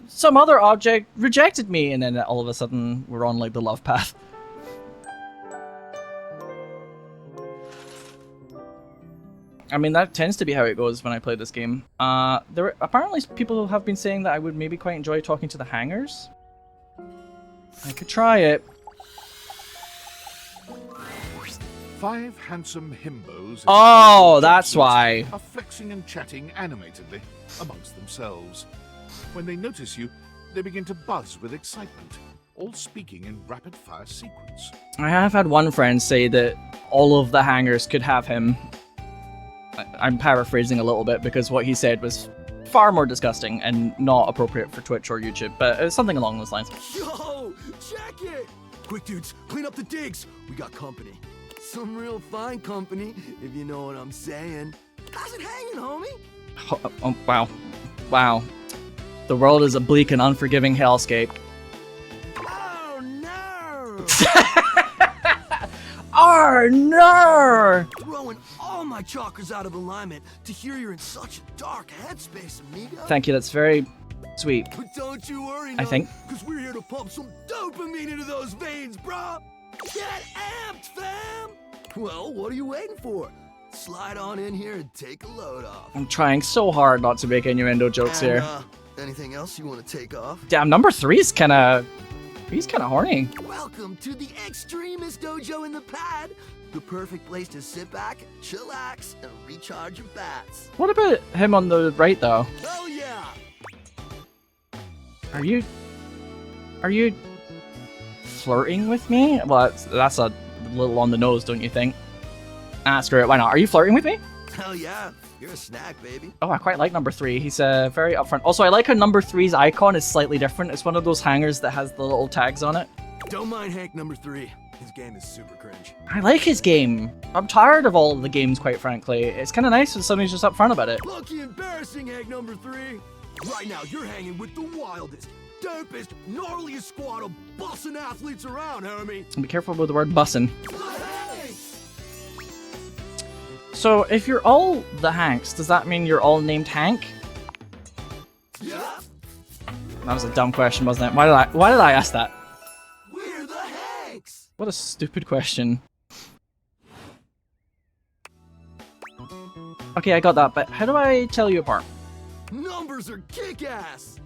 some other object rejected me. And then all of a sudden, we're on, like, the love path. I mean, that tends to be how it goes when I play this game. Apparently people have been saying that I would maybe quite enjoy talking to the hangers. I could try it. 5 handsome himbos. Oh, that's why. Are flexing and chatting animatedly amongst themselves. When they notice you, they begin to buzz with excitement, all speaking in rapid-fire sequence. I have had one friend say that all of the hangers could have him. I'm paraphrasing a little bit because what he said was far more disgusting and not appropriate for Twitch or YouTube, but it was something along those lines. Yo, check it! Quick, dudes, clean up the digs. We got company. Some real fine company, if you know what I'm saying. How's it hanging, homie? Oh, wow. Wow. The world is a bleak and unforgiving hellscape. Oh, no! Oh, no! Throwing all my chakras out of alignment to hear you're in such a dark headspace, amigo. Thank you, that's very sweet. But don't you worry, I think. because we're here to pump some dopamine into those veins, brah! Get amped, fam! Well, what are you waiting for? Slide on in here and take a load off. I'm trying so hard not to make innuendo jokes here. Anything else you want to take off? Damn, number 3's kinda... He's kinda horny. Welcome to the Extremist Dojo in the Pad. The perfect place to sit back, chillax, and recharge your bats. What about him on the right, though? Hell yeah! Are you flirting with me? Well, that's a little on the nose, don't you think? Ah, screw it, why not? Are you flirting with me? Hell yeah, you're a snack, baby. Oh, I quite like number 3. He's very upfront. Also, I like how number 3's icon is slightly different. It's one of those hangers that has the little tags on it. Don't mind Hank number 3. His game is super cringe. I like his game. I'm tired of all of the games, quite frankly. It's kind of nice when somebody's just upfront about it. Lucky embarrassing, Hank number 3. Right now, you're hanging with the wildest, dopest, gnarliest squad of bussin' athletes around, homie. Be careful with the word bussin'. So, if you're all the Hanks, does that mean you're all named Hank? Yeah. That was a dumb question, wasn't it? Why did I ask that? We're the Hanks. What a stupid question. Okay, I got that, but how do I tell you apart? Numbers are kick-ass.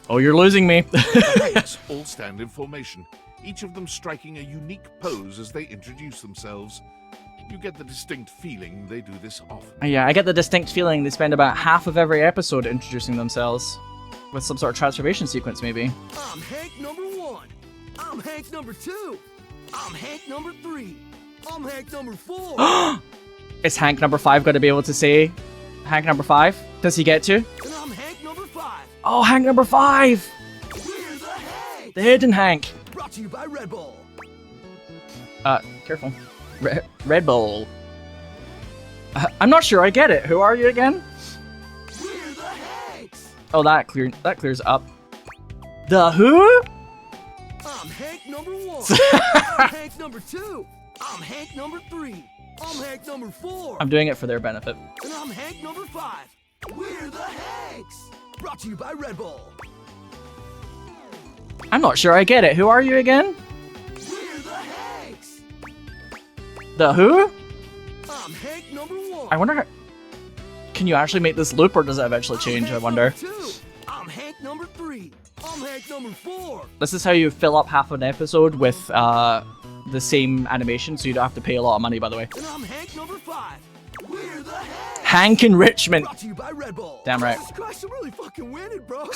Oh, you're losing me. The Hanks all stand in formation, each of them striking a unique pose as they introduce themselves. You get the distinct feeling they do this often. Yeah, I get the distinct feeling they spend about half of every episode introducing themselves. With some sort of transformation sequence, maybe. I'm Hank number 1. I'm Hank number 2. I'm Hank number 3. I'm Hank number 4. Is Hank number 5 going to be able to say Hank number 5? Does he get to? And I'm Hank number 5. Oh, Hank number 5! We're the Hanks. The hidden Hank. Brought to you by Red Bull. Careful. Red Bull. I'm not sure I get it. Who are you again? We're the Hanks. Oh, that clears up. The who? I'm Hank number 1. I'm Hank number 2. I'm Hank number 3. I'm Hank number 4. I'm doing it for their benefit. And I'm Hank number 5. We're the Hanks. Brought to you by Red Bull. I'm not sure I get it. Who are you again? We're the Hanks. The who? I'm Hank number 1. I wonder. Can you actually make this loop, or does it eventually change? I wonder. I'm Hank number 3. I'm Hank number 4. This is how you fill up half an episode with the same animation, so you don't have to pay a lot of money. By the way. And I'm Hank number 5. We're the Hanks. Hank and Richmond. Brought to you by Red Bull. Damn right. Jesus Christ, I'm really fucking winning, bro.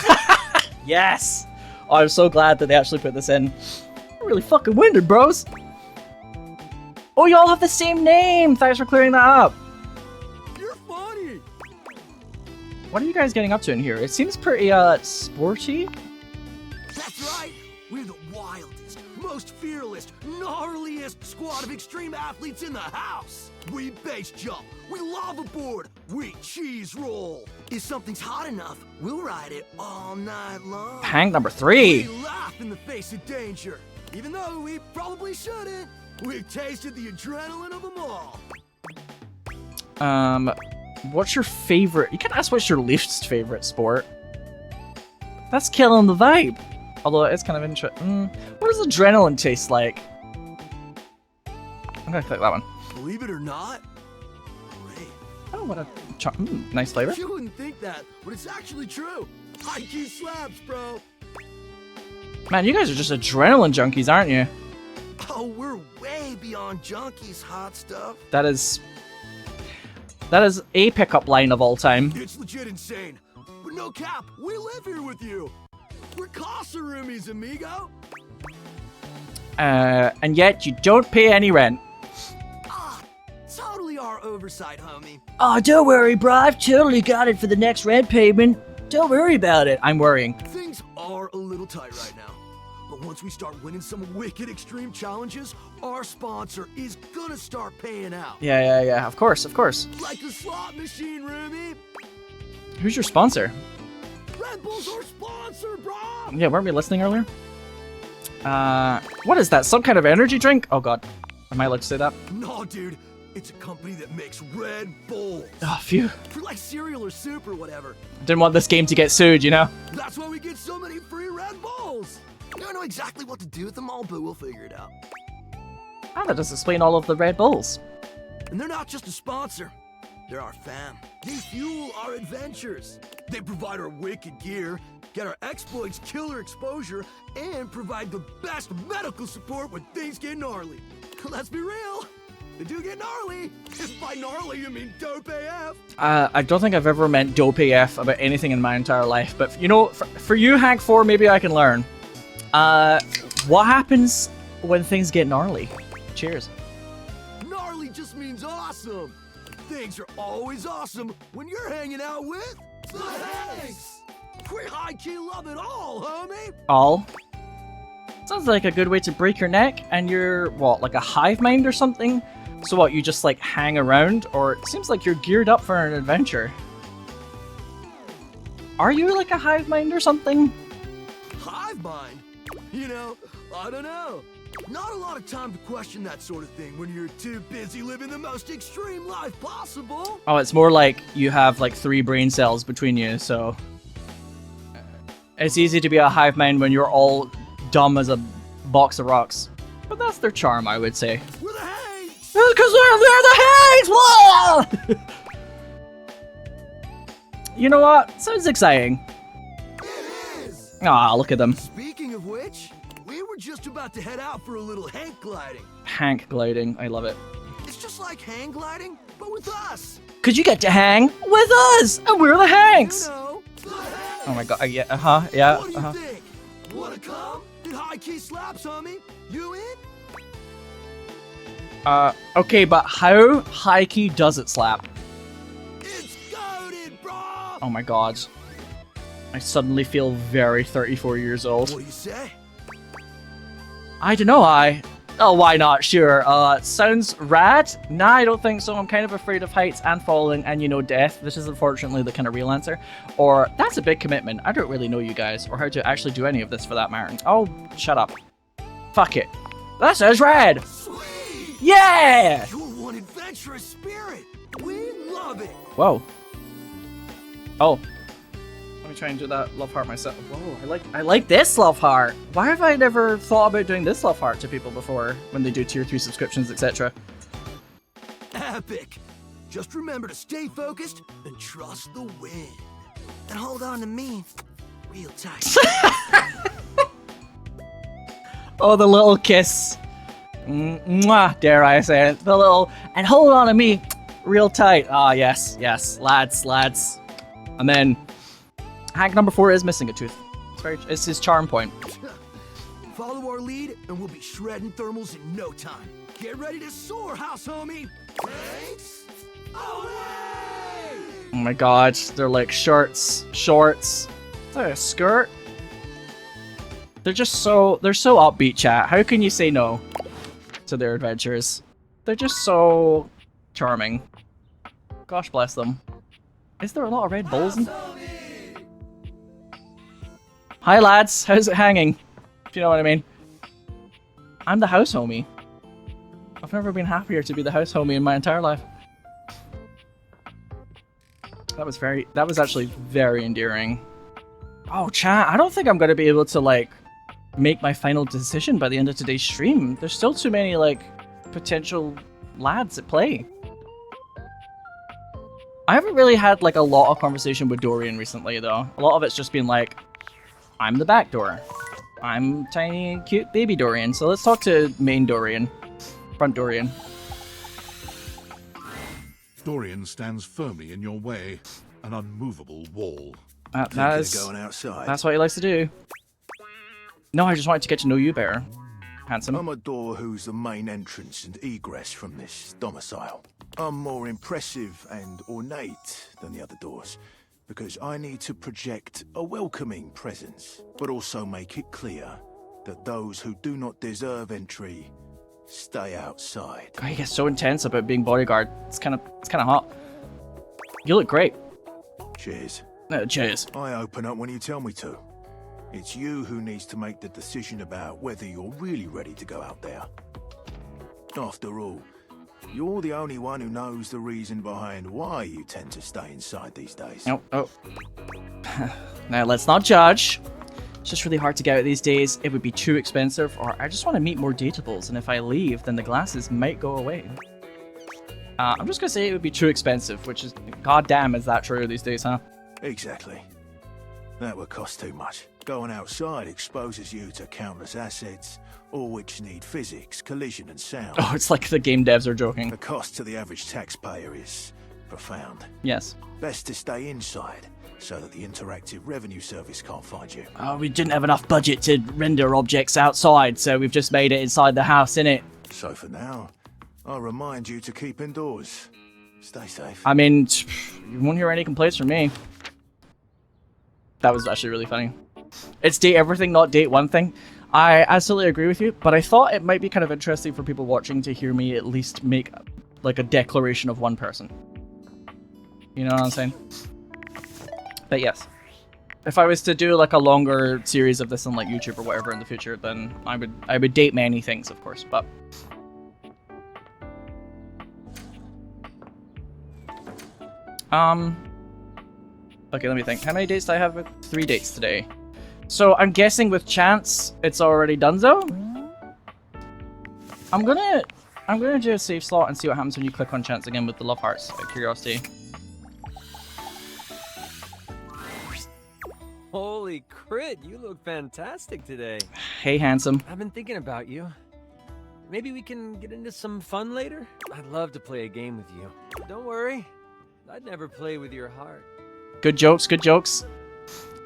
Yes! Oh, I'm so glad that they actually put this in. I'm really fucking winded, bros. Oh, you all have the same name! Thanks for clearing that up. You're funny. What are you guys getting up to in here? It seems pretty, sporty. That's right. We're the wildest, most fearless, gnarliest squad of extreme athletes in the house. We base jump. We lava board. We cheese roll. If something's hot enough, we'll ride it all night long. Hank number 3. We laugh in the face of danger, even though we probably shouldn't. We've tasted the adrenaline of them all. What's your favorite? You can ask what's your least favorite sport. That's killing the vibe. Although it is kind of interesting. What does adrenaline taste like? I'm gonna click that one. Believe it or not, great. Oh, what a nice flavor. You wouldn't think that, but it's actually true. High key slaps, bro. Man, you guys are just adrenaline junkies, aren't you? Oh, we're way beyond junkies, hot stuff. That is a pickup line of all time. It's legit insane. But no cap, we live here with you. We're casa roomies, amigo. And yet you don't pay any rent. Totally our oversight, homie. Oh, don't worry, bro. I've totally got it for the next rent payment. Don't worry about it. I'm worrying. Things are a little tight right now. But once we start winning some wicked extreme challenges, our sponsor is gonna start paying out. Yeah. Of course. Like a slot machine, roomie. Who's your sponsor? Red Bull's our sponsor, bro. Yeah, weren't we listening earlier? What is that? Some kind of energy drink? Oh god. Am I allowed to say that? No, dude. It's a company that makes Red Bulls. Oh, phew. For like cereal or soup or whatever. Didn't want this game to get sued, you know? That's why we get so many free Red Bulls. I don't know exactly what to do with them all, but we'll figure it out. Ah, that does explain all of the Red Bulls. And they're not just a sponsor. They're our fam. They fuel our adventures. They provide our wicked gear, get our exploits killer exposure, and provide the best medical support when things get gnarly. Let's be real. They do get gnarly. If by gnarly you mean dope AF. I don't think I've ever meant dope AF about anything in my entire life, but you know, for you, Hank 4, maybe I can learn. What happens when things get gnarly? Cheers. Gnarly just means awesome. Things are always awesome when you're hanging out with the Hanks. We high-key love it all, homie. All? Sounds like a good way to break your neck, and you're, what, like a hive mind or something? So what, you just like hang around? Or it seems like you're geared up for an adventure. Are you like a hive mind or something? Hive mind? You know, I don't know. Not a lot of time to question that sort of thing when you're too busy living the most extreme life possible. Oh, it's more like you have like 3 brain cells between you, so... It's easy to be a hive mind when you're all dumb as a box of rocks. But that's their charm, I would say. We're the Hanks! Because they're the Hanks! Whoa! You know what? Sounds exciting. It is! Ah, look at them. Speaking of which, we were just about to head out for a little Hank gliding. Hank gliding, I love it. It's just like hang gliding, but with us. Cause you get to hang with us, and we're the Hanks! You know, the Hanks. Oh my god, yeah, What do you think? Wanna come? Did high key slaps, homie? You in? Okay, but how high key does it slap? It's goated, bro! Oh my god. I suddenly feel very 34 years old. What do you say? I don't know, Oh, why not? Sure. Sounds rad? Nah, I don't think so. I'm kind of afraid of heights and falling and, you know, death. This is unfortunately the kind of real answer. Or, that's a big commitment. I don't really know you guys, or how to actually do any of this for that matter. Oh, shut up. Fuck it. That sounds rad! Sweet! Yeah! You're one adventurous spirit. We love it. Whoa. Oh. Let me try and do that love heart myself. Whoa, I like this love heart. Why have I never thought about doing this love heart to people before when they do tier 3 subscriptions, etc.? Epic. Just remember to stay focused and trust the wind. And hold on to me real tight. Oh, the little kiss. Mwah, dare I say it. The little, and hold on to me Real tight. Ah, yes, yes. Lads, lads. And then Hank number 4 is missing a tooth. It's his charm point. Follow our lead, and we'll be shredding thermals in no time. Get ready to soar, house homie! Thanks! Away! Oh my god, they're like shorts. Is that a skirt? They're so upbeat, chat. How can you say no to their adventures? They're just so charming. Gosh bless them. Is there a lot of Red Bulls in? Hi lads, how's it hanging? If you know what I mean. I'm the house homie. I've never been happier to be the house homie in my entire life. That was actually very endearing. Oh chat, I don't think I'm gonna be able to like make my final decision by the end of today's stream. There's still too many like potential lads at play. I haven't really had like a lot of conversation with Dorian recently though. A lot of it's just been like, I'm the back door. I'm tiny and cute baby Dorian. So let's talk to main Dorian. Front Dorian. Dorian stands firmly in your way, an unmovable wall. That's going outside. That's what he likes to do. No, I just wanted to get to know you better, handsome. I'm a door who's the main entrance and egress from this domicile. I'm more impressive and ornate than the other doors, because I need to project a welcoming presence, but also make it clear that those who do not deserve entry stay outside. God, he gets so intense about being bodyguard. It's kind of hot. You look great. Cheers. Cheers. I open up when you tell me to. It's you who needs to make the decision about whether you're really ready to go out there. After all, you're the only one who knows the reason behind why you tend to stay inside these days. Oh. Now, let's not judge. It's just really hard to get out these days. It would be too expensive, or I just want to meet more dateables, and if I leave, then the glasses might go away. I'm just gonna say it would be too expensive, which is, goddamn, is that true these days, huh? Exactly. That would cost too much. Going outside exposes you to countless assets, all which need physics, collision, and sound. Oh, it's like the game devs are joking. The cost to the average taxpayer is profound. Yes. Best to stay inside, so that the interactive revenue service can't find you. Oh, we didn't have enough budget to render objects outside, so we've just made it inside the house, innit? So for now, I'll remind you to keep indoors. Stay safe. I mean, you won't hear any complaints from me. That was actually really funny. It's date everything, not date one thing. I absolutely agree with you, but I thought it might be kind of interesting for people watching to hear me at least make like a declaration of one person. You know what I'm saying? But yes. If I was to do like a longer series of this on like YouTube or whatever in the future, then I would date many things, of course, but okay, let me think. How many dates do I have? 3 dates today. So I'm guessing with chance, it's already donezo. I'm gonna do a save slot and see what happens when you click on chance again with the love hearts. Out of curiosity. Holy crit, you look fantastic today. Hey, handsome. I've been thinking about you. Maybe we can get into some fun later? I'd love to play a game with you. Don't worry, I'd never play with your heart. Good jokes, good jokes.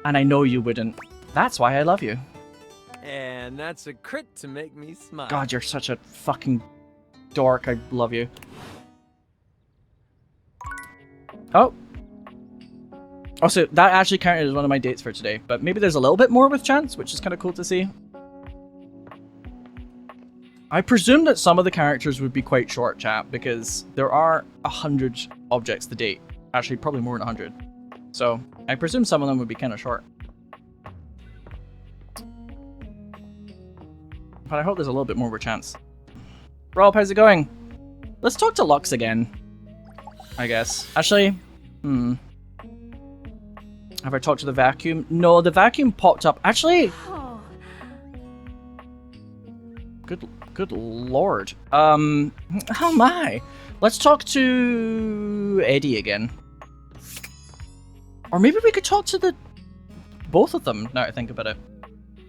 And I know you wouldn't. That's why I love you. And that's a crit to make me smile. God, you're such a fucking dork. I love you. Oh. Also, that actually counted as one of my dates for today, but maybe there's a little bit more with chance, which is kind of cool to see. I presume that some of the characters would be quite short, chat, because there are 100 objects to date. Actually, probably more than 100. So, I presume some of them would be kind of short. But I hope there's a little bit more of a chance. Rob, how's it going? Let's talk to Lux again, I guess. Actually, have I talked to the vacuum? No, the vacuum popped up. Actually, good lord. How am I? Let's talk to Eddie again. Or maybe we could talk to both of them, now I think about it.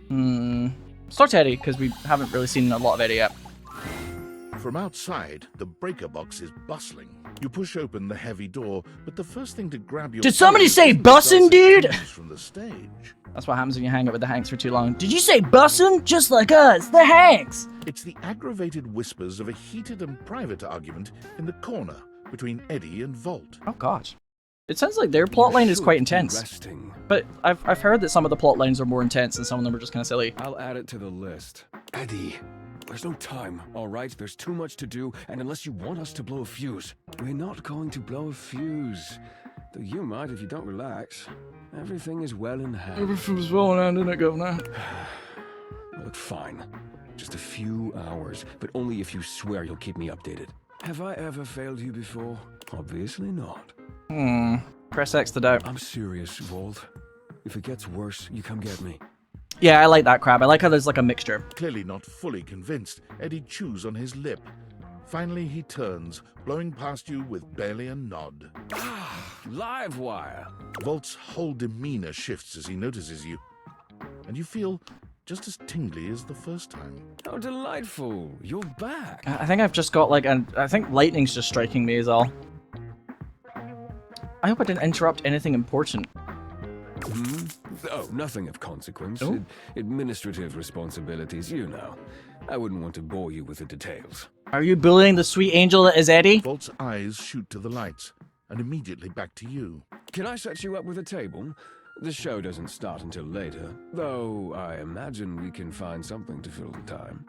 Let's talk to Eddie, because we haven't really seen a lot of Eddie yet. From outside, the breaker box is bustling. You push open the heavy door, but the first thing to grab your... Did somebody say bussin', dude? From the stage. That's what happens when you hang out with the Hanks for too long. Did you say bussin'? Just like us, the Hanks! It's the aggravated whispers of a heated and private argument in the corner between Eddie and Volt. Oh god. It sounds like their plotline is quite intense. But I've heard that some of the plot lines are more intense and some of them are just kind of silly. I'll add it to the list. Eddie, there's no time, all right? There's too much to do, and unless you want us to blow a fuse, we're not going to blow a fuse. Though you might if you don't relax. Everything is well in hand. Everything's well in hand, isn't it, Governor? Look, fine. Just a few hours, but only if you swear you'll keep me updated. Have I ever failed you before? Obviously not. Press X to doubt. I'm serious, Volt. If it gets worse, you come get me. Yeah, I like that crab. I like how there's like a mixture. Clearly not fully convinced, Eddie chews on his lip. Finally, he turns, blowing past you with barely a nod. Live wire. Volt's whole demeanor shifts as he notices you, and you feel just as tingly as the first time. How delightful. You're back. I think I've just got like I think lightning's just striking me as all. I hope I didn't interrupt anything important. Oh, nothing of consequence. Oh? Administrative responsibilities, you know. I wouldn't want to bore you with the details. Are you bullying the sweet angel that is Eddie? Volt's eyes shoot to the lights, and immediately back to you. Can I set you up with a table? The show doesn't start until later, though I imagine we can find something to fill the time.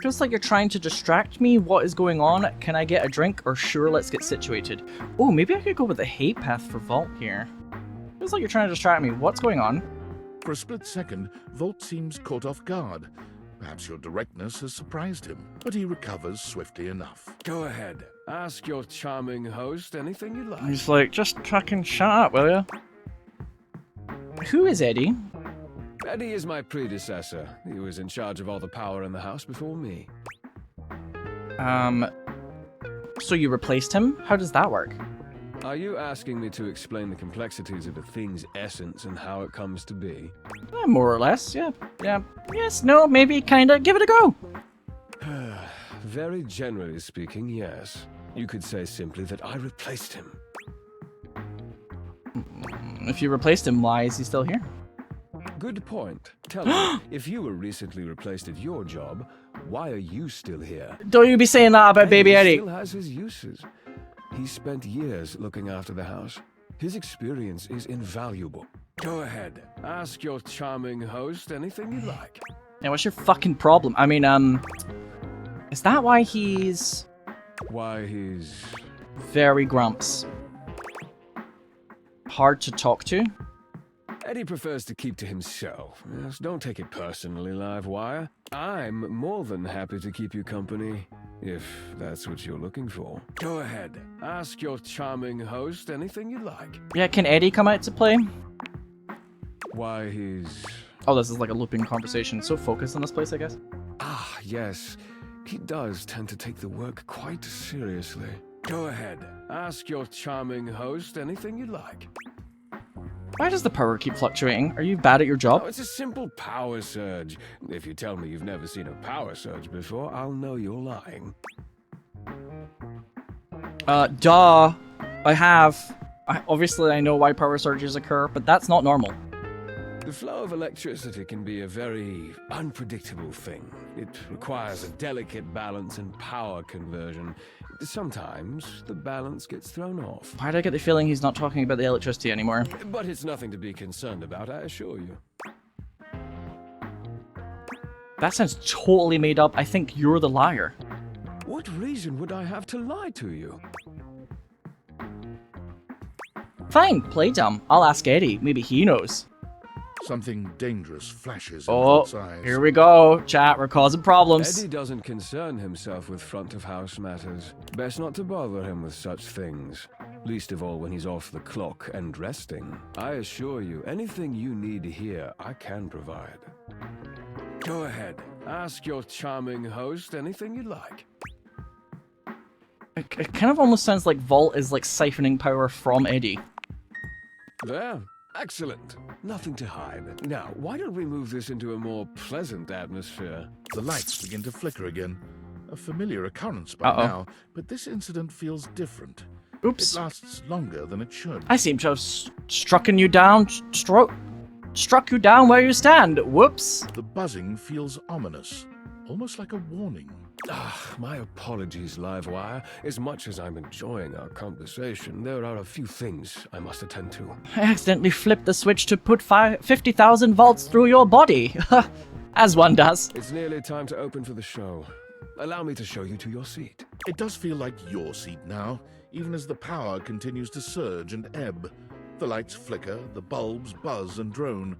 Feels like you're trying to distract me. What is going on? Can I get a drink? Or sure, let's get situated. Oh, maybe I could go with the hate path for Volt here. Feels like you're trying to distract me. What's going on? For a split second, Volt seems caught off guard. Perhaps your directness has surprised him, but he recovers swiftly enough. Go ahead. Ask your charming host anything you like. He's like, just fucking shut up, will ya? Who is Eddie? Eddie is my predecessor. He was in charge of all the power in the house before me. So you replaced him? How does that work? Are you asking me to explain the complexities of a thing's essence and how it comes to be? More or less, yeah. Yes, no, maybe, kinda. Give it a go. Very generally speaking, yes. You could say simply that I replaced him. If you replaced him, why is he still here? Good point. Tell me, if you were recently replaced at your job, why are you still here? Don't you be saying that about Baby Eddie. He still has his uses. He spent years looking after the house. His experience is invaluable. Go ahead. Ask your charming host anything you like. Now, what's your fucking problem? I mean, is that why he's... Why he's... very grumps? Hard to talk to? Eddie prefers to keep to himself. Yes, don't take it personally, Livewire. I'm more than happy to keep you company, if that's what you're looking for. Go ahead. Ask your charming host anything you like. Yeah, can Eddie come out to play? Why, he's... Oh, this is like a looping conversation. So focused on this place, I guess. Ah, yes. He does tend to take the work quite seriously. Go ahead. Ask your charming host anything you like. Why does the power keep fluctuating? Are you bad at your job? Oh, it's a simple power surge. If you tell me you've never seen a power surge before, I'll know you're lying. Duh. I have. Obviously, I know why power surges occur, but that's not normal. The flow of electricity can be a very unpredictable thing. It requires a delicate balance and power conversion. Sometimes the balance gets thrown off. Why do I get the feeling he's not talking about the electricity anymore? But it's nothing to be concerned about, I assure you. That sounds totally made up. I think you're the liar. What reason would I have to lie to you? Fine, play dumb. I'll ask Eddie. Maybe he knows. Something dangerous flashes in Volt's eyes. Here we go. Chat, we're causing problems. Eddie doesn't concern himself with front-of-house matters. Best not to bother him with such things. Least of all when he's off the clock and resting. I assure you, anything you need here, I can provide. Go ahead. Ask your charming host anything you like. It kind of almost sounds like Volt is like siphoning power from Eddie. There. Excellent. Nothing to hide. Now, why don't we move this into a more pleasant atmosphere? The lights begin to flicker again. A familiar occurrence by now, but this incident feels different. Oops. It lasts longer than it should. I seem to have struck you down where you stand. Whoops. The buzzing feels ominous, almost like a warning. My apologies, Livewire. As much as I'm enjoying our conversation, there are a few things I must attend to. I accidentally flipped the switch to put 50,000 volts through your body. As one does. It's nearly time to open for the show. Allow me to show you to your seat. It does feel like your seat now, even as the power continues to surge and ebb. The lights flicker, the bulbs buzz and drone.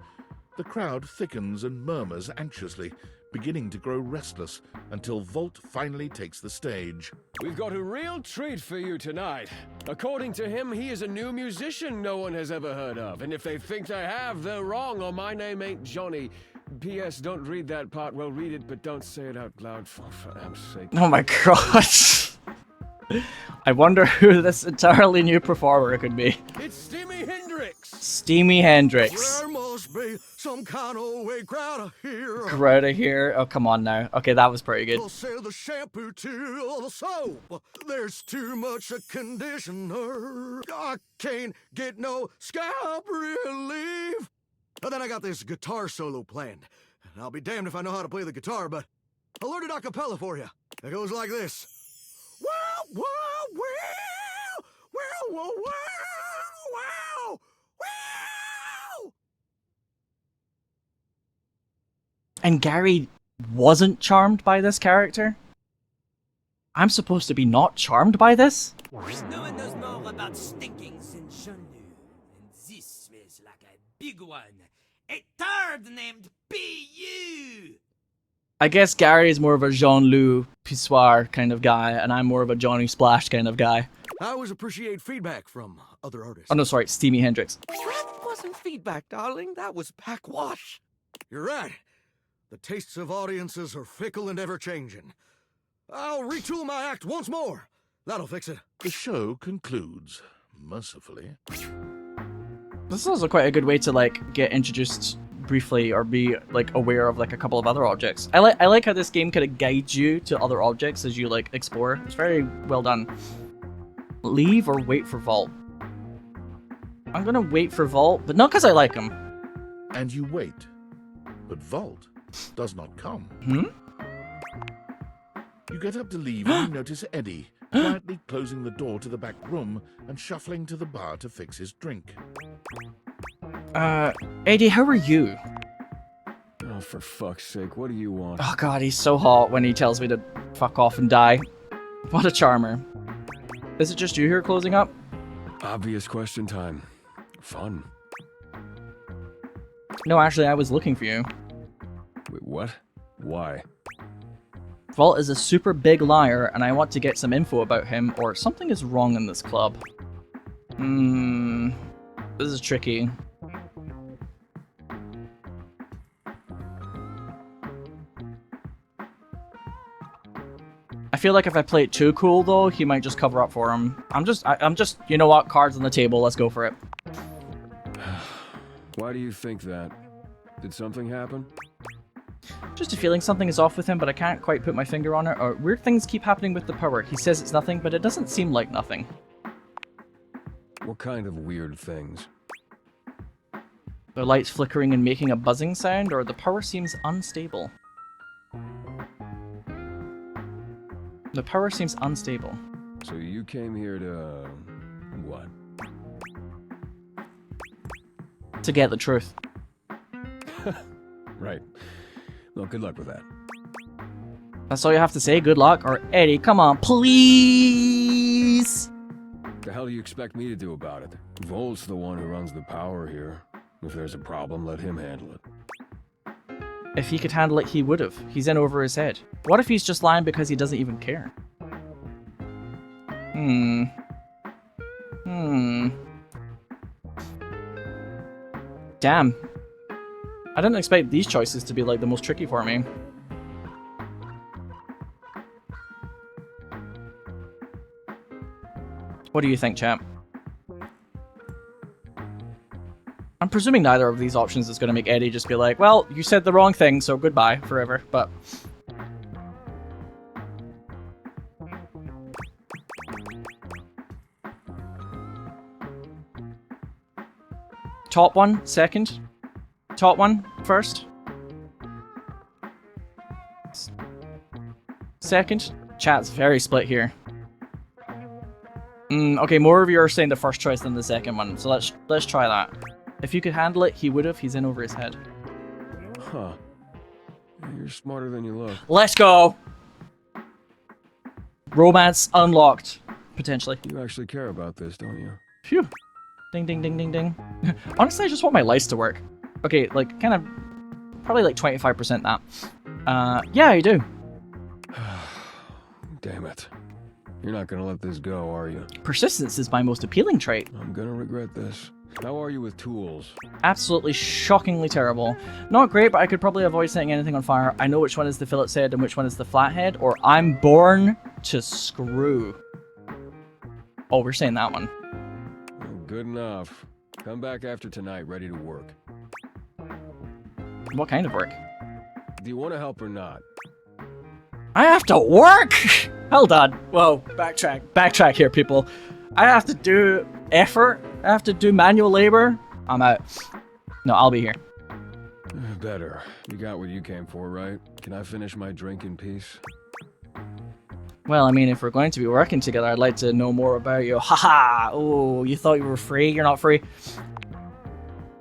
The crowd thickens and murmurs anxiously, beginning to grow restless until Volt finally takes the stage. We've got a real treat for you tonight. According to him, he is a new musician no one has ever heard of. And if they think they have, they're wrong, or my name ain't Johnny. P.S. Don't read that part. Well, read it, but don't say it out loud for Am's sake. Oh my god. I wonder who this entirely new performer could be. It's Steamy Hendrix! Steamy Hendrix. There must be some kind of way crowd here. Crowd here. Oh, come on now. Okay, that was pretty good. They'll sell the shampoo to the soap. There's too much conditioner. I can't get no scalp relief. And then I got this guitar solo planned. And I'll be damned if I know how to play the guitar, but I learned it a cappella for you. It goes like this. Wow, wow, wow, wow, wow, wow, wow. And Gary wasn't charmed by this character? I'm supposed to be not charmed by this? No one knows more about stinkings than Sinow, and this smells like a big one. A turd named P.U. I guess Gary is more of a Jean-Loup Pissoir kind of guy, and I'm more of a Johnny Splash kind of guy. I always appreciate feedback from other artists. Oh no, sorry, Steamy Hendrix. That wasn't feedback, darling. That was backwash. You're right. The tastes of audiences are fickle and ever-changing. I'll retool my act once more. That'll fix it. The show concludes, mercifully. This is also quite a good way to like get introduced briefly or be like aware of like a couple of other objects. I like how this game kind of guides you to other objects as you like explore. It's very well done. Leave or wait for Vault? I'm gonna wait for Vault, but not because I like him. And you wait, but Vault does not come. You get up to leave and you notice Eddie quietly closing the door to the back room and shuffling to the bar to fix his drink. Eddie, how are you? Oh, for fuck's sake, what do you want? Oh god, he's so hot when he tells me to fuck off and die. What a charmer. Is it just you here closing up? Obvious question time. Fun. No, actually, I was looking for you. Wait, what? Why? Vault is a super big liar, and I want to get some info about him, or something is wrong in this club. This is tricky. I feel like if I play it too cool, though, he might just cover up for him. I'm just, you know what, cards on the table, let's go for it. Why do you think that? Did something happen? Just a feeling something is off with him, but I can't quite put my finger on it, or weird things keep happening with the power. He says it's nothing, but it doesn't seem like nothing. What kind of weird things? The lights flickering and making a buzzing sound, or the power seems unstable. The power seems unstable. So you came here to... what? To get the truth. Right. Well, good luck with that. That's all you have to say, good luck, or Eddie, come on, please! The hell do you expect me to do about it? Volt's the one who runs the power here. If there's a problem, let him handle it. If he could handle it, he would've. He's in over his head. What if he's just lying because he doesn't even care? Damn. I didn't expect these choices to be like the most tricky for me. What do you think, champ? I'm presuming neither of these options is going to make Eddie just be like, well, you said the wrong thing, so goodbye forever, but... Top one, second. Top one, first. Second. Chat's very split here. Okay, more of you are saying the first choice than the second one, so let's try that. If you could handle it, he would have. He's in over his head. Huh. You're smarter than you look. Let's go! Romance unlocked, potentially. You actually care about this, don't you? Phew. Ding, ding, ding, ding, ding. Honestly, I just want my lights to work. Okay, like, kind of, probably like 25% that. Yeah, I do. Damn it. You're not gonna let this go, are you? Persistence is my most appealing trait. I'm gonna regret this. How are you with tools? Absolutely shockingly terrible. Not great, but I could probably avoid setting anything on fire. I know which one is the fillet head and which one is the flathead, or I'm born to screw. Oh, we're saying that one. Good enough. Come back after tonight, ready to work. What kind of work? Do you want to help or not? I have to work! Hold on. Whoa, backtrack. Backtrack here, people. I have to do effort. I have to do manual labor. I'm out. No, I'll be here. Better. You got what you came for, right? Can I finish my drink in peace? Well, I mean, if we're going to be working together, I'd like to know more about you. Haha! Oh, you thought you were free? You're not free.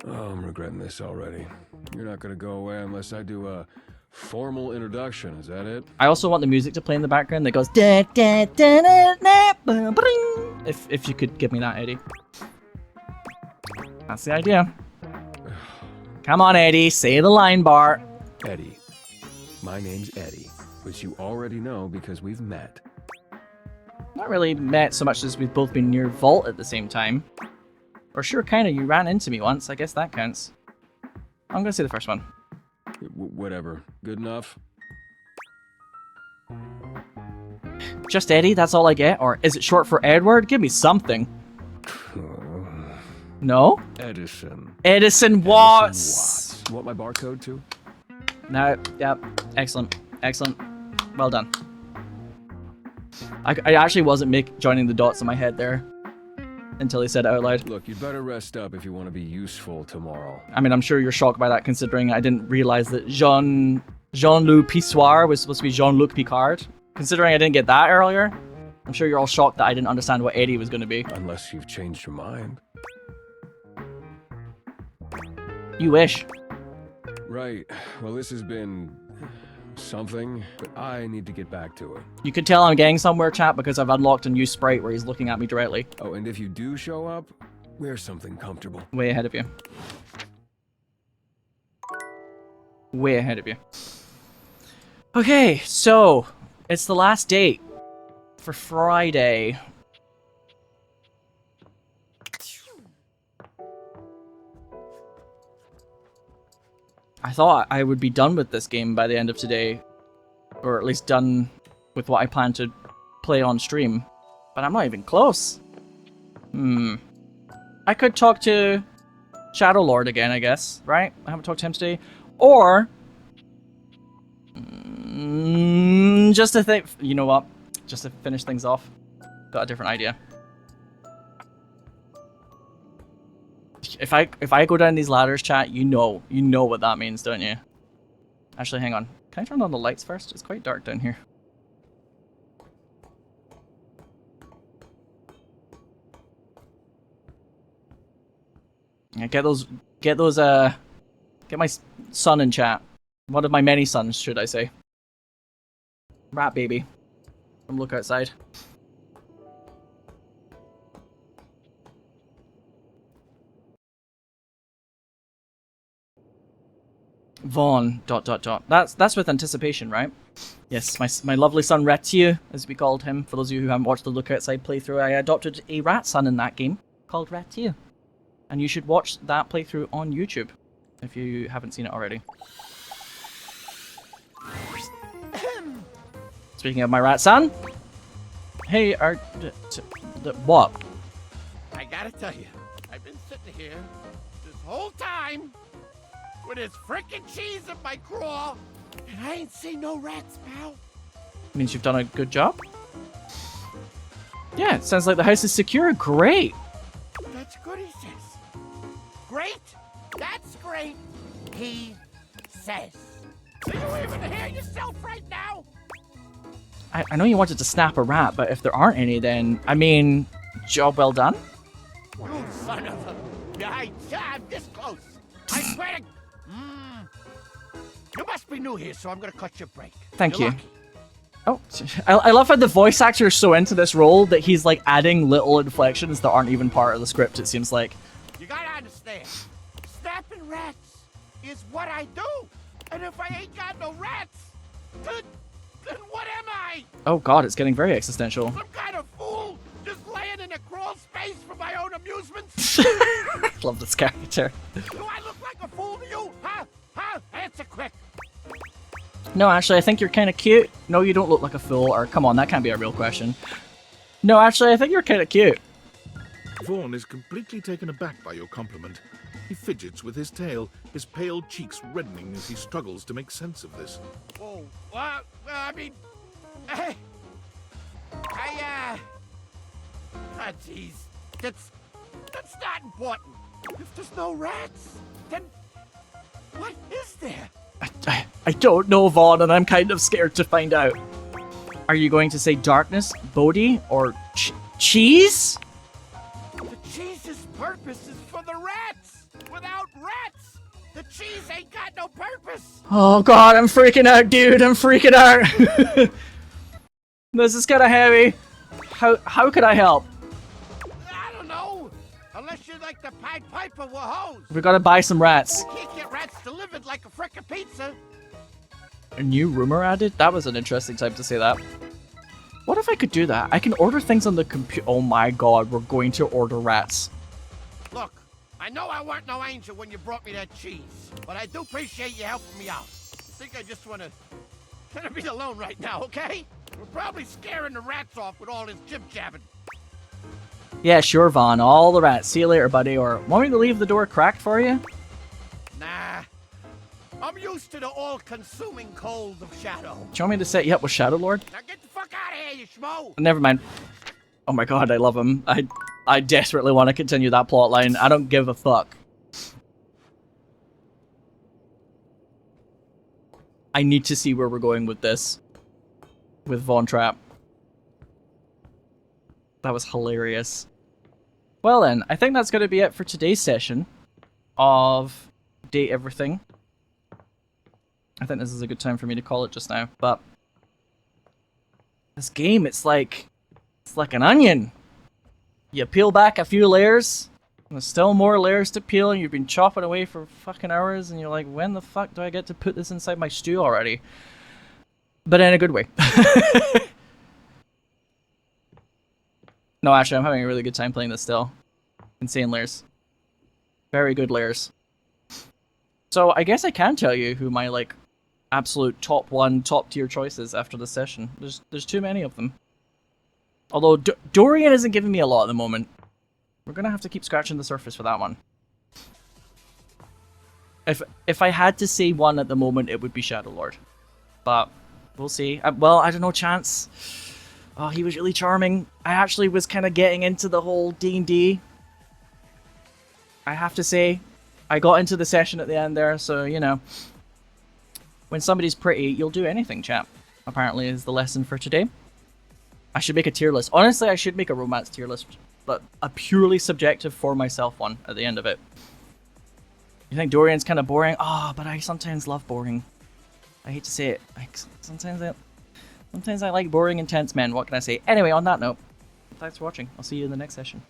Oh, I'm regretting this already. You're not gonna go away unless I do a formal introduction, is that it? I also want the music to play in the background that goes da da da da da ba, bring. If you could give me that, Eddie. That's the idea. Come on, Eddie, say the line, Bart. Eddie. My name's Eddie, which you already know because we've met. Not really met so much as we've both been near Vault at the same time. Or sure, kinda, you ran into me once, I guess that counts. I'm gonna say the first one. Whatever. Good enough? Just Eddie, that's all I get? Or is it short for Edward? Give me something. No? Edison. Edison Watts! Want my barcode too? No, yep. Excellent. Excellent. Well done. I actually wasn't joining the dots in my head there until he said it out loud. Look, you'd better rest up if you want to be useful tomorrow. I mean, I'm sure you're shocked by that considering I didn't realize that Jean-Luc Pissoir was supposed to be Jean-Luc Picard. Considering I didn't get that earlier, I'm sure you're all shocked that I didn't understand what Eddie was going to be. Unless you've changed your mind. You wish. Right. Well, this has been something, but I need to get back to it. You could tell I'm getting somewhere, chat, because I've unlocked a new sprite where he's looking at me directly. Oh, and if you do show up, wear something comfortable. Way ahead of you. Way ahead of you. Okay, so it's the last date for Friday. I thought I would be done with this game by the end of today, or at least done with what I plan to play on stream, but I'm not even close. I could talk to Shadow Lord again, I guess, right? I haven't talked to him today. Or just to think, you know what? Just to finish things off, got a different idea. If I go down these ladders, chat, you know what that means, don't you? Actually, hang on. Can I turn on the lights first? It's quite dark down here. Yeah, get my son in chat. One of my many sons, should I say. Rat baby. From Look Outside. Vaughn, ... That's with anticipation, right? Yes, my lovely son Ratier, as we called him. For those of you who haven't watched the Look Outside playthrough, I adopted a rat son in that game called Ratier. And you should watch that playthrough on YouTube if you haven't seen it already. Speaking of my rat son, hey, what? I gotta tell you, I've been sitting here this whole time with this frickin' cheese in my craw, and I ain't seen no rats, pal. Means you've done a good job? Yeah, it sounds like the house is secure. Great. That's good, he says. Great? great! That's great! He says. Do you even hear yourself right now? I know you wanted to snap a rat, but if there aren't any, then, I mean, job well done? You son of a... Yeah, I'm this close. I swear to... You must be new here, so I'm gonna cut your break. Thank You're you. lucky. Oh, I love how the voice actor is so into this role that he's like adding little inflections that aren't even part of the script, it seems like. You gotta understand, snapping rats is what I do. And if I ain't got no rats, then what am I? Oh god, it's getting very existential. Some kind of fool just laying in a crawl space for my own amusement? Love this character. Do I look like a fool to you? Huh? Huh? Answer quick. No, actually, I think you're kind of cute. No, you don't look like a fool. Or, come on, that can't be a real question. No, actually, I think you're kind of cute. Vaughn is completely taken aback by your compliment. He fidgets with his tail, his pale cheeks reddening as he struggles to make sense of this. Oh, I mean... jeez. That's not important. If there's no rats, then what is there? I don't know, Vaughn, and I'm kind of scared to find out. Are you going to say darkness, Bodhi, or cheese? The cheese's purpose is for the rats. Without rats, the cheese ain't got no purpose. Oh god, I'm freaking out, dude. I'm freaking out. This is kind of heavy. How could I help? I don't know. Unless you're like the Pied Piper with hose. We gotta buy some rats. You can't get rats delivered like a frickin' pizza. A new rumor added? That was an interesting time to say that. What if I could do that? I can order things on the computer. Oh my god, we're going to order rats. Look, I know I weren't no angel when you brought me that cheese, but I do appreciate you helping me out. I think I just wanna be alone right now, okay? We're probably scaring the rats off with all this jib-jabbing. Yeah, sure, Vaughn. All the rats. See you later, buddy. Or want me to leave the door cracked for you? Nah. I'm used to the all-consuming cold of Shadow. Do you want me to set you up with Shadow Lord? Now get the fuck out of here, you schmo! Never mind. Oh my god, I love him. I desperately want to continue that plot line. I don't give a fuck. I need to see where we're going with this. With Von Trapp. That was hilarious. Well then, I think that's going to be it for today's session of Date Everything. I think this is a good time for me to call it just now, but this game, it's like an onion. You peel back a few layers, and there's still more layers to peel, and you've been chopping away for fucking hours, and you're like, when the fuck do I get to put this inside my stew already? But in a good way. No, actually, I'm having a really good time playing this still. Insane layers. Very good layers. So, I guess I can tell you who my, like, absolute top tier choices after this session. There's too many of them. Although, Dorian isn't giving me a lot at the moment. We're gonna have to keep scratching the surface for that one. If I had to say one at the moment, it would be Shadow Lord. But, we'll see. Well, I don't know, Chance. Oh, he was really charming. I actually was kind of getting into the whole D&D. I have to say, I got into the session at the end there, so, you know. When somebody's pretty, you'll do anything, chap. Apparently is the lesson for today. I should make a tier list. Honestly, I should make a romance tier list, but a purely subjective for myself one at the end of it. You think Dorian's kind of boring? Ah, but I sometimes love boring. I hate to say it. Like, sometimes I like boring, intense men. What can I say? Anyway, on that note, thanks for watching. I'll see you in the next session.